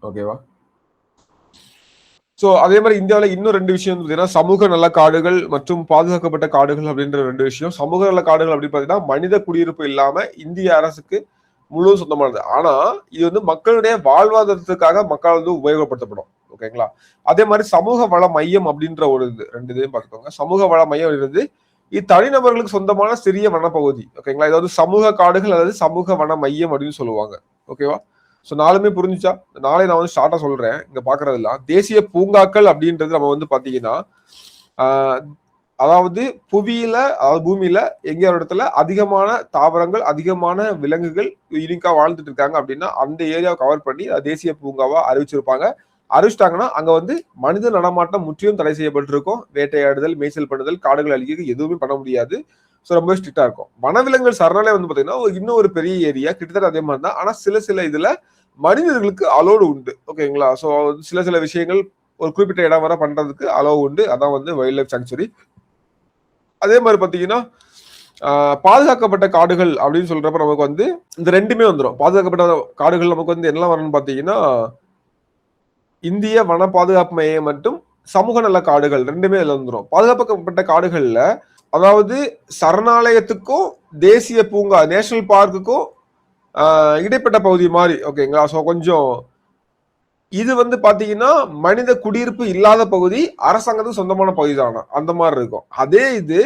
A: ஓகேவா? ஸோ அதே மாதிரி இந்தியாவில் இன்னும் 2 விஷயம் பார்த்தீங்கன்னா, சமூக நல காடுகள் மற்றும் பாதுகாக்கப்பட்ட காடுகள் அப்படின்ற 2 விஷயம். சமூக நல காடுகள் அப்படின்னு பார்த்தீங்கன்னா, மனித குடியிருப்பு இல்லாம இந்திய அரசுக்கு முழு சொந்தமானது. ஆனா இது வந்து மக்களுடைய வாழ்வாதாரத்துக்காக மக்கள் வந்து உபயோகப்படுத்தப்படும். ஓகேங்களா? அதே மாதிரி சமூக வள மையம் அப்படின்ற ஒரு இது 2 இதையும் பார்த்துக்கோங்க. சமூக வள மையம் அப்படின்றது இது தனிநபர்களுக்கு சொந்தமான சிறிய வனப்பகுதி. ஓகேங்களா? இது வந்து சமூக காடுகள் அல்லது சமூக வன மையம் அப்படின்னு சொல்லுவாங்க. ஓகேவா? ஸோ நாலுமே புரிஞ்சுச்சா? நாளை நான் வந்து ஷார்ட்டா சொல்றேன். இங்க பாக்குறதெல்லாம் தேசிய பூங்காக்கள் அப்படின்றது நம்ம வந்து பாத்தீங்கன்னா, அதாவது புவியில அதாவது பூமியில எங்க ஒரு இடத்துல அதிகமான தாவரங்கள், அதிகமான விலங்குகள் யூனிக்கா வாழ்ந்துட்டு இருக்காங்க அப்படின்னா, அந்த ஏரியாவை கவர் பண்ணி தேசிய பூங்காவா அறிவிச்சிருப்பாங்க. அறிவிச்சிட்டாங்கன்னா அங்க வந்து மனித நடமாட்டம் முற்றிலும் தடை செய்யப்பட்டிருக்கும். வேட்டையாடுதல், மேய்ச்சல் பண்ணுதல், காடுகள் அழிக்கிறது எதுவுமே பண்ண முடியாது. ஸோ ரொம்ப ஸ்ட்ரிக்டா இருக்கும். வனவிலங்குகள் சரணாலயம் வந்து பாத்தீங்கன்னா இன்னும் ஒரு பெரிய ஏரியா கிட்டத்தட்ட அதே மாதிரி தான். ஆனா சில இதுல மனிதர்களுக்கு அலோடு உண்டு. ஓகேங்களா? ஸோ சில விஷயங்கள் ஒரு குறிப்பிட்ட இடம் வரை பண்றதுக்கு அலோவ் உண்டு. அதான் வந்து வைல்ட் லைஃப் சாங்சுரி. அதே மாதிரி பாத்தீங்கன்னா, பாதுகாக்கப்பட்ட காடுகள் அப்படின்னு சொல்றப்ப நமக்கு வந்து இந்த 2மே வந்துரும். பாதுகாக்கப்பட்ட காடுகள் நமக்கு வந்து என்னெல்லாம் வரும்னு பாத்தீங்கன்னா, இந்திய வன பாதுகாப்பு மையம் மற்றும் சமூக நல காடுகள் 2மே இதுல வந்துரும். பாதுகாக்கப்பட்ட காடுகள்ல அதாவது சரணாலயத்துக்கும் தேசிய பூங்கா நேஷனல் பார்க்குக்கும் இடைப்பட்ட பகுதி மாதிரி. ஓகேங்களா? ஸோ கொஞ்சம் இது வந்து பாத்தீங்கன்னா மனித குடியிருப்பு இல்லாத பகுதி, அரசாங்கத்துக்கு சொந்தமான பகுதி தானா அந்த மாதிரி இருக்கும். அதே இது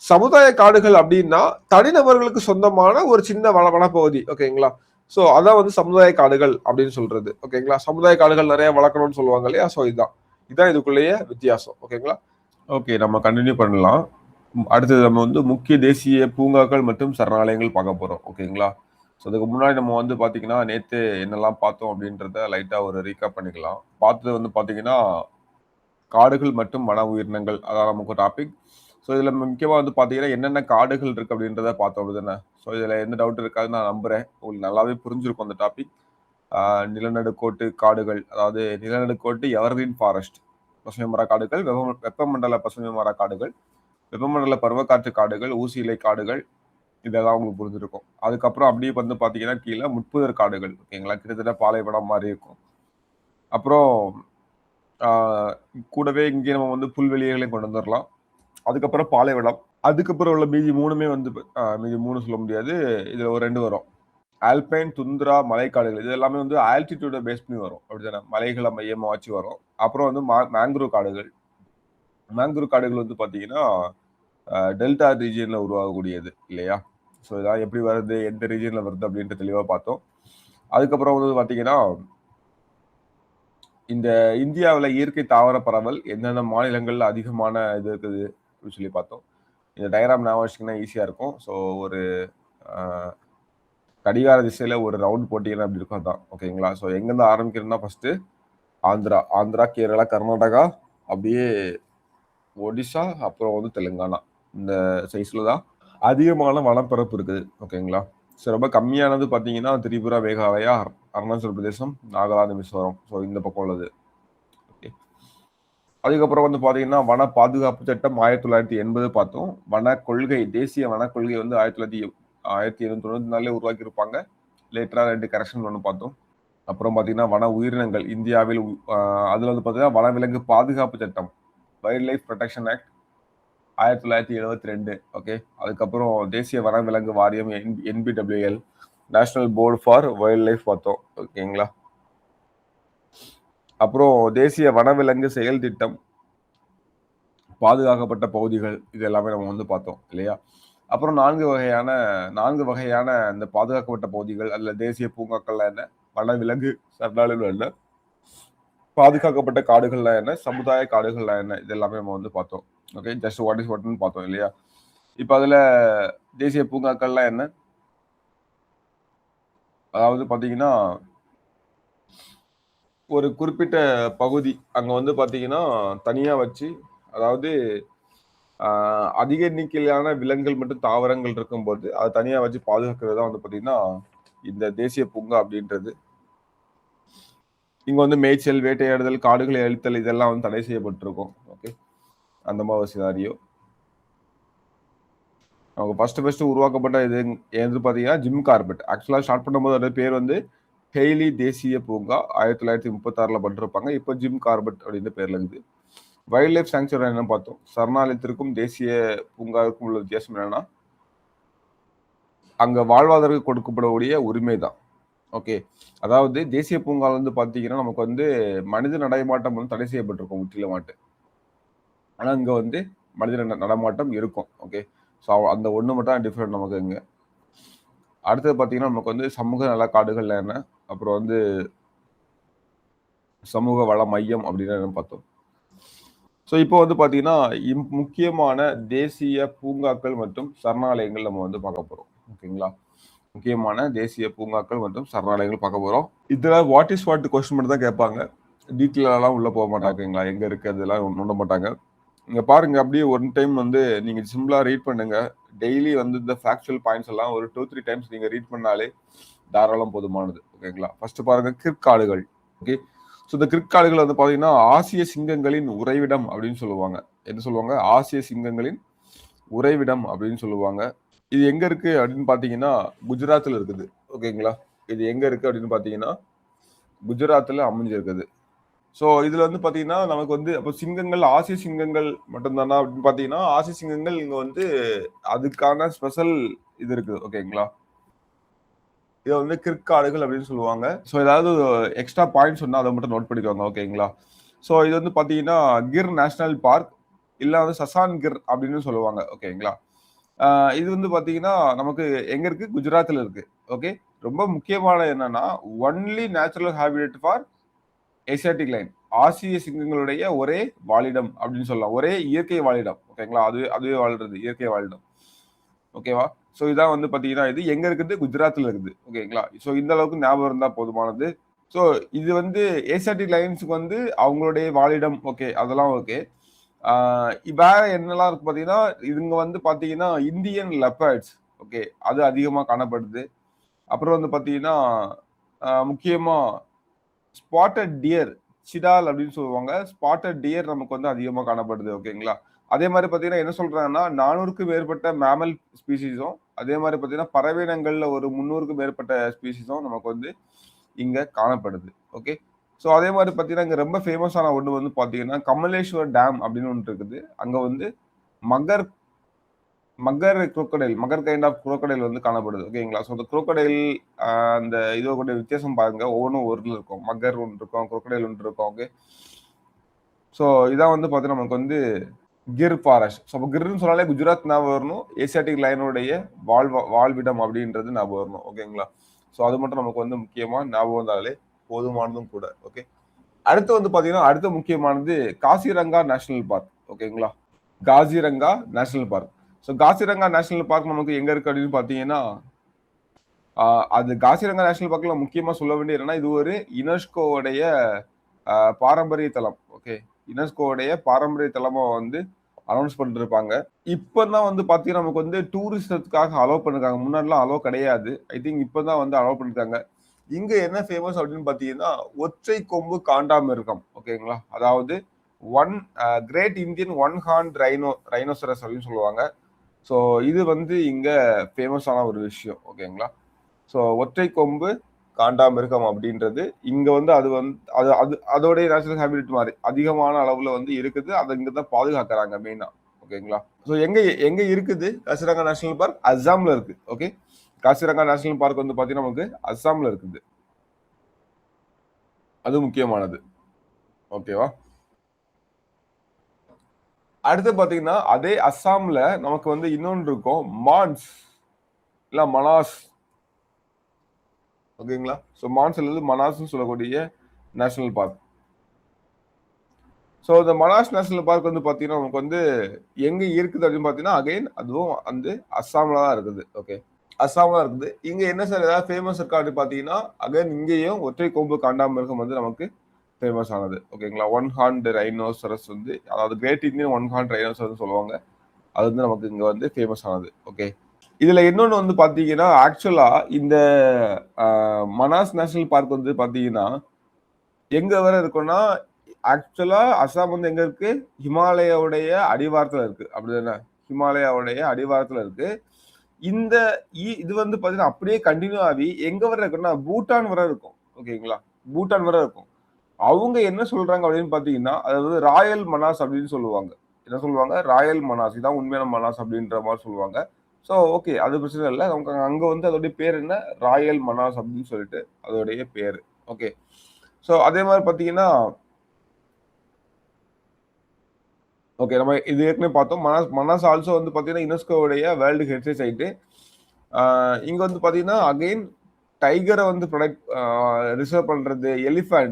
A: சமுதாய காடுகள் அப்படின்னா தனிநபர்களுக்கு சொந்தமான ஒரு சின்ன வனப்பகுதி. ஓகேங்களா? ஸோ அதான் வந்து சமுதாய காடுகள் அப்படின்னு சொல்றது. ஓகேங்களா? சமுதாய காடுகள் நிறைய வளர்க்கணும்னு சொல்லுவாங்க இல்லையா? ஸோ இதான் இதுக்குள்ளேயே வித்தியாசம். ஓகேங்களா? ஓகே, நம்ம கண்டினியூ பண்ணலாம். அடுத்தது நம்ம வந்து முக்கிய தேசிய பூங்காக்கள் மற்றும் சரணாலயங்கள் பார்க்க போறோம். ஓகேங்களா? ஸோ அதுக்கு முன்னாடி நம்ம வந்து பார்த்தீங்கன்னா, நேத்து என்னெல்லாம் பார்த்தோம் அப்படின்றத லைட்டா ஒரு ரீகேப் பண்ணிக்கலாம். பார்த்தது வந்து பார்த்தீங்கன்னா, காடுகள் மற்றும் வன உயிரினங்கள் அதான் நமக்கு டாபிக். ஸோ இதில முக்கியமா வந்து பார்த்தீங்கன்னா, என்னென்ன காடுகள் இருக்கு அப்படின்றத பார்த்தோம் அப்படிதானே? ஸோ இதில எந்த டவுட் இருக்காதுன்னு நான் நம்புறேன். உங்களுக்கு நல்லாவே புரிஞ்சிருக்கும் அந்த டாபிக். நிலநடுக்கோட்டு காடுகள், அதாவது நிலநடுக்கோட்டு எவர்கிரீன் ஃபாரஸ்ட், பசுமை மர காடுகள், வெப்பமண்டல பசுமை மர காடுகள், வெப்பமண்டல பருவக்காற்று காடுகள், ஊசி இலை காடுகள், இதெல்லாம் உங்களுக்கு புரிஞ்சிருக்கும். அதுக்கப்புறம் அப்படியே வந்து பார்த்தீங்கன்னா, கீழே முட்புதர் காடுகள். ஓகேங்களா? கிட்டத்தட்ட பாலைவனம் மாரி இருக்கும். அப்புறம் கூடவே இங்கே நம்ம வந்து புல்வெளிகளையும் கொண்டு வந்துரலாம். அதுக்கப்புறம் பாலைவனம், அதுக்கப்புறம் உள்ள மீதி 3மே வந்து மீதி 3 சொல்ல முடியாது. இதுல ஒரு 2 வரும். ஆல்பைன், துந்த்ரா, மலைக்காடுகள் இது எல்லாமே வந்து ஆல்டிடியூட பேஸ் பண்ணி வரும். அப்படிதானே? மலைகளை மையமா வச்சு வரும். அப்புறம் வந்து மேங்க்ரூவ் காடுகள். மேங்க்ரூவ் காடுகள் வந்து பாத்தீங்கன்னா டெல்டா ரீஜியன்ல உருவாகக்கூடியது இல்லையா? ஸோ இதான் எப்படி வருது, எந்த ரீஜியன்ல வருது அப்படின்ட்டு தெளிவா பார்த்தோம். அதுக்கப்புறம் வந்து பாத்தீங்கன்னா இந்த இந்தியாவில் இயற்கை தாவர பரவல் எந்தெந்த மாநிலங்கள்ல அதிகமான இது இருக்குது அப்படின்னு சொல்லி பார்த்தோம். இந்த டயக்ராம் ஞாபகம் வச்சுக்கிங்கன்னா ஈஸியா இருக்கும். ஸோ ஒரு கடிகார திசையில ஒரு ரவுண்ட் போட்டீங்கன்னா அப்படி இருக்கும் அதான். ஓகேங்களா? ஸோ எங்கேருந்து ஆரம்பிக்கிறதுனா ஃபர்ஸ்ட் ஆந்திரா, கேரளா, கர்நாடகா, அப்படியே ஒடிசா, அப்புறம் வந்து தெலுங்கானா. இந்த சைஸ்ல தான் அதிகமான வனப்பரப்பு இருக்குது. ஓகேங்களா? ஸோ ரொம்ப கம்மியானது பார்த்தீங்கன்னா திரிபுரா, மேகாலயா, அருணாச்சல பிரதேசம், நாகாலாந்து, மிசோரம். ஸோ இந்த பக்கம் உள்ளது. அதுக்கப்புறம் வந்து பாத்தீங்கன்னா வன பாதுகாப்பு சட்டம் 1980 பார்த்தோம். வன கொள்கை, தேசிய வன கொள்கை வந்து 1894 உருவாக்கி இருப்பாங்க. லேட்டரா 2 கரெக்ஷன் ஒன்று பார்த்தோம். அப்புறம் பாத்தீங்கன்னா வன உயிரினங்கள் இந்தியாவில் அதுல வந்து பாத்தீங்கன்னா வனவிலங்கு பாதுகாப்பு சட்டம், wild life protection act 1972. Okay. அதுக்கப்புறம் தேசிய வனவிலங்கு வாரியம் NBWL, national board for wild life பார்த்தோம். ஓகேங்களா? அப்புறம் தேசிய வனவிலங்கு செயல் திட்டம், பாதுகாக்கப்பட்ட பகுதிகள், இது எல்லாமே நம்ம வந்து பார்த்தோம் இல்லையா? அப்புறம் 4 வகையான இந்த பாதுகாக்கப்பட்ட பகுதிகள், அதுல தேசிய பூங்காக்கள்லாம் என்ன, வனவிலங்கு சரணாலயங்கள் என்ன, பாதுகாக்கப்பட்ட காடுகள்லாம் என்ன, சமுதாய காடுகள்லாம் என்ன, இது எல்லாமே நம்ம வந்து பார்த்தோம். ஓகே, ஜஸ்ட் வாட் இஸ் வாட்னு பார்த்தோம் இல்லையா? இப்ப அதுல தேசிய பூங்காக்கள்லாம் என்ன, அதாவது பாத்தீங்கன்னா ஒரு குறிப்பிட்ட பகுதி அங்க வந்து பாத்தீங்கன்னா தனியா வச்சு, அதாவது அதிக எண்ணிக்கையிலான விலங்குகள் மற்றும் தாவரங்கள் இருக்கும்போது அதை தனியா வச்சு பாதுகாக்கிறது தான் வந்து பாத்தீங்கன்னா இந்த தேசிய பூங்கா அப்படின்றது. இங்க வந்து மேய்ச்சல், வேட்டையாடுதல், காடுகளை அழித்தல் இதெல்லாம் வந்து தடை செய்யப்பட்டிருக்கும். ஓகே, அந்த மாதிரி சினாரியோ. அவங்க ஃபர்ஸ்ட் உருவாக்கப்பட்ட இது எது பாத்தீங்கன்னா ஜிம் கார்பெட். ஆக்சுவலா ஸ்டார்ட் பண்ணும்போது அதோட பேர் வந்து ஹெய்லி தேசிய பூங்கா 1936 பண்ணிருப்பாங்க. இப்போ ஜிம் கார்பெட் அப்படின்னு பேர்ல இருக்குது. வைல்ட் லைஃப் சாங்சுரி என்ன பார்த்தோம், சரணாலயத்திற்கும் தேசிய பூங்காவுக்கும் உள்ள வித்தியாசம் என்னன்னா அங்க வாழ்வாதாரம் கொடுக்கப்படக்கூடிய உரிமை தான். ஓகே, அதாவது தேசிய பூங்கால வந்து பாத்தீங்கன்னா நமக்கு வந்து மனித நடமாட்டம் வந்து தடை செய்யப்பட்டிருக்கும் முற்றிலுமாட்டு. ஆனா இங்க வந்து மனித நடமாட்டம் இருக்கும். ஓகே, ஸோ அந்த ஒண்ணு மட்டும் தான் டிஃபரெண்ட் நமக்கு இங்க. அடுத்தது பாத்தீங்கன்னா நமக்கு வந்து சமூக நல காடுகள்ல என்ன, அப்புறம் வந்து சமூக வள மையம் அப்படின்னு பார்த்தோம். ஸோ இப்போ வந்து பாத்தீங்கன்னா முக்கியமான தேசிய பூங்காக்கள் மற்றும் சரணாலயங்கள் நம்ம வந்து பார்க்க போறோம். ஓகேங்களா? முக்கியமான தேசிய பூங்காக்கள் மற்றும் சரணாலயங்கள் பார்க்க போறோம். இதுல வாட் இஸ் வாட் கொஸ்டின் மட்டும் தான் கேட்பாங்க. டீட்டெயிலாம் உள்ள போக மாட்டாங்கங்களா, எங்க இருக்கு அதெல்லாம் நோண்ட மாட்டாங்க. இங்க பாருங்க, அப்படியே ஒன் டைம் வந்து நீங்க சிம்பிளா ரீட் பண்ணுங்க. டெய்லி வந்து இந்த ஃபேக்சுவல் பாயிண்ட்ஸ் எல்லாம் ஒரு 2-3 டைம்ஸ் நீங்க ரீட் பண்ணாலே தாராளம் போதுமானது. ஓகேங்களா? ஃபர்ஸ்ட் பாருங்க கிற்காடுகள். ஓகே, ஸோ இந்த கிற்காடுகள் வந்து பாத்தீங்கன்னா ஆசிய சிங்கங்களின் உறைவிடம் அப்படின்னு சொல்லுவாங்க. என்ன சொல்லுவாங்க? ஆசிய சிங்கங்களின் உறைவிடம் அப்படின்னு சொல்லுவாங்க. இது எங்க இருக்கு அப்படின்னு பாத்தீங்கன்னா குஜராத்ல இருக்குது. ஓகேங்களா? இது எங்க இருக்கு அப்படின்னு பாத்தீங்கன்னா குஜராத்ல அமைஞ்சிருக்குது. ஸோ இதுல வந்து பாத்தீங்கன்னா நமக்கு வந்து அப்போ சிங்கங்கள் ஆசிய சிங்கங்கள் மட்டும்தானா அப்படின்னு பாத்தீங்கன்னா ஆசிய சிங்கங்கள் இங்க வந்து அதுக்கான ஸ்பெஷல் இது இருக்குது. ஓகேங்களா? இதை வந்து கிற்காடுகள் அப்படின்னு சொல்லுவாங்க. ஸோ ஏதாவது எக்ஸ்ட்ரா பாயிண்ட் சொன்னா அதை மட்டும் நோட் பண்ணிக்கோங்க. ஓகேங்களா? ஸோ இது வந்து பாத்தீங்கன்னா கிர் நேஷனல் பார்க் இல்ல வந்து சசான் கிர் அப்படின்னு சொல்லுவாங்க. ஓகேங்களா? இது வந்து பாத்தீங்கன்னா நமக்கு எங்க இருக்கு, குஜராத்ல இருக்கு. ஓகே, ரொம்ப முக்கியமான என்னன்னா only natural habitat for Asiatic line, ஆசிய சிங்கங்களுடைய ஒரே வாழிடம் அப்படின்னு சொல்லலாம். ஒரே இயற்கை வாழிடம். ஓகேங்களா? அதுவே வாழ்றது இயற்கை வாழிடம். ஓகேவா? ஸோ இதான் வந்து பாத்தீங்கன்னா இது எங்க இருக்குது, குஜராத்ல இருக்குது. ஓகேங்களா? ஸோ இந்த அளவுக்கு ஞாபகம் இருந்தா போதுமானது. ஸோ இது வந்து ஏசியாட்டிக் லைன்ஸுக்கு வந்து அவங்களுடைய வாழிடம். ஓகே, அதெல்லாம் ஓகே. வேற என்னெல்லாம் இருக்கு பாத்தீங்கன்னா இதுங்க வந்து பாத்தீங்கன்னா இந்தியன் லெப்பர்ட்ஸ். ஓகே, அது அதிகமா காணப்படுது. அப்புறம் வந்து பாத்தீங்கன்னா முக்கியமா ஸ்பாட்டட் டியர், சிடால் அப்படின்னு சொல்லுவாங்க. ஸ்பாட்டட் டியர் நமக்கு வந்து அதிகமா காணப்படுது. ஓகேங்களா? அதே மாதிரி பாத்தீங்கன்னா என்ன சொல்றாங்கன்னா 400க்கும் மேற்பட்ட மேமல் ஸ்பீசிஸும், அதே மாதிரி பாத்தீங்கன்னா பறவையினங்கள்ல ஒரு 300க்கும் மேற்பட்ட ஸ்பீசிஸும் நமக்கு வந்து இங்க காணப்படுது. ஓகே, ஸோ அதே மாதிரி பாத்தீங்கன்னா இங்க ரொம்ப ஃபேமஸான ஒண்ணு வந்து பாத்தீங்கன்னா கமலேஸ்வர் டேம் அப்படின்னு ஒன்று இருக்குது. அங்க வந்து மகர் மகர் crocodile, Magar kind of crocodile வந்து காணப்படுது. ஓகேங்களா? ஸோ அந்த குரோக்கடைல் அந்த இதோட வித்தியாசம் பாருங்க. ஒவ்வொன்றும் ஒரு இருக்கும். மகர் ஒன்று இருக்கும், குரோக்கடைல் ஒன்று இருக்கும். ஓகே. ஸோ இதான் வந்து பார்த்தீங்கன்னா நமக்கு வந்து கிர் ஃபாரஸ்ட். ஸோ அப்போ கிர்ன்னு சொன்னாலே குஜராத் ஞாபகம் வரணும். ஏசியாட்டிக் லைனுடைய வாழ்விடம் அப்படின்றது ஞாபகம் வரணும். ஓகேங்களா? ஸோ அது மட்டும் நமக்கு வந்து முக்கியமா ஞாபகம் வந்தாலே போதுமானதும் கூட. ஓகே. அடுத்து வந்து பாத்தீங்கன்னா அடுத்த முக்கியமானது காசிரங்கா நேஷனல் பார்க். ஓகேங்களா? Kaziranga national park. So Kaziranga national park நமக்கு எங்க இருக்கு அப்படின்னு பாத்தீங்கன்னா அது காசிரங்கா நேஷனல் பார்க்ல முக்கியமா சொல்ல வேண்டியது என்னன்னா இது ஒரு யுனெஸ்கோவுடைய பாரம்பரிய தலம். ஓகே. யுனெஸ்கோவுடைய பாரம்பரிய தலமா வந்து அனௌன்ஸ் பண்ணிட்டு இருப்பாங்க. இப்பதான் வந்து பாத்தீங்கன்னா நமக்கு வந்து டூரிசத்துக்காக அலோவ் பண்ணிருக்காங்க. முன்னாடிலாம் அலோவ் கிடையாது. ஐ திங்க் இப்பதான் வந்து அலோவ் பண்ணிருக்காங்க. இங்க என்ன ஃபேமஸ் அப்படின்னு பாத்தீங்கன்னா ஒற்றை கொம்பு காண்டாமிருகம். ஓகேங்களா? அதாவது great Indian one horn rhinoceros அப்படின்னு சொல்லுவாங்க. ஸோ இது வந்து இங்க ஃபேமஸான ஒரு விஷயம். ஓகேங்களா? ஸோ ஒற்றை கொம்பு காண்டாமிருகம் அப்படின்றது இங்க வந்து அது வந்து அது அது அதோடைய நேச்சுரல் ஹேபிட் மாதிரி அதிகமான அளவுல வந்து இருக்குது. அதை இங்கதான் பாதுகாக்கிறாங்க மெயினா. ஓகேங்களா? ஸோ எங்க எங்க இருக்குது காசிரங்கா நேஷனல் பார்க்? அஸ்ஸாம்ல இருக்கு. ஓகே. காசிரங்கா நேஷனல் பார்க் வந்து பாத்தீங்கன்னா நமக்கு அஸ்ஸாம்ல இருக்குது. அது முக்கியமானது. ஓகேவா? அடுத்து பாத்தீங்கன்னா அதே அஸ்ஸாம்ல நமக்கு வந்து இன்னொன்று இருக்கும் மான்ஸ் இல்ல மனாஸ். ஓகேங்களா? ஸோ மான்ஸ் அல்லது மனாஸ்ன்னு சொல்லக்கூடிய நேஷனல் பார்க். ஸோ இந்த மனாஸ் நேஷனல் பார்க் வந்து பாத்தீங்கன்னா நமக்கு வந்து எங்க இருக்குது அப்படின்னு பாத்தீங்கன்னா அகைன் அதுவும் வந்து அஸ்ஸாம்ல தான் இருக்குது. ஓகே. அஸ்ஸாம்ல இருக்குது. இங்க என்ன சார் ஏதாவது ஃபேமஸ் இருக்கா அப்படின்னு பாத்தீங்கன்னா அகைன் இங்கேயும் ஒற்றை கொம்பு காண்டாமிருகம் வந்து நமக்கு ஃபேமஸ் ஆனது. ஓகேங்களா? ஒன் ஹார்ன்டு ரைனோசரஸ் வந்து அதாவது great Indian one horn rhinoceros சொல்லுவாங்க. அது வந்து நமக்கு இங்க வந்து ஃபேமஸ் ஆனது. ஓகே. இதுல இன்னொன்னு வந்து பாத்தீங்கன்னா ஆக்சுவலா இந்த மனாஸ் நேஷனல் பார்க் வந்து பாத்தீங்கன்னா எங்க வர இருக்குன்னா ஆக்சுவலா அஸ்ஸாம் வந்து எங்க இருக்கு? ஹிமாலயாவுடைய அடிவாரத்துல இருக்கு. அப்படிதானே? ஹிமாலயாவுடைய அடிவாரத்துல இருக்கு. இந்த இது வந்து பாத்தீங்கன்னா அப்படியே கண்டினியூ ஆகி எங்க வர இருக்குன்னா பூட்டான் வர இருக்கும். ஓகேங்களா? பூட்டான் வர இருக்கும். அவங்க என்ன சொல்றாங்க அப்படின்னு பாத்தீங்கன்னா அதாவது ராயல் மனாஸ் அப்படின்னு சொல்லுவாங்க. என்ன சொல்லுவாங்க? ராயல் மனாஸ். இதான் உண்மையான மனாஸ் அப்படின்ற மாதிரி சொல்லுவாங்க. So okay. அது பிரச்சனை இல்லை. அவங்க அங்க வந்து அதோடைய பேர் என்ன? ராயல் மனாஸ் அப்படின்னு சொல்லிட்டு அதோடைய பேரு. ஓகே. ஸோ அதே மாதிரி பாத்தீங்கன்னா ஓகே நம்ம இது ஏற்கனவே பார்த்தோம். மனாஸ் ஆல்சோ வந்து பாத்தீங்கன்னா யுனெஸ்கோவுடைய வேர்ல்டு ஹெரிட்டேஜ் சைட்டு. இங்க வந்து பாத்தீங்கன்னா அகைன் டைகரை வந்து ரிசர்வ் பண்றது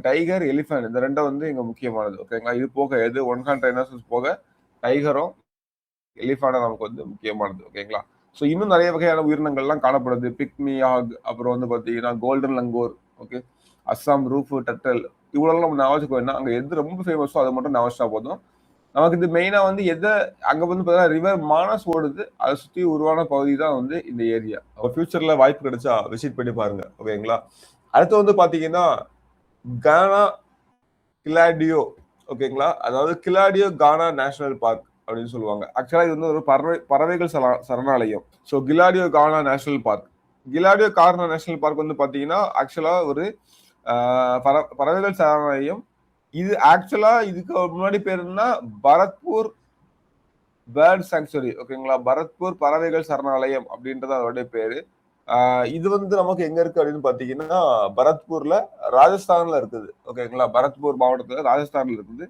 A: டைகர் எலிஃபண்ட் இந்த ரெண்டும் வந்து இங்க முக்கியமானது. ஓகேங்களா? இது போக எது ஒன் ஹார்ன் ரைனோசரஸ் போக டைகரும் எலிஃபண்டும் நமக்கு வந்து முக்கியமானது. ஓகேங்களா? ஸோ இன்னும் நிறைய வகையான உயிரினங்கள்லாம் காணப்படுது. பிக்மி ஆக், அப்புறம் வந்து பாத்தீங்கன்னா கோல்டன் லங்கோர், ஓகே, அஸ்ஸாம் ரூஃபு டட்டல், இவ்வளவு நம்ம ஞாபகம் வேணா அங்க எது ரொம்ப ஃபேமஸோ அதை மட்டும் ஞாபகம் போதும். நமக்கு இது மெயினா வந்து அங்க வந்து பாத்தீங்கன்னா ரிவர் மானஸ் ஓடுது. அதை சுத்தி உருவான பகுதி தான் வந்து இந்த ஏரியா. ஃபியூச்சர்ல வாய்ப்பு கிடைச்சா விசிட் பண்ணி பாருங்க. ஓகேங்களா? அடுத்து வந்து பாத்தீங்கன்னா கானா கிலாடியோ. ஓகேங்களா? அதாவது கிலாடியோ கானா நேஷனல் பார்க் அப்படின்னு சொல்லுவாங்க. ஆக்சுவலா இது வந்து ஒரு பறவைகள் சரணாலயம். ஸோ கிலாடியோ கானா நேஷனல் பார்க். கிலாடியோ கானா நேஷனல் பார்க் வந்து பாத்தீங்கன்னா ஆக்சுவலா ஒரு பறவைகள் சரணாலயம். இது ஆக்சுவலா இதுக்கு முன்னாடி பேர் என்ன? Bharatpur bird sanctuary. ஓகேங்களா? பரத்பூர் பறவைகள் சரணாலயம் அப்படின்றது அதோடைய பேரு. இது வந்து நமக்கு எங்க இருக்கு அப்படின்னு பாத்தீங்கன்னா பரத்பூர்ல ராஜஸ்தான்ல இருக்குது. ஓகேங்களா? பரத்பூர் மாவட்டத்துல ராஜஸ்தான்ல இருக்குது.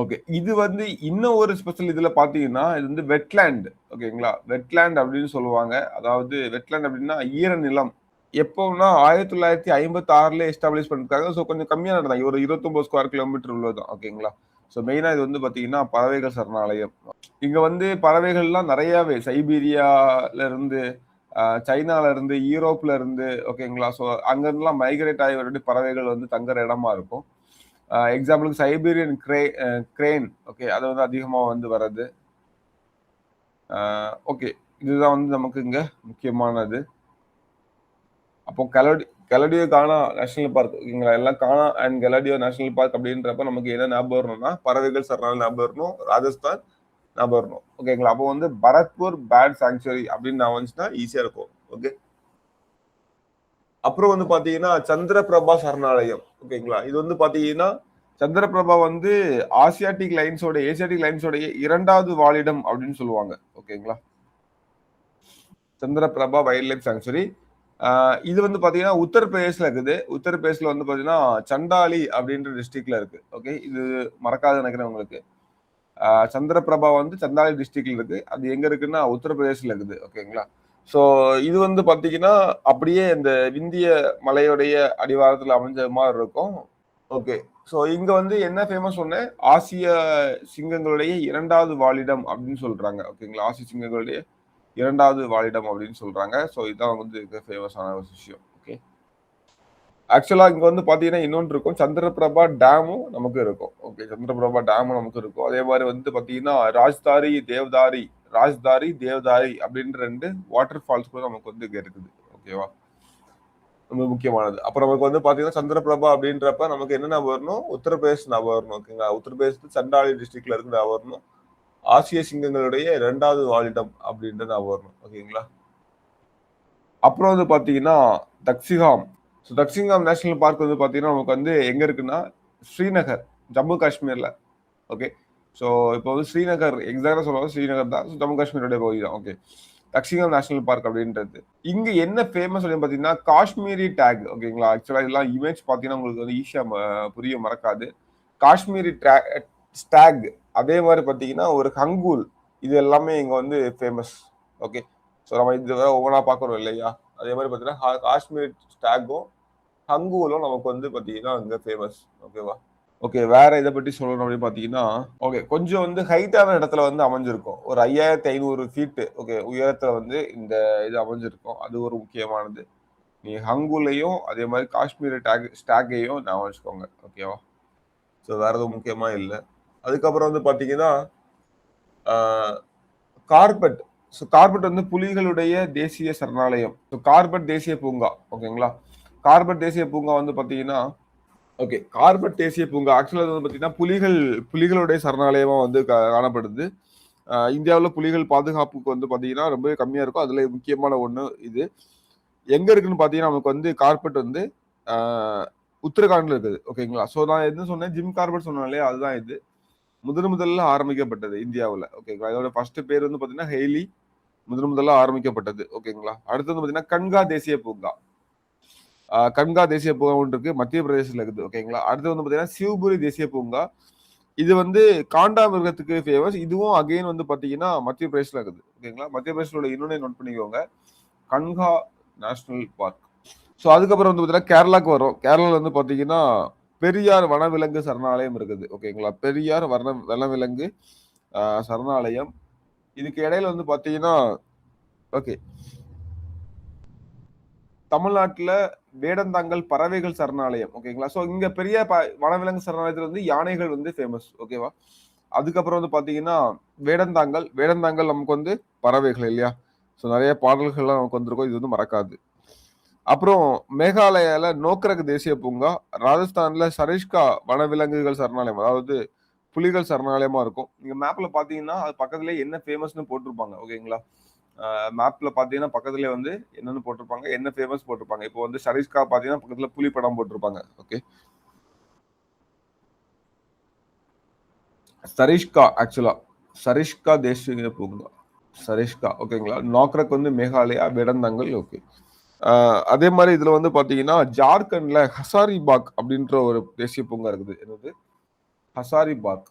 A: ஓகே. இது வந்து இன்னும் ஒரு ஸ்பெஷல் இதுல பாத்தீங்கன்னா இது வந்து வெட்லேண்ட். ஓகேங்களா? வெட்லேண்ட் அப்படின்னு சொல்லுவாங்க. அதாவது வெட்லேண்ட் அப்படின்னா ஈர நிலம். எப்போன்னா 1956 எஸ்டாப்ளிஷ் பண்ணிருக்காங்க. ஸோ கொஞ்சம் கம்மியா நடந்தாங்க. ஒரு 29 ஸ்கொயர் கிலோமீட்டர் உள்ளதுதான். ஓகேங்களா? ஸோ மெயினா இது வந்து பாத்தீங்கன்னா பறவைகள் சரணாலயம். இங்க வந்து பறவைகள்லாம் நிறையவே சைபீரியால இருந்து சைனால இருந்து யூரோப்ல இருந்து ஓகேங்களா? ஸோ அங்க இருந்தெல்லாம் மைக்ரேட் ஆகி வரக்கூடிய பறவைகள் வந்து தங்குற இடமா இருக்கும். எக்ஸாம்பிளுக்கு சைபீரியன் கிரேன். ஓகே. அது வந்து அதிகமா வந்து வர்றது. ஓகே. இதுதான் வந்து நமக்கு இங்க முக்கியமானது. அப்போ கெலடியோ கானா நேஷனல் பார்க். ஓகேங்களா? எல்லாம் கானா அண்ட் கெலடியோ நேஷனல் பார்க் அப்படின்றப்ப நமக்கு என்ன ஞாபகம் வரணும்னா பறவைகள் சரணாலயம் ஞாபகம் வரணும். ராஜஸ்தான் ஞாபகம் வரணும். ஓகேங்களா? அப்போ வந்து பரத்பூர் பேர்ட் சாங்சுரி அப்படின்னு நான் வந்துச்சுன்னா ஈஸியா இருக்கும். ஓகே. அப்புறம் வந்து பாத்தீங்கன்னா சந்திர பிரபா சரணாலயம். ஓகேங்களா? இது வந்து பாத்தீங்கன்னா சந்திரபிரபா வந்து ஏசியாட்டிக் லைன்ஸோடைய இரண்டாவது வாழிடம் அப்படின்னு சொல்லுவாங்க. ஓகேங்களா? Chandraprabha wild life sanctuary. இது வந்து பாத்தீங்கன்னா உத்தரப்பிரதேஷ்ல இருக்குது. உத்தரப்பிரதேஷ்ல வந்து பாத்தீங்கன்னா சண்டாலி அப்படின்ற டிஸ்ட்ரிக்ட்ல இருக்கு. ஓகே, இது மறக்காத நினைக்கிறேன் உங்களுக்கு. சந்திரபிரபா வந்து சந்தாலி டிஸ்ட்ரிக்ட்ல இருக்கு. அது எங்க இருக்குன்னா உத்தரப்பிரதேஷ்ல இருக்குது. ஓகேங்களா? ஸோ இது வந்து பாத்தீங்கன்னா அப்படியே இந்த விந்திய மலையுடைய அடிவாரத்துல அமைஞ்ச மாதிரி இருக்கும். ஓகே. ஸோ இங்க வந்து என்ன ஃபேமஸ் சொன்னேன்? ஆசிய சிங்கங்களுடைய இரண்டாவது வாழிடம் அப்படின்னு சொல்றாங்க. ஓகேங்களா? ஆசிய சிங்கங்களுடைய இரண்டாவது வாழிடம் அப்படின்னு சொல்றாங்க. ஸோ இதுதான் வந்து ஃபேமஸான ஒரு விஷயம். ஓகே. ஆக்சுவலா இங்க வந்து பாத்தீங்கன்னா இன்னொன்று இருக்கும். சந்திரபிரபா டேமும் நமக்கு இருக்கும். ஓகே, சந்திரபிரபா டேமும் நமக்கு இருக்கும். அதே மாதிரி வந்து பாத்தீங்கன்னா ராஜ்தாரி தேவ்தாரி அப்படின்ற 2 வாட்டர் ஃபால்ஸ் கூட நமக்கு வந்து இங்க இருக்குது. ஓகேவா? ரொம்ப முக்கியமானது. அப்புறம் நமக்கு வந்து பாத்தீங்கன்னா சந்திரபிரபா அப்படின்றப்ப நமக்கு என்ன ஞாபகம் வரணும்? உத்தரப்பிரதேஷ் ஞாபகம் வரணும். ஓகேங்களா? உத்தரப்பிரதேசத்து சண்டாலி டிஸ்ட்ரிக்ட்ல இருந்து ஞாபகம் வரணும். ஆசிய சிங்கங்களுடைய 2வது வாழிடம் அப்படின்றது ஞாபகம் வரணும். ஓகேங்களா? அப்புறம் வந்து பாத்தீங்கன்னா தக்சிகாம். ஸோ தக்சிகாம் நேஷனல் பார்க் வந்து பாத்தீங்கன்னா நமக்கு வந்து எங்க இருக்குன்னா ஸ்ரீநகர், ஜம்மு காஷ்மீர்ல. ஓகே. ஸோ இப்போ வந்து ஸ்ரீநகர் எக்ஸாக்டா சொல்லுவாங்க ஸ்ரீநகர் தான். ஜம்மு காஷ்மீருடைய பகுதி தான். ஓகே. தக்சிகாம் நேஷனல் பார்க் அப்படின்றது இங்க என்ன ஃபேமஸ் அப்படின்னு பாத்தீங்கன்னா காஷ்மீரி டேக். ஓகேங்களா? ஆக்சுவலா இதெல்லாம் இமேஜ் பாத்தீங்கன்னா உங்களுக்கு வந்து ஈஸியா புரிய மறக்காது. காஷ்மீரி ஸ்டாக், அதே மாதிரி பாத்தீங்கன்னா ஒரு ஹங்கூல், இது எல்லாமே இங்க வந்து ஃபேமஸ். ஓகே. ஸோ நம்ம இது ஒவ்வொன்றா பார்க்குறோம் இல்லையா? அதே மாதிரி பார்த்தீங்கன்னா காஷ்மீர் ஸ்டாகும் ஹங்கூலும் நமக்கு வந்து பார்த்தீங்கன்னா இங்கே ஃபேமஸ். ஓகேவா? ஓகே, வேற இதை பற்றி சொல்லணும் அப்படின்னு பார்த்தீங்கன்னா ஓகே கொஞ்சம் வந்து ஹைட்டான இடத்துல வந்து அமைஞ்சிருக்கும். ஒரு 5500 ஃபீட் ஓகே உயரத்துல வந்து இந்த இது அமைஞ்சிருக்கும். அது ஒரு முக்கியமானது. நீ ஹங்கூலையும் அதே மாதிரி காஷ்மீர் ஸ்டாக்கையும் நான் வச்சுக்கோங்க. ஓகேவா? ஸோ வேற எதுவும் முக்கியமா இல்லை. அதுக்கப்புறம் வந்து பார்த்தீங்கன்னா கார்பெட். ஸோ கார்பெட் வந்து புலிகளுடைய தேசிய சரணாலயம். ஸோ கார்பெட் தேசிய பூங்கா. ஓகேங்களா? கார்பெட் தேசிய பூங்கா வந்து பாத்தீங்கன்னா ஓகே கார்பெட் தேசிய பூங்கா ஆக்சுவலா வந்து பாத்தீங்கன்னா புலிகளுடைய சரணாலயமா வந்து காணப்படுது. இந்தியாவில் புலிகள் பாதுகாப்புக்கு வந்து பாத்தீங்கன்னா ரொம்பவே கம்மியா இருக்கும். அதுல முக்கியமான ஒண்ணு இது. எங்க இருக்குன்னு பாத்தீங்கன்னா நமக்கு வந்து கார்பெட் வந்து உத்தரகாண்ட்ல இருக்குது. ஓகேங்களா? ஸோ நான் என்ன சொன்னேன், ஜிம் கார்பெட் சொன்னேன் இல்லையா? அதுதான் இது. முதல்ல ஆரம்பிக்கப்பட்டது இந்தியாவில். ஓகேங்களா? இதோட ஃபர்ஸ்ட் பேர் வந்து பாத்தீங்கன்னா ஹெய்லி. முதல்ல ஆரம்பிக்கப்பட்டது. ஓகேங்களா? அடுத்தது பாத்தீங்கன்னா கன்கா தேசிய பூங்கா. கன்கா தேசிய பூங்கா ஒன்று இருக்கு, மத்திய பிரதேசத்துல இருக்குது. ஓகேங்களா? அடுத்து வந்து பாத்தீங்கன்னா சிவபுரி தேசிய பூங்கா. இது வந்து காண்டாமிருகத்துக்கு ஃபேமஸ். இதுவும் அகைன் வந்து பாத்தீங்கன்னா மத்திய பிரதேசல இருக்குது. ஓகேங்களா? மத்திய பிரதேசோட இன்னொன்னு நோட் பண்ணிக்கோங்க, கன்கா நேஷனல் பார்க். ஸோ அதுக்கப்புறம் வந்து பாத்தீங்கன்னா கேரளாக்கு வரும். கேரளால வந்து பாத்தீங்கன்னா பெரியார் வனவிலங்கு சரணாலயம் இருக்குது. ஓகேங்களா? பெரியார் வனவிலங்கு சரணாலயம். இதுக்கு இடையில வந்து பாத்தீங்கன்னா ஓகே தமிழ்நாட்டுல வேடந்தாங்கல் பறவைகள் சரணாலயம். ஓகேங்களா? ஸோ இங்க பெரிய வனவிலங்கு சரணாலயத்துல வந்து யானைகள் வந்து ஃபேமஸ். ஓகேவா? அதுக்கப்புறம் வந்து பாத்தீங்கன்னா வேடந்தாங்கல் நமக்கு வந்து பறவைகள் இல்லையா? ஸோ நிறைய பாடல்கள்லாம் நமக்கு வந்திருக்கும். இது வந்து மறக்காது. அப்புறம் மேகாலயால நோக்ரக் தேசிய பூங்கா, ராஜஸ்தான்ல சரிஷ்கா வனவிலங்குகள் சரணாலயம், அதாவது புலிகள் சரணாலயமா இருக்கும். நீங்க மேப்ல பாத்தீங்கன்னா அது பக்கத்துலயே என்ன ஃபேமஸ்னு போட்டிருப்பாங்க. ஓகேங்களா? மேப்ல பாத்தீங்கன்னா பக்கத்துல வந்து என்னன்னு போட்டிருப்பாங்க, என்ன ஃபேமஸ் போட்டிருப்பாங்க. இப்போ வந்து சரிஷ்கா பாத்தீங்கன்னா பக்கத்துல புலி படம் போட்டிருப்பாங்க. ஓகே, சரிஷ்கா தேசிய பூங்கா, சரிஷ்கா. ஓகேங்களா? நோக்ரக் வந்து மேகாலயா, வேடந்தாங்கல். ஓகே. அதே மாதிரி இதுல வந்து பாத்தீங்கன்னா ஜார்க்கண்ட்ல ஹசாரிபாக் அப்படின்ற ஒரு தேசிய பூங்கா இருக்குது. என்னது? ஹசாரிபாக்.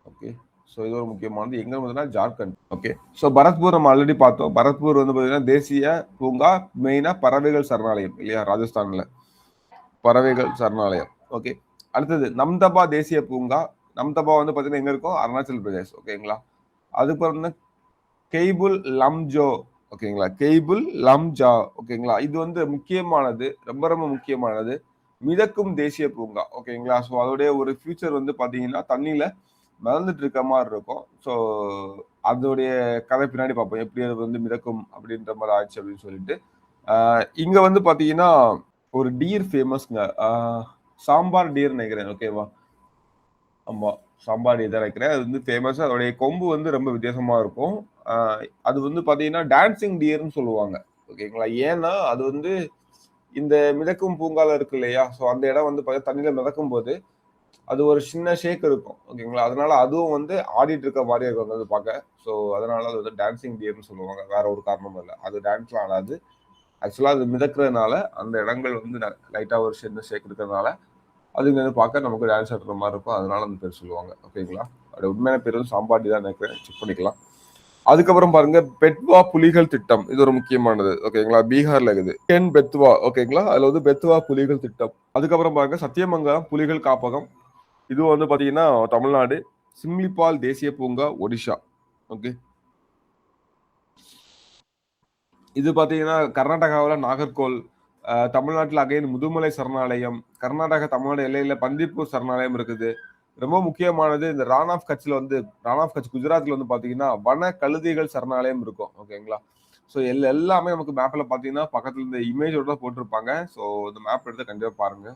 A: ஓகே. ஸோ இது ஒரு முக்கியமானது. எங்க இருந்ததுன்னா ஜார்க்கண்ட். ஓகே. ஸோ பரத்பூர் நம்ம ஆல்ரெடி பார்த்தோம். பரத்பூர் வந்து பார்த்தீங்கன்னா தேசிய பூங்கா, மெயினா பறவைகள் சரணாலயம் இல்லையா? ராஜஸ்தான்ல பறவைகள் சரணாலயம். ஓகே. அடுத்தது நம்தபா தேசிய பூங்கா. நம்தபா வந்து பார்த்தீங்கன்னா எங்க இருக்கும்? அருணாச்சல் பிரதேஷ். ஓகேங்களா? அதுக்கப்புறம் வந்து கெய்புல் லம்ஜோ. ஓகேங்களா? கெய்புல் லம்ஜா. ஓகேங்களா? இது வந்து முக்கியமானது, ரொம்ப ரொம்ப முக்கியமானது. மிதக்கும் தேசிய பூங்கா. ஓகேங்களா? ஸோ அதோடைய ஒரு ஃபியூச்சர் வந்து பார்த்தீங்கன்னா தண்ணியில மிதந்துட்டு இருக்க மாதிரி இருக்கும். ஸோ அதோடைய கதை பின்னாடி பார்ப்போம். எப்படி அது வந்து மிதக்கும் அப்படின்ற மாதிரி ஆச்சு அப்படின்னு சொல்லிட்டு. இங்க வந்து பாத்தீங்கன்னா ஒரு டீர் ஃபேமஸ்ங்க. சாம்பார் டீர் நினைக்கிறேன். ஓகேவா? ஆமா, சாம்பார் டீர் தான் நினைக்கிறேன். அது வந்து ஃபேமஸ். அதோடைய கொம்பு வந்து ரொம்ப வித்தியாசமா இருக்கும். அது வந்து பாத்தீங்கன்னா டான்சிங் டியர்னு சொல்லுவாங்க. ஓகேங்களா? ஏன்னா அது வந்து இந்த மிதக்கும் பூங்கால இருக்கு இல்லையா, ஸோ அந்த இடம் வந்து பார்த்தீங்கன்னா தண்ணியில மிதக்கும் போது அது ஒரு சின்ன ஷேக் இருக்கும். ஓகேங்களா? அதனால அதுவும் வந்து ஆடிட்டு இருக்க மாரியே இருக்கும் அது பார்க்க. ஸோ அதனால அது வந்து டான்சிங் டியர்ன்னு சொல்லுவாங்க. வேற ஒரு காரணமும் இல்ல. அது டான்ஸ்லாம் ஆடாது. ஆக்சுவலா அது மிதக்கிறதுனால அந்த இடங்கள் வந்து லைட்டா ஒரு சின்ன ஷேக் இருக்கிறதுனால அதுங்க வந்து பார்க்க நமக்கு டான்ஸ் ஆடுற மாரி இருக்கும். அதனால அந்த பேர் சொல்லுவாங்க. ஓகேங்களா? அதோட உண்மையான பேர் வந்து சாம்பாடி தான் நினைக்கிறேன். செக் பண்ணிக்கலாம். அதுக்கப்புறம் பாருங்க பெட்வா புலிகள் திட்டம். இது ஒரு முக்கியமானது. ஓகேங்களா? பீகார்ல இருக்குது. பெத்வா ஓகேங்களா? அதுல வந்து பெத்வா புலிகள் திட்டம். அதுக்கப்புறம் பாருங்க சத்தியமங்கலம் புலிகள் காப்பகம். இது வந்து பாத்தீங்கன்னா தமிழ்நாடு. சிம்லிபால் தேசிய பூங்கா ஒடிஷா. ஓகே. இது பாத்தீங்கன்னா கர்நாடகாவுல நாகர்கோல், தமிழ்நாட்டுல அகைன் முதுமலை சரணாலயம், கர்நாடகா தமிழ்நாடு எல்லையில பந்திப்பூர் சரணாலயம் இருக்குது. ரொம்ப முக்கியமானது இந்த ரான் ஆஃப் கட்ச்ல வந்து ரான் ஆஃப் கட்ச் குஜராத்ல வந்து பாத்தீங்கன்னா வன கழுதைகள் சரணாலயம் இருக்கும். ஓகேங்களா? ஸோ எல்லாமே நமக்கு மேப்ல பாத்தீங்கன்னா பக்கத்துல இந்த இமேஜோட தான் போட்டிருப்பாங்க. ஸோ இந்த மேப் எடுத்து கண்டிப்பா பாருங்க.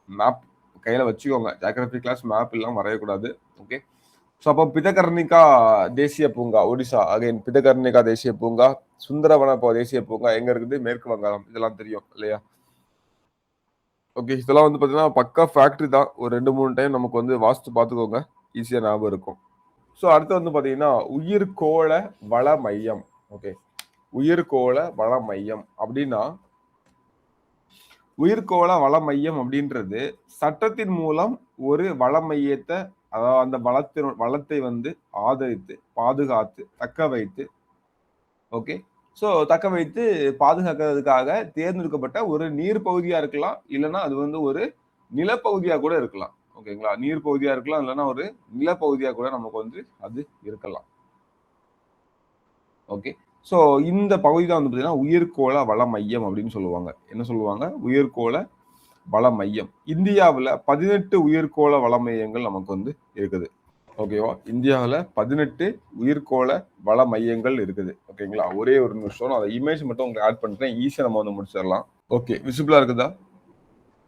A: மேப் கையில வச்சுக்கோங்க. ஜியோகிராஃபி கிளாஸ் மேப் இல்லாம வரையக்கூடாது. ஓகே. ஸோ அப்போ பிதகர்ணிகா தேசிய பூங்கா ஒடிசா அகைன் பிதகர்ணிகா தேசிய பூங்கா, சுந்தரவன தேசிய பூங்கா எங்க இருக்குது? மேற்கு வங்காளம். இதெல்லாம் தெரியும் இல்லையா? ஓகே. இதெல்லாம் வந்து பார்த்தீங்கன்னா பக்கா ஃபேக்ட்ரி தான். ஒரு 2, 3 டைம் நமக்கு வந்து வாஸ்து பார்த்துக்கோங்க. ஈஸியா ஞாபகம் இருக்கும். ஸோ அடுத்து வந்து பார்த்தீங்கன்னா உயிர்கோள வள மையம். ஓகே. உயிர்கோள வள மையம் அப்படின்னா உயிர்கோள வள மையம் அப்படின்றது சட்டத்தின் மூலம் ஒரு வள மையத்தை அதாவது அந்த வளத்தை வந்து ஆதரித்து பாதுகாத்து தக்க வைத்து ஓகே ஸோ தக்க வைத்து பாதுகாக்கிறதுக்காக தேர்ந்தெடுக்கப்பட்ட ஒரு நீர் பகுதியா இருக்கலாம் இல்லைன்னா அது வந்து ஒரு நிலப்பகுதியா கூட இருக்கலாம் ஓகேங்களா நீர் பகுதியா இருக்கலாம் இல்லைன்னா ஒரு நிலப்பகுதியா கூட நமக்கு வந்து அது இருக்கலாம் ஓகே ஸோ இந்த பகுதி தான் வந்து பார்த்தீங்கன்னா உயிர்கோள வள மையம் அப்படின்னு சொல்லுவாங்க என்ன சொல்லுவாங்க உயிர்கோள வள மையம் இந்தியாவில் 18 உயிர்கோள வள மையங்கள் நமக்கு வந்து இருக்குது ஓகேவா இந்தியாவில் 18 உயிர்கோள வள மையங்கள் இருக்குது ஓகேங்களா ஒரே ஒரு நிமிஷம் நான் அதை இமேஜ் மட்டும் உங்களுக்கு ஆட் பண்ணிட்டேன் ஈஸியாக நம்ம வந்து முடிச்சிடலாம் ஓகே விசிபிளா இருக்குதா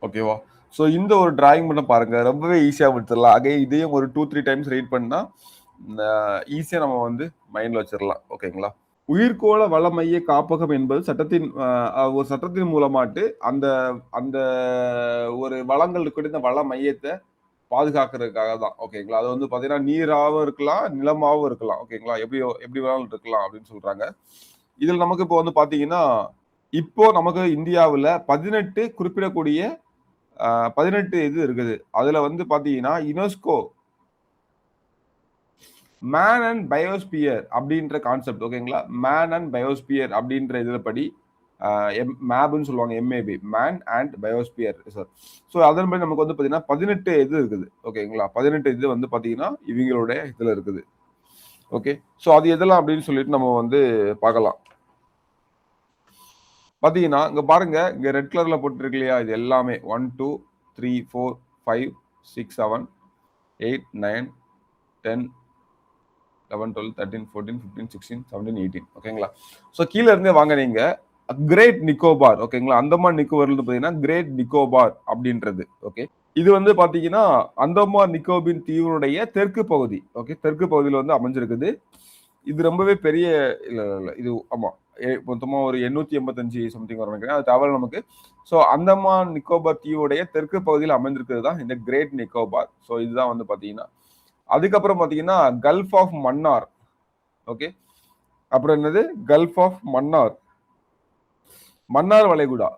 A: ஓகேவா ஸோ இந்த ஒரு டிராயிங் மட்டும் பாருங்க ரொம்பவே ஈஸியாக முடிச்சிடலாம் அகே இதையும் ஒரு 2-3 டைம்ஸ் ரீட் பண்ணா ஈஸியாக நம்ம வந்து மைண்ட்ல வச்சிடலாம் ஓகேங்களா உயிர்கோள வள மைய காப்பகம் என்பது சட்டத்தின் ஒரு சட்டத்தின் மூலமாட்டு அந்த அந்த ஒரு வளங்கள் இருக்கிற வள மையத்தை பாதுகாக்கிறதுக்காக தான் ஓகேங்களா அது வந்து பாத்தீங்கன்னா நீராகவும் இருக்கலாம் நிலமாகவும் இருக்கலாம் ஓகேங்களா எப்படி வேணாலும் இருக்கலாம் அப்படின்னு சொல்றாங்க இதுல நமக்கு இப்போ வந்து பாத்தீங்கன்னா இப்போ நமக்கு இந்தியாவில் 18 குறிப்பிடக்கூடிய 18 இது இருக்குது அதுல வந்து பாத்தீங்கன்னா யுனெஸ்கோ மேன் அண்ட் பயோஸ்பியர் அப்படின்ற கான்செப்ட் ஓகேங்களா மேன் அண்ட் பயோஸ்பியர் அப்படின்ற இதில் படி மேப்னு சொல்லுவாங்க MAP man and biosphere sir so அதன்படி நமக்கு வந்து பார்த்தீங்கன்னா 18 இது இருக்குது ஓகேங்களா 18 இது வந்து பார்த்தீங்கன்னா இவங்களுடைய இதில் இருக்குது ஓகே ஸோ அது எதெல்லாம் அப்படின்னு சொல்லிட்டு நம்ம வந்து பார்க்கலாம் பார்த்தீங்கன்னா இங்கே பாருங்க இங்கே ரெட் கலர்ல போட்டுருக்கு இல்லையா இது எல்லாமே 1 2 3 4 5 6 7 8 9 10 11 12 13 14 15 16 17 18 ஓகேங்களா ஸோ கீழே இருந்தே வாங்க நீங்க கிரேட் நிக்கோபார் ஓகேங்களா அந்தமான் நிக்கோபார்ல பார்த்தீங்கன்னா கிரேட் நிக்கோபார் அப்படின்றது ஓகே இது வந்து பாத்தீங்கன்னா அந்தமான் நிக்கோபின் தீவுடைய தெற்கு பகுதி ஓகே தெற்கு பகுதியில் வந்து அமைஞ்சிருக்குது இது ரொம்பவே பெரிய இல்ல இது ஆமா மொத்தமா ஒரு 885 சம்திங் வரும் நினைக்கிறேன் அது தவிர நமக்கு ஸோ அந்தமான் நிக்கோபார் தீவுடைய தெற்கு பகுதியில் அமைஞ்சிருக்கிறது தான் இந்த கிரேட் நிக்கோபார் ஸோ இதுதான் வந்து பாத்தீங்கன்னா அதுக்கப்புறம் பாத்தீங்கன்னா கல்ஃப் ஆஃப் மன்னார் ஓகே அப்புறம் என்னது கல்ஃப் ஆஃப் மன்னார் மன்னார் வளைகுடா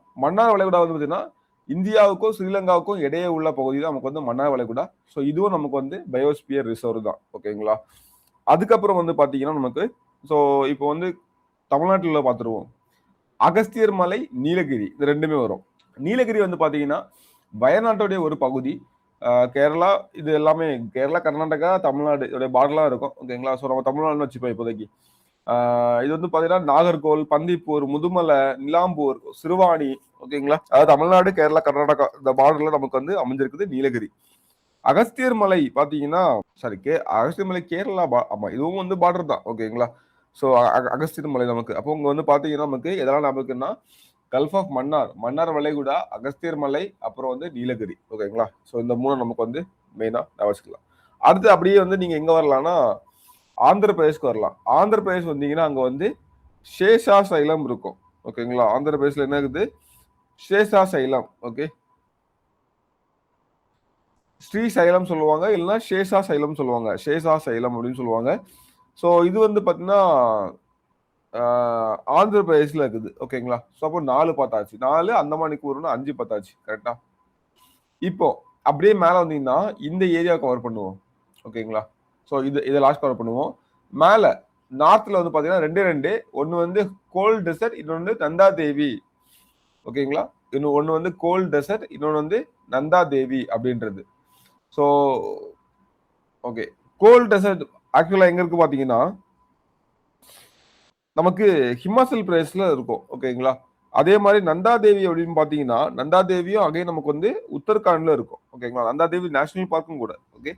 A: வந்து பாத்தீங்கன்னா இந்தியாவுக்கும் ஸ்ரீலங்காவுக்கும் இடையே உள்ள பகுதி தான் நமக்கு வந்து மன்னார் வளைகுடா ஸோ இதுவும் நமக்கு வந்து பயோஸ்பியர் ரிசர்வ் தான் ஓகேங்களா அதுக்கப்புறம் வந்து பாத்தீங்கன்னா நமக்கு ஸோ இப்போ வந்து தமிழ்நாட்டில் பார்த்துருவோம் அகஸ்தியர் மலை நீலகிரி இது ரெண்டுமே வரும் நீலகிரி வந்து பாத்தீங்கன்னா வயநாட்டுடைய ஒரு பகுதி கேரளா இது எல்லாமே கேரளா கர்நாடகா தமிழ்நாடு இதோட பார்டர்லாம் இருக்கும் ஓகேங்களா ஸோ நம்ம தமிழ்நாடுன்னு வச்சுப்போம் இப்போதைக்கு இது வந்து பாத்தீங்கன்னா நாகர்கோல் பந்திப்பூர் முதுமலை நிலாம்பூர் சிறுவாணி ஓகேங்களா அதாவது தமிழ்நாடு கேரளா கர்நாடகா இந்த பார்டர்ல நமக்கு வந்து அமைஞ்சிருக்குது நீலகிரி அகஸ்தியர் மலை பாத்தீங்கன்னா சாரி அகஸ்தியர் மலை கேரளா ஆமா இதுவும் வந்து பார்டர் தான் ஓகேங்களா ஸோ அகஸ்தியர் மலை நமக்கு அப்போ இங்க வந்து பாத்தீங்கன்னா நமக்கு எதெல்லாம் நமக்குன்னா கல்ஃப் ஆஃப் மன்னார் வளைகுடா அகஸ்தியர் மலை அப்புறம் வந்து நீலகிரி ஓகேங்களா ஸோ இந்த மூணு நமக்கு வந்து மெயினா வச்சுக்கலாம் அடுத்து அப்படியே வந்து நீங்க எங்க வரலாம்னா ஆந்திர பிரதேஷ்க்கு வரலாம் ஆந்திர பிரதேஷ் வந்தீங்கன்னா அங்க வந்து சேஷா சைலம் இருக்கும் ஓகேங்களா ஆந்திர பிரதேஷ்ல என்ன இருக்குது சேஷா சைலம். ஓகே, ஸ்ரீ சைலம் சொல்லுவாங்க, இல்லைன்னா சேஷா சைலம் சொல்லுவாங்க. சேஷா சைலம் அப்படின்னு சொல்லுவாங்க. ஸோ இது வந்து பார்த்தீங்கன்னா ஆந்திர பிரதேஷ்ல இருக்குது. ஓகேங்களா? ஸோ அப்போ 4 பார்த்தாச்சு. 4 அந்தமான் நிக்கோபர்னா 5 பார்த்தாச்சு. கரெக்டா? இப்போ அப்படியே மேல வந்தீங்கன்னா இந்த ஏரியா கவர் பண்ணுவோம். ஓகேங்களா? ஸோ இதை லாஸ்ட் கவர் பண்ணுவோம். மேல நார்த்ல வந்து பாத்தீங்கன்னா 2 ஒன்னு வந்து கோல்ட் டெசர்ட், இன்னொன்னு நந்தா தேவி. ஓகேங்களா? ஒன்னு வந்து கோல்ட் டெசர்ட், இன்னொன்னு வந்து நந்தா தேவி அப்படின்றது. ஸோ ஓகே, கோல்ட் டெசர்ட் ஆக்சுவலா எங்க இருக்கு பாத்தீங்கன்னா நமக்கு ஹிமாச்சல் பிரதேஷ்ல இருக்கும். ஓகேங்களா? அதே மாதிரி நந்தா தேவி அப்படின்னு பாத்தீங்கன்னா நந்தா தேவியும் அகைன் நமக்கு வந்து உத்தரகாண்ட்ல இருக்கும். ஓகேங்களா? நந்தா தேவி நேஷனல் பார்க்கும் கூட. ஓகே,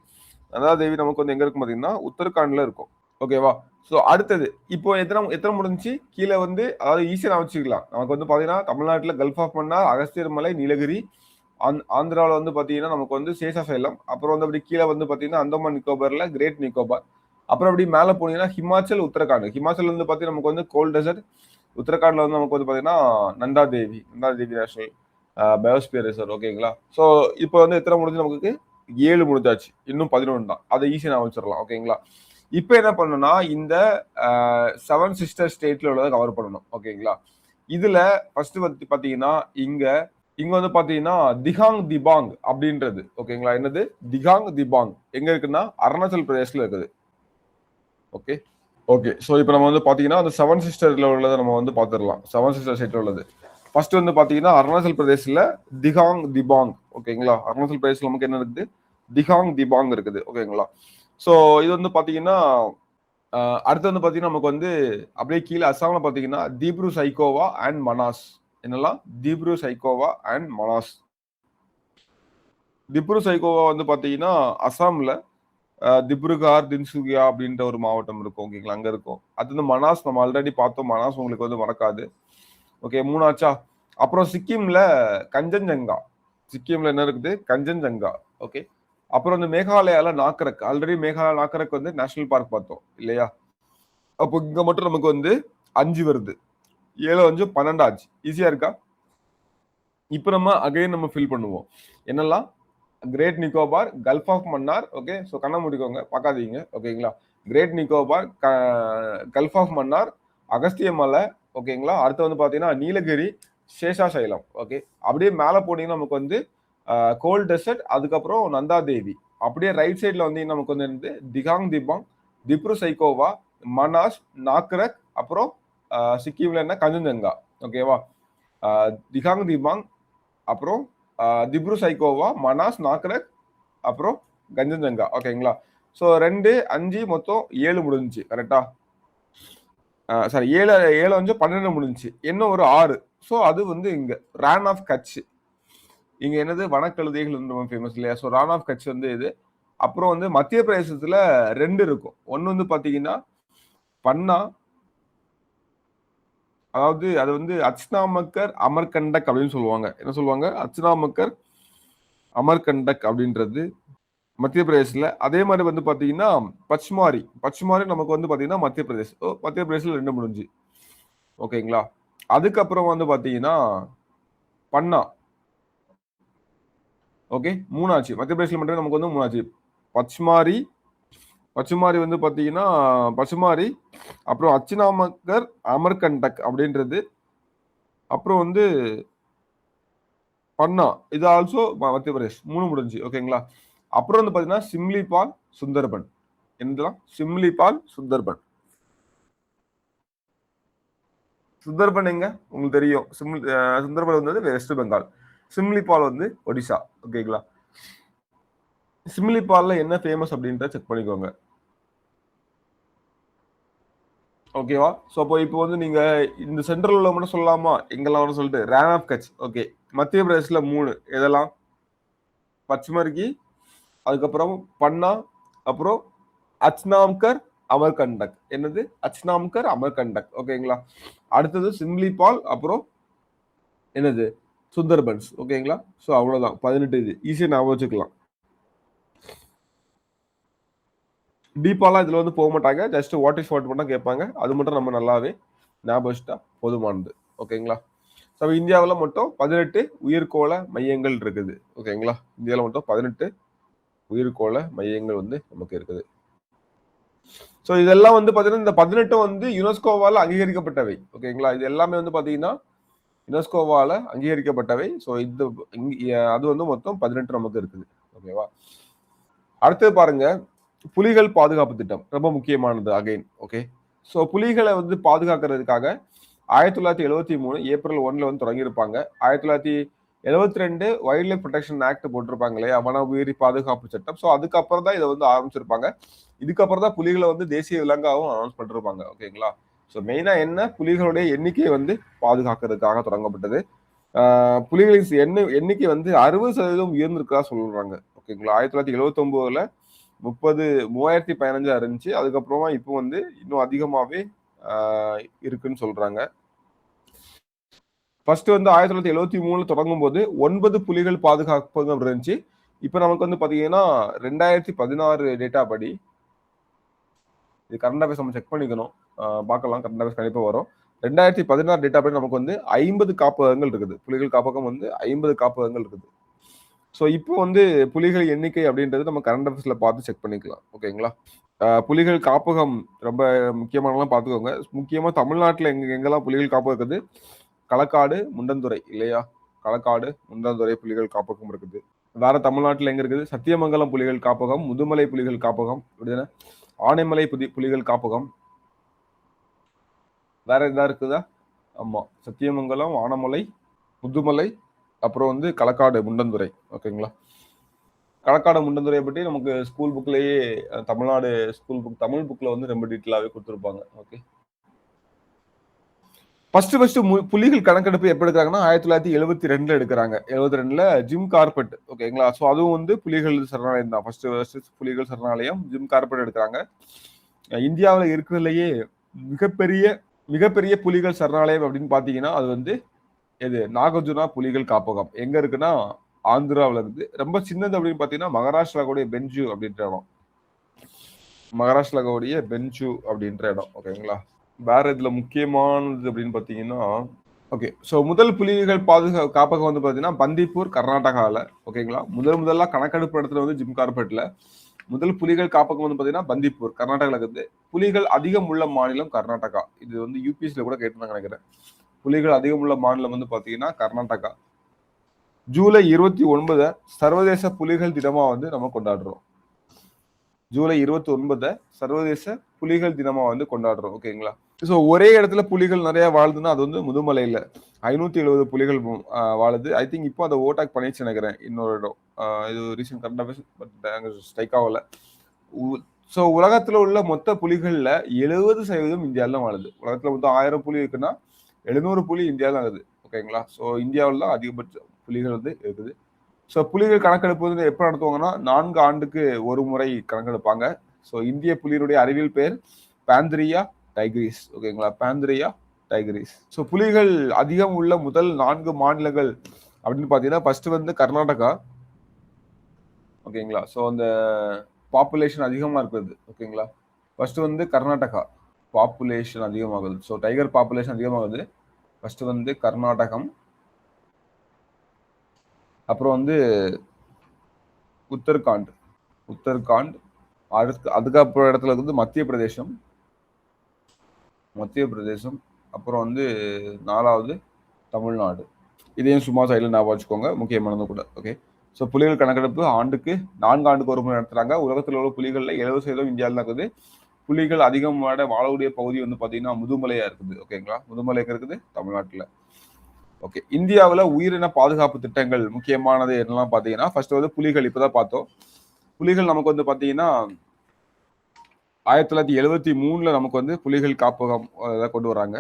A: நந்தா தேவி நமக்கு வந்து எங்க இருக்கும் பாத்தீங்கன்னா உத்தரகாண்ட்ல இருக்கும். ஓகேவா? ஸோ அடுத்தது இப்போ எத்தனை எத்தனை முடிஞ்சு கீழே வந்து அதாவது ஈஸியாக வச்சுக்கலாம். நமக்கு வந்து பாத்தீங்கன்னா தமிழ்நாட்டில் கல்ஃப் ஆஃப் மன்னார், அகஸ்தியர் மலை, நீலகிரி, ஆந்திராவில் வந்து பாத்தீங்கன்னா நமக்கு வந்து சேஷாசைலம், அப்புறம் வந்து அப்படி கீழே வந்து பாத்தீங்கன்னா அந்தமான் நிக்கோபார்ல கிரேட் நிக்கோபார், அப்புறம் அப்படி மேலே போனீங்கன்னா ஹிமாச்சல், உத்தரகாண்ட். ஹிமாச்சல் வந்து பாத்தீங்கன்னா நமக்கு வந்து கோல்ட் டெசர்ட், உத்தரகாண்ட்ல வந்து நமக்கு வந்து பாத்தீங்கன்னா நந்தா தேவி நேஷனல் பயோஸ்பியர் ரிசர்வ். ஓகேங்களா? ஸோ இப்போ வந்து எத்தனை முடிஞ்சு நமக்கு 7 முடிஞ்சாச்சு. இன்னும் 11 தான். அதை ஈஸியாக நான் வச்சிடலாம். ஓகேங்களா? இப்போ என்ன பண்ணணும்னா இந்த 7 சிஸ்டர் ஸ்டேட்ல உள்ளதை கவர் பண்ணணும். ஓகேங்களா? இதுல ஃபர்ஸ்ட் வந்து பாத்தீங்கன்னா இங்க இங்க வந்து பாத்தீங்கன்னா திகாங் திபாங் அப்படின்றது. ஓகேங்களா? என்னது திகாங் திபாங் எங்க இருக்குன்னா அருணாச்சல் பிரதேஷ்ல இருக்குது. ஓகே ஓகே, ஸோ இப்போ நம்ம வந்து பாத்தீங்கன்னா அந்த 7 சிஸ்டர்ல உள்ளதை நம்ம வந்து பாத்துடலாம். 7 சிஸ்டர் ஸ்டேட்ல உள்ளது ஃபர்ஸ்ட் வந்து பாத்தீங்கன்னா அருணாச்சல் பிரதேஷ்ல திகாங் திபாங். ஓகேங்களா? அருணாச்சல் பிரதேஷ்ல நமக்கு என்ன இருக்குது? திகாங் திபாங் இருக்குது. ஓகேங்களா? ஸோ இது வந்து பாத்தீங்கன்னா அடுத்து வந்து பாத்தீங்கன்னா நமக்கு வந்து அப்படியே கீழே அஸ்ஸாம்ல பாத்தீங்கன்னா தீப்ரு சைக்கோவா அண்ட் மனாஸ். என்னெல்லாம்? தீப்ரு சைக்கோவா அண்ட் மனாஸ். திப்ரு சைக்கோவா வந்து பாத்தீங்கன்னா அஸ்ஸாம்ல திப்ருகார், தின்சுகியா அப்படின்ற ஒரு மாவட்டம் இருக்கும். ஓகேங்களா? அங்க இருக்கும். அது வந்து மனாஸ் நம்ம ஆல்ரெடி பார்த்தோம். மனாஸ் உங்களுக்கு வந்து மறக்காது. ஓகே, 3 ஆச்சா? அப்புறம் சிக்கிம்ல கஞ்சன்ஜங்கா. சிக்கிம்ல என்ன இருக்குது? கஞ்சன்ஜங்கா. ஓகே, அப்புறம் வந்து மேகாலயால நாக்ரக். ஆல்ரெடி மேகாலயா நாக்ரக் வந்து நேஷனல் பார்க் பார்த்தோம் இல்லையா? அப்போ இங்க மட்டும் நமக்கு வந்து 5 வருது. 7 5 12 ஆச்சு. ஈஸியா இருக்கா? இப்போ நம்ம அகைன் நம்ம ஃபில் பண்ணுவோம். என்னெல்லாம்? Great Nicobar, gulf of Mannar. Okay, so கண்ண மூடிக்கோங்க, பார்க்காதீங்க. ஓகேங்களா? Great Nicobar, gulf of Mannar, Agastya மலை. ஓகேங்களா? அடுத்து வந்து பாத்தீங்கன்னா நீலகிரி, சேஷாசைலம். ஓகே, அப்படியே மேலே போனீங்கன்னா நமக்கு வந்து கோல்ட் டெசர்ட், அதுக்கப்புறம் நந்தா தேவி. அப்படியே ரைட் சைட்ல வந்து நமக்கு வந்து திகாங் திபாங், திப்ரு சைக்கோவா, மனாஸ், நாக்ரக், அப்புறம் சிக்கிம்ல என்ன கஞ்சன்ஜங்கா. ஓகேவா? திகாங் திபாங், அப்புறம் திப்ரு சைக்கோவா, மனாஸ், நாக்ரக், அப்புறம் கஞ்சன்ஜங்கா. ஓகேங்களா? ஸோ 2 5 மொத்தம் 7 முடிஞ்சுச்சு. கரெக்டா? சாரி, 7 7 5 12 முடிஞ்சுச்சு. இன்னும் ஒரு 6. ஸோ அது வந்து இங்க ரான் ஆஃப் கட்ச். இங்க என்னது? வனக்கழுதைகள் ரொம்ப ஃபேமஸ் இல்லையா? ஸோ ரான் ஆஃப் கட்ச் வந்து இது. அப்புறம் வந்து மத்திய பிரதேசத்துல 2 இருக்கும். ஒன்னு வந்து பாத்தீங்கன்னா பன்னா, அதாவது அது வந்து அச்னாமக்கர் அமர்கண்டக் அப்படின்னு சொல்லுவாங்க. என்ன சொல்லுவாங்க? அச்னாமக்கர் அமர்கண்டக் அப்படின்றது மத்திய பிரதேஷ்ல. அதே மாதிரி வந்து பாத்தீங்கன்னா பச்மாரி. பச்மாரி நமக்கு வந்து பாத்தீங்கன்னா மத்திய பிரதேஷ். மத்திய பிரதேஷ்ல 2 முடிஞ்சு. ஓகேங்களா? அதுக்கப்புறம் வந்து பாத்தீங்கன்னா பன்னா. ஓகே, 3 ஆச்சு. மத்திய பிரதேஷ்ல மட்டும் நமக்கு வந்து 3 ஆச்சு. பச்மாரி, பச்சுமாரி வந்து பாத்தீங்கன்னா பசுமாரி, அப்புறம் அச்சினாமக்கர் அமர்கண்டக் அப்படின்றது, அப்புறம் வந்து பன்னா. இது ஆல்சோ மத்திய பிரதேஷ். 3 முடிஞ்சு. ஓகேங்களா? அப்புறம் வந்து பாத்தீங்கன்னா சிம்லிபால், சுந்தர்பன். என்னதுலாம்? சிம்லிபால், சுந்தர்பன். சுந்தர்பன் எங்க? உங்களுக்கு தெரியும். சுந்தர்பன் வந்து வெஸ்ட் பெங்கால். சிம்லிபால் வந்து ஒடிசா. ஓகேங்களா? சிம்லிபால்ல என்ன ஃபேமஸ் அப்படின்றத செக் பண்ணிக்கோங்க. ஓகேவா? ஸோ அப்போ இப்போ வந்து நீங்க இந்த சென்ட்ரல்ல மட்டும் சொல்லலாமா? எங்கெல்லாம் சொல்லிட்டு ரேன் ஆஃப் கட்ச். ஓகே, மத்திய பிரதேஷ்ல 3. எதெல்லாம்? பச்மர்கி, அதுக்கப்புறம் பன்னா, அப்புறம் அச்னாம்கர், அமர்கண்டக். என்னது? அச்னாம்கர், அமர்கண்டக். ஓகேங்களா? அடுத்தது சிம்லிபால், அப்புறம் என்னது? சுந்தர்பன்ஸ். ஓகேங்களா? ஸோ அவ்வளவுதான். 18 இது ஈஸியா ஞாபகம் வச்சுக்கலாம். டீப்பாலாம் இதுல வந்து போக மாட்டாங்க. ஜஸ்ட் வாட் இஸ் வாட் மட்டும் கேட்பாங்க. அது மட்டும் நம்ம நல்லாவே ஞாபகம் வச்சுட்டா போதுமானது. ஓகேங்களா? ஸோ இந்தியாவில் மட்டும் 18 உயிர்கோள மையங்கள் இருக்குது. ஓகேங்களா? இந்தியாவில் மட்டும் 18 உயிர்கோள மையங்கள் வந்து நமக்கு இருக்குது. ஸோ இதெல்லாம் வந்து பார்த்தீங்கன்னா இந்த 18 வந்து யுனெஸ்கோவால் அங்கீகரிக்கப்பட்டவை. ஓகேங்களா? இது எல்லாமே வந்து பார்த்தீங்கன்னா யுனெஸ்கோவால அங்கீகரிக்கப்பட்டவை. ஸோ இது அது வந்து மொத்தம் 18 நமக்கு இருக்குது. ஓகேவா? அடுத்தது பாருங்க, புலிகள் பாதுகாப்பு திட்டம் ரொம்ப முக்கியமானது அகைன். ஓகே, ஸோ புலிகளை வந்து பாதுகாக்கிறதுக்காக 1973 ஏப்ரல் 1 வந்து தொடங்கியிருப்பாங்க. 1972 வைல்ட் லைஃப் ப்ரொடெக்ஷன் ஆக்ட் போட்டிருப்பாங்க இல்லையா, வன உயிரி பாதுகாப்பு சட்டம். ஸோ அதுக்கப்புறம் தான் இதை வந்து ஆரம்பிச்சிருப்பாங்க. இதுக்கப்புறம் தான் புலிகளை வந்து தேசிய விலங்காகவும் அனௌன்ஸ் பண்ணிருப்பாங்க. ஓகேங்களா? ஸோ மெயினா என்ன, புலிகளுடைய எண்ணிக்கையை வந்து பாதுகாக்கிறதுக்காக தொடங்கப்பட்டது. புலிகளின் எண்ணிக்கை வந்து 60% உயர்ந்திருக்கா சொல்றாங்க. ஓகேங்களா? 1979ல 3015 இருந்துச்சு. அதுக்கப்புறமா இப்போ வந்து இன்னும் அதிகமாவே இருக்குன்னு சொல்றாங்க. ஃபர்ஸ்ட் வந்து 1973 தொடங்கும் போது 9 புலிகள் பாதுகாப்பு இருந்துச்சு. இப்போ நமக்கு வந்து பாத்தீங்கன்னா 2016 டேட்டா படி, இது கரண்ட் அஃபேர்ஸ் நம்ம செக் பண்ணிக்கணும், பார்க்கலாம். கரண்ட் அஃபேர்ஸ் கண்டிப்பா வரும். 2016 டேட்டா படி நமக்கு வந்து 50 காப்பகங்கள் இருக்குது. புலிகள் காப்பகம் வந்து 50 காப்பகங்கள் இருக்குது. ஸோ இப்போ வந்து புலிகள் எண்ணிக்கை அப்படின்றது நம்ம கரண்ட் அஃபேர்ஸ்ல பார்த்து செக் பண்ணிக்கலாம். ஓகேங்களா? புலிகள் காப்பகம் ரொம்ப முக்கியமானலாம் பார்த்துக்கோங்க. முக்கியமா தமிழ்நாட்டில் எங்கெல்லாம் புலிகள் காப்பகம் இருக்குது, களக்காடு, முண்டந்துறை இல்லையா? களக்காடு, முண்டந்துறை புலிகள் காப்பகம் இருக்குது. வேற தமிழ்நாட்டில் எங்க இருக்குது, சத்தியமங்கலம் புலிகள் காப்பகம், முதுமலை புலிகள் காப்பகம், அப்படிதானே, ஆனைமலை புலிகள் காப்பகம். வேற எதா இருக்குதா? ஆமா, சத்தியமங்கலம், ஆனைமலை, முதுமலை, அப்புறம் வந்து களக்காடு, முண்டந்துறை. ஓகேங்களா? களக்காடு, முண்டந்துறையை பற்றி நமக்கு ஸ்கூல் புக்லயே, தமிழ்நாடு ஸ்கூல் புக் தமிழ் புக்ல வந்து ரொம்ப டீட்டெயிலாவே கொடுத்துருப்பாங்க. ஓகே, ஃபர்ஸ்ட் புலிகள் கணக்கெடுப்பு எப்ப எடுக்கிறாங்கன்னா 1972 எடுக்கிறாங்க. 72ல ஜிம் கார்பெட். ஓகேங்களா? ஸோ அதுவும் வந்து புலிகள் சரணாலயம் தான். ஃபர்ஸ்ட் புலிகள் சரணாலயம் ஜிம் கார்பெட் எடுக்கிறாங்க. இந்தியாவில் இருக்கிறதுலயே மிகப்பெரிய புலிகள் சரணாலயம் அப்படின்னு பாத்தீங்கன்னா அது வந்து எது, நாகார்ஜுனா புலிகள் காப்பகம். எங்க இருக்குன்னா ஆந்திராவில் இருந்து. ரொம்ப சின்னது அப்படின்னு பாத்தீங்கன்னா மகாராஷ்டிராவுடைய பென்ஜு அப்படின்ற இடம். மகாராஷ்டிராவுடைய பென்ஜு அப்படின்ற இடம். ஓகேங்களா? வேற இதுல முக்கியமானது அப்படின்னு பாத்தீங்கன்னா, ஓகே, ஸோ முதல் புலிகள் காப்பகம் வந்து பாத்தீங்கன்னா பந்திப்பூர், கர்நாடகாவில். ஓகேங்களா? முதல்ல கணக்கெடுப்பு இடத்துல வந்து ஜிம் கார்பெட்ல. முதல் புலிகள் காப்பகம் வந்து பாத்தீங்கன்னா பந்திப்பூர், கர்நாடகாவில் இருக்குது. புலிகள் அதிகம் உள்ள மாநிலம் கர்நாடகா. இது வந்து யூபிஎஸ்ல கூட கேட்டுருந்தாங்க நினைக்கிறேன். புலிகள் அதிகம் உள்ள மாநிலம் வந்து பாத்தீங்கன்னா கர்நாடகா. ஜூலை 29 சர்வதேச புலிகள் தினமா வந்து நம்ம கொண்டாடுறோம். ஜூலை 29 சர்வதேச புலிகள் தினமா வந்து கொண்டாடுறோம். ஓகேங்களா? ஸோ ஒரே இடத்துல புலிகள் நிறைய வாழுதுன்னா அது வந்து முதுமலையில 570 புலிகள் வாழுது. ஐ திங்க் இப்போ அதை ஓட்டாக் பண்ணிச்சு நினைக்கிறேன் இன்னொரு இடம். இது recent current affairs, but strike ஆகல. ஸோ உலகத்துல உள்ள மொத்த புலிகள்ல 70% இந்தியாவில வாழுது. உலகத்துல மொத்தம் 1000 புலி இருக்குன்னா 700 புலி இந்தியாவில ஆகுது. ஓகேங்களா? ஸோ இந்தியாவில் தான் அதிகபட்ச புலிகள் வந்து இருக்குது. ஸோ புலிகள் கணக்கெடுப்பு வந்து எப்போ நடத்துவாங்கன்னா 4 ஆண்டுக்கு ஒரு முறை கணக்கெடுப்பாங்க. ஸோ இந்திய புலிகளுடைய அறிவியல் பெயர் பாந்திரியா டைகிரிஸ். ஓகேங்களா? பாந்திரியா டைகிரிஸ். ஸோ புலிகள் அதிகம் உள்ள முதல் 4 மாநிலங்கள் அப்படின்னு பார்த்தீங்கன்னா ஃபர்ஸ்ட் வந்து கர்நாடகா. ஓகேங்களா? ஸோ அந்த பாப்புலேஷன் அதிகமாக இருக்குது. ஓகேங்களா? ஃபர்ஸ்ட் வந்து கர்நாடகா பாப்புலேஷன் அதிகமாகுது. ஸோ டைகர் பாப்புலேஷன் அதிகமாகுது. ஃபர்ஸ்ட் வந்து கர்நாடகம், அப்புறம் வந்து உத்தரகாண்ட். அதுக்கப்புறம் இடத்துல வந்து மத்திய பிரதேசம், அப்புறம் வந்து 4வது தமிழ்நாடு. இதையும் சும்மா சைடில் ஞாபகம் வச்சுக்கோங்க, முக்கியமானது கூட. ஓகே, ஸோ புலிகள் கணக்கெடுப்பு 4 ஆண்டுக்கு ஒரு முறை நடத்துறாங்க. உலகத்தில் உள்ள புலிகளில் 70% இந்தியாவில் இருக்குது. புலிகள் அதிகமான வாழக்கூடிய பகுதி வந்து பார்த்தீங்கன்னா முதுமலையா இருக்குது. ஓகேங்களா? முதுமலை இருக்குது தமிழ்நாட்டில். ஓகே, இந்தியாவில் உயிரின பாதுகாப்பு திட்டங்கள் முக்கியமானது என்னெல்லாம் பார்த்தீங்கன்னா ஃபர்ஸ்ட் வந்து புலிகள். இப்போதான் பார்த்தோம். புலிகள் நமக்கு வந்து பார்த்தீங்கன்னா 1973 நமக்கு வந்து புலிகள் காப்பகம் கொண்டு வராங்க.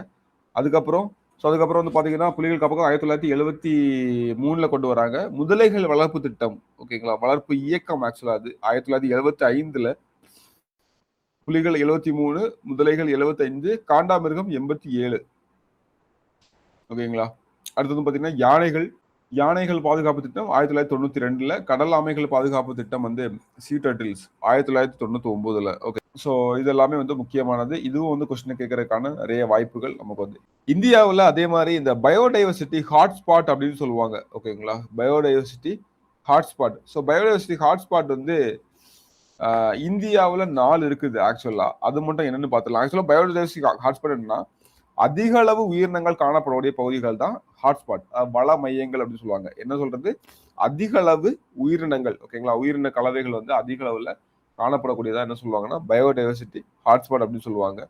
A: அதுக்கப்புறம் வந்து பாத்தீங்கன்னா புலிகள் காப்பகம் 1973 கொண்டு வராங்க. முதலைகள் வளர்ப்பு திட்டம். ஓகேங்களா? வளர்ப்பு இயக்கம் ஆக்சுவலா அது 1975 புலிகள் 73, முதலைகள் 75, காண்டாமிருகம் 87. ஓகேங்களா? அடுத்தது பாத்தீங்கன்னா யானைகள் பாதுகாப்பு திட்டம் 1992ல, கடல் ஆமைகள் பாதுகாப்பு திட்டம் வந்து சீ டர்ட்டில்ஸ் 1999ல. ஓகே. ஸோ இது எல்லாமே வந்து முக்கியமானது. இதுவும் வந்து கொஸ்டின் கேட்கறதுக்கான நிறைய வாய்ப்புகள் நமக்கு வந்து. இந்தியாவில் அதே மாதிரி இந்த பயோடைவர்சிட்டி ஹாட்ஸ்பாட் அப்படின்னு சொல்லுவாங்க. ஓகேங்களா? Biodiversity hotspot. So biodiversity hotspot வந்து இந்தியாவில் 4 இருக்குது ஆக்சுவலா. அது மட்டும் என்னன்னு பார்த்துலாம். ஆக்சுவலா பயோடைவர்சிட்டி ஹாட்ஸ்பாட் என்னன்னா அதிக அளவு உயிரினங்கள் காணப்படக்கூடிய பகுதிகள் தான் ஹாட்ஸ்பாட், வள மையங்கள் அப்படின்னு சொல்லுவாங்க. என்ன சொல்றது? அதிக அளவு உயிரினங்கள், ஓகேங்களா, உயிரின கலவைகள் வந்து அதிக அளவுல காணப்படக்கூடியதா என்ன சொல்லுவாங்கன்னா பயோடைவர்சிட்டி ஹாட்ஸ்பாட் அப்படின்னு சொல்லுவாங்க.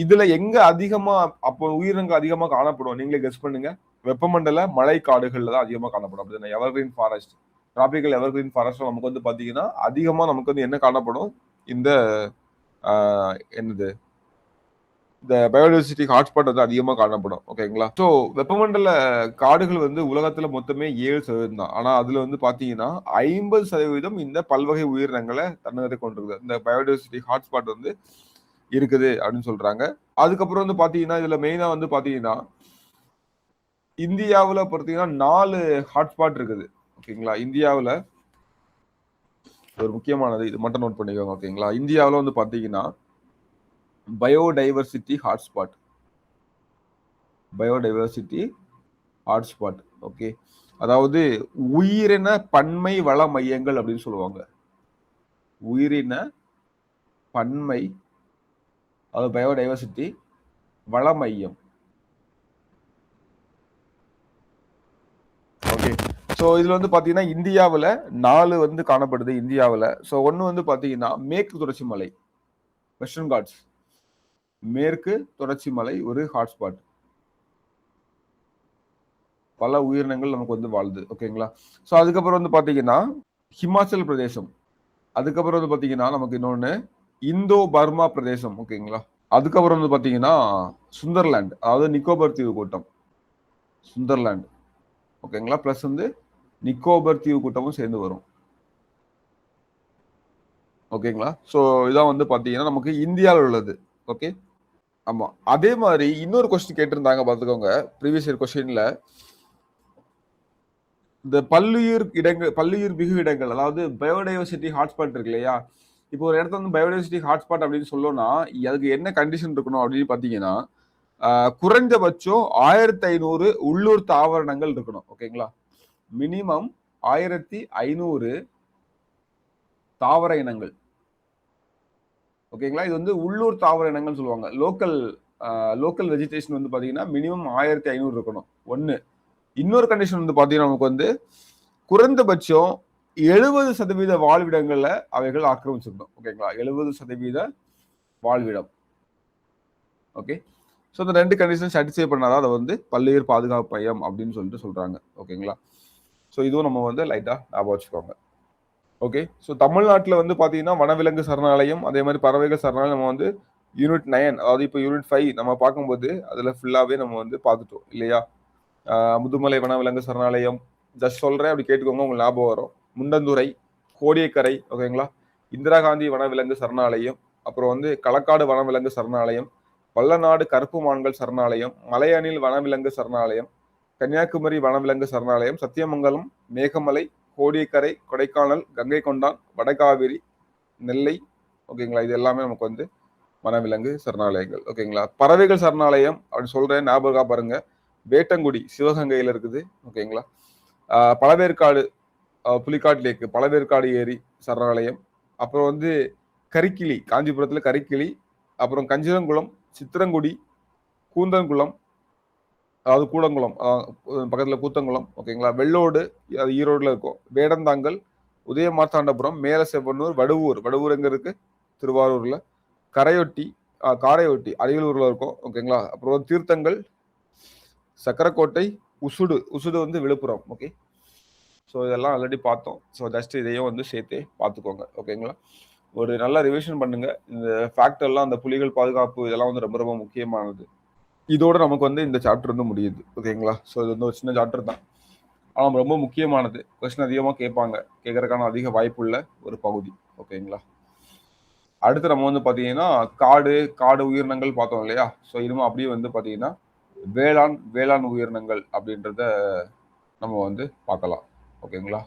A: இதுல எங்க அதிகமா அப்போ உயிரினங்கள் அதிகமா காணப்படும் நீங்களே கெஸ் பண்ணுங்க. வெப்பமண்டல மழை காடுகள்ல தான் அதிகமா காணப்படும். அப்படின்னா evergreen forest, tropical evergreen forest நமக்கு வந்து பாத்தீங்கன்னா அதிகமா நமக்கு வந்து என்ன காணப்படும்? இந்த என்னது இந்த பயோடைவர்சிட்டி ஹாட்ஸ்பாட் வந்து அதிகமாக காணப்படும். ஓகேங்களா? ஸோ வெப்பமண்டல காடுகள் வந்து உலகத்துல மொத்தமே 7% தான். ஆனா அதுல வந்து பாத்தீங்கன்னா 50% இந்த பல்வகை உயிரினங்களை தன்னகத்தை கொண்டிருக்குது. இந்த பயோடைவர்சிட்டி ஹாட்ஸ்பாட் வந்து இருக்குது அப்படின்னு சொல்றாங்க. அதுக்கப்புறம் வந்து பாத்தீங்கன்னா இதுல மெயினா வந்து பாத்தீங்கன்னா இந்தியாவுல பார்த்தீங்கன்னா 4 ஹாட்ஸ்பாட் இருக்குது. ஓகேங்களா? இந்தியாவுல ஒரு முக்கியமானது இது மட்டும் நோட் பண்ணிக்கோங்க. ஓகேங்களா? இந்தியாவுல வந்து பாத்தீங்கன்னா biodiversity hotspot, biodiversity hotspot. Okay, அதாவது உயிரின பன்மை வள மையங்கள் அப்படின்னு சொல்லுவாங்க. உயிரின பன்மை, அதாவது பயோடைவர்சிட்டி வள மையம். ஓகே, ஸோ இதுல வந்து பாத்தீங்கன்னா இந்தியாவில் 4 வந்து காணப்படுது இந்தியாவில். ஸோ ஒன்று வந்து பாத்தீங்கன்னா மேற்கு தொடர்ச்சி மலை, வெஸ்டர்ன் காட்ஸ், மேற்கு தொடர்ச்சி மலை ஒரு ஹாட்ஸ்பாட். பல உயிரினங்கள் நமக்கு வந்து வாழுது. ஓகேங்களா? ஸோ அதுக்கப்புறம் வந்து பாத்தீங்கன்னா ஹிமாச்சல் பிரதேசம், அதுக்கப்புறம் வந்து பாத்தீங்கன்னா நமக்கு இன்னொன்னு இந்தோ பர்மா பிரதேசம். ஓகேங்களா? அதுக்கப்புறம் வந்து பாத்தீங்கன்னா சுந்தர்லாந்து, அதாவது நிக்கோபர் தீவு கூட்டம், சுந்தர்லாந்து. ஓகேங்களா? பிளஸ் வந்து நிக்கோபர் தீவு கூட்டமும் சேர்ந்து வரும். ஓகேங்களா? ஸோ இதான் வந்து பாத்தீங்கன்னா நமக்கு இந்தியாவில் உள்ளது. ஓகே, ஆமா. அதே மாதிரி இன்னொரு கொஸ்டின் கேட்டிருந்தாங்க பாத்துக்கோங்க. ப்ரீவியஸ் இயர் கொஸ்டின்ல இந்த பல்லுயிர் இடங்கள், பல்லுயிர் மிகு இடங்கள், அதாவது பயோடைவர்சிட்டி ஹாட்ஸ்பாட் இருக்கு இல்லையா? இப்போ ஒரு இடத்துல வந்து பயோடைவர்சிட்டி ஹாட்ஸ்பாட் அப்படின்னு சொல்லணும்னா அதுக்கு என்ன கண்டிஷன் இருக்கணும் அப்படின்னு பாத்தீங்கன்னா குறைந்தபட்சம் 1500 உள்ளூர் தாவரங்கள் இருக்கணும். ஓகேங்களா? மினிமம் 1500 தாவர இனங்கள். ஓகேங்களா? இது வந்து உள்ளூர் தாவர இனங்கள் சொல்லுவாங்க. லோக்கல் வெஜிடேஷன் வந்து பாத்தீங்கன்னா மினிமம் 1500 இருக்கணும். ஒன்னு. இன்னொரு கண்டிஷன் வந்து பாத்தீங்கன்னா நமக்கு வந்து குறைந்தபட்சம் 70% வாழ்விடங்கள்ல அவைகள் ஆக்கிரமிச்சிருக்கணும். ஓகேங்களா? 70% வாழ்விடம். ஓகே, ஸோ இந்த 2 கண்டிஷன் சாட்டிஸ்ஃபை பண்ணாதான் அதை வந்து பல்லுயிர் பாதுகாப்பு மையம் அப்படின்னு சொல்லிட்டு சொல்றாங்க. ஓகேங்களா? ஸோ இதுவும் நம்ம வந்து லைட்டா ஞாபகம் வச்சுக்கோங்க. ஓகே, ஸோ தமிழ்நாட்டில் வந்து பார்த்தீங்கன்னா வனவிலங்கு சரணாலயம், அதே மாதிரி பறவைகள் சரணாலயம் நம்ம வந்து யூனிட் 9, அதாவது இப்போ யூனிட் 5 நம்ம பார்க்கும்போது அதில் ஃபுல்லாகவே நம்ம வந்து பார்த்துட்டோம் இல்லையா? முதுமலை வனவிலங்கு சரணாலயம், ஜஸ்ட் சொல்கிறேன், அப்படி கேட்டுக்கோங்க, உங்களுக்கு ஞாபகம் வரும். முண்டந்துறை, கோடியக்கரை, ஓகேங்களா, இந்திரா காந்தி வனவிலங்கு சரணாலயம், அப்புறம் வந்து களக்காடு வனவிலங்கு சரணாலயம், வல்லநாடு கருப்பு மான்கள் சரணாலயம், மலையணில் வனவிலங்கு சரணாலயம், கன்னியாகுமரி வனவிலங்கு சரணாலயம், சத்தியமங்கலம், மேகமலை, கோடியக்கரை, கொடைக்கானல், கங்கை கொண்டான், வடகாவிரி, நெல்லை. ஓகேங்களா? இது எல்லாமே நமக்கு வந்து வனவிலங்கு சரணாலயங்கள். ஓகேங்களா? பறவைகள் சரணாலயம் அப்படி சொல்றேன், ஞாபகம் பாருங்க. வேட்டங்குடி சிவகங்கையில இருக்குது. ஓகேங்களா? பழவேற்காடு, புலிக்காட் லேக்கு, பழவேற்காடு ஏரி சரணாலயம், அப்புறம் வந்து கரிக்கிளி, காஞ்சிபுரத்துல கரிக்கிளி, அப்புறம் கஞ்சிரங்குளம், சித்திரங்குடி, கூந்தன்குளம், அதாவது கூடங்குளம் பக்கத்துல கூத்தங்குளம். ஓகேங்களா? வெள்ளோடு, அது ஈரோடுல இருக்கும். வேடந்தாங்கல், உதயமார்த்தாண்டபுரம், மேல செவ்வனூர், வடுவூர் எங்க இருக்கு? திருவாரூர்ல. கரையொட்டி, காரையொட்டி அரியலூர்ல இருக்கும். ஓகேங்களா? அப்புறம் தீர்த்தங்கள், சக்கரக்கோட்டை, உசுடு வந்து விழுப்புரம். ஓகே, ஸோ இதெல்லாம் ஆல்ரெடி பார்த்தோம். ஸோ ஜஸ்ட் இதையும் வந்து சேர்த்தே பார்த்துக்கோங்க. ஓகேங்களா? ஒரு நல்ல ரிவிஷன் பண்ணுங்க. இந்த ஃபேக்ட் எல்லாம், அந்த புலிகள் பாதுகாப்பு இதெல்லாம் வந்து ரொம்ப ரொம்ப முக்கியமானது. இதோட நமக்கு வந்து இந்த சாப்டர் வந்து முடியுது. ஓகேங்களா? ஸோ இது வந்து ஒரு சின்ன சாப்டர் தான், ஆனால் ரொம்ப முக்கியமானது. கொஸ்டின் அதிகமாக கேட்பாங்க, கேட்கறதுக்கான அதிக வாய்ப்புள்ள ஒரு பகுதி. ஓகேங்களா? அடுத்து நம்ம வந்து பார்த்தீங்கன்னா காடு உயிரினங்கள் பார்த்தோம் இல்லையா? ஸோ இனிமே அப்படியே வந்து பார்த்தீங்கன்னா வேளாண் உயிரினங்கள் அப்படின்றத நம்ம வந்து பார்க்கலாம். ஓகேங்களா?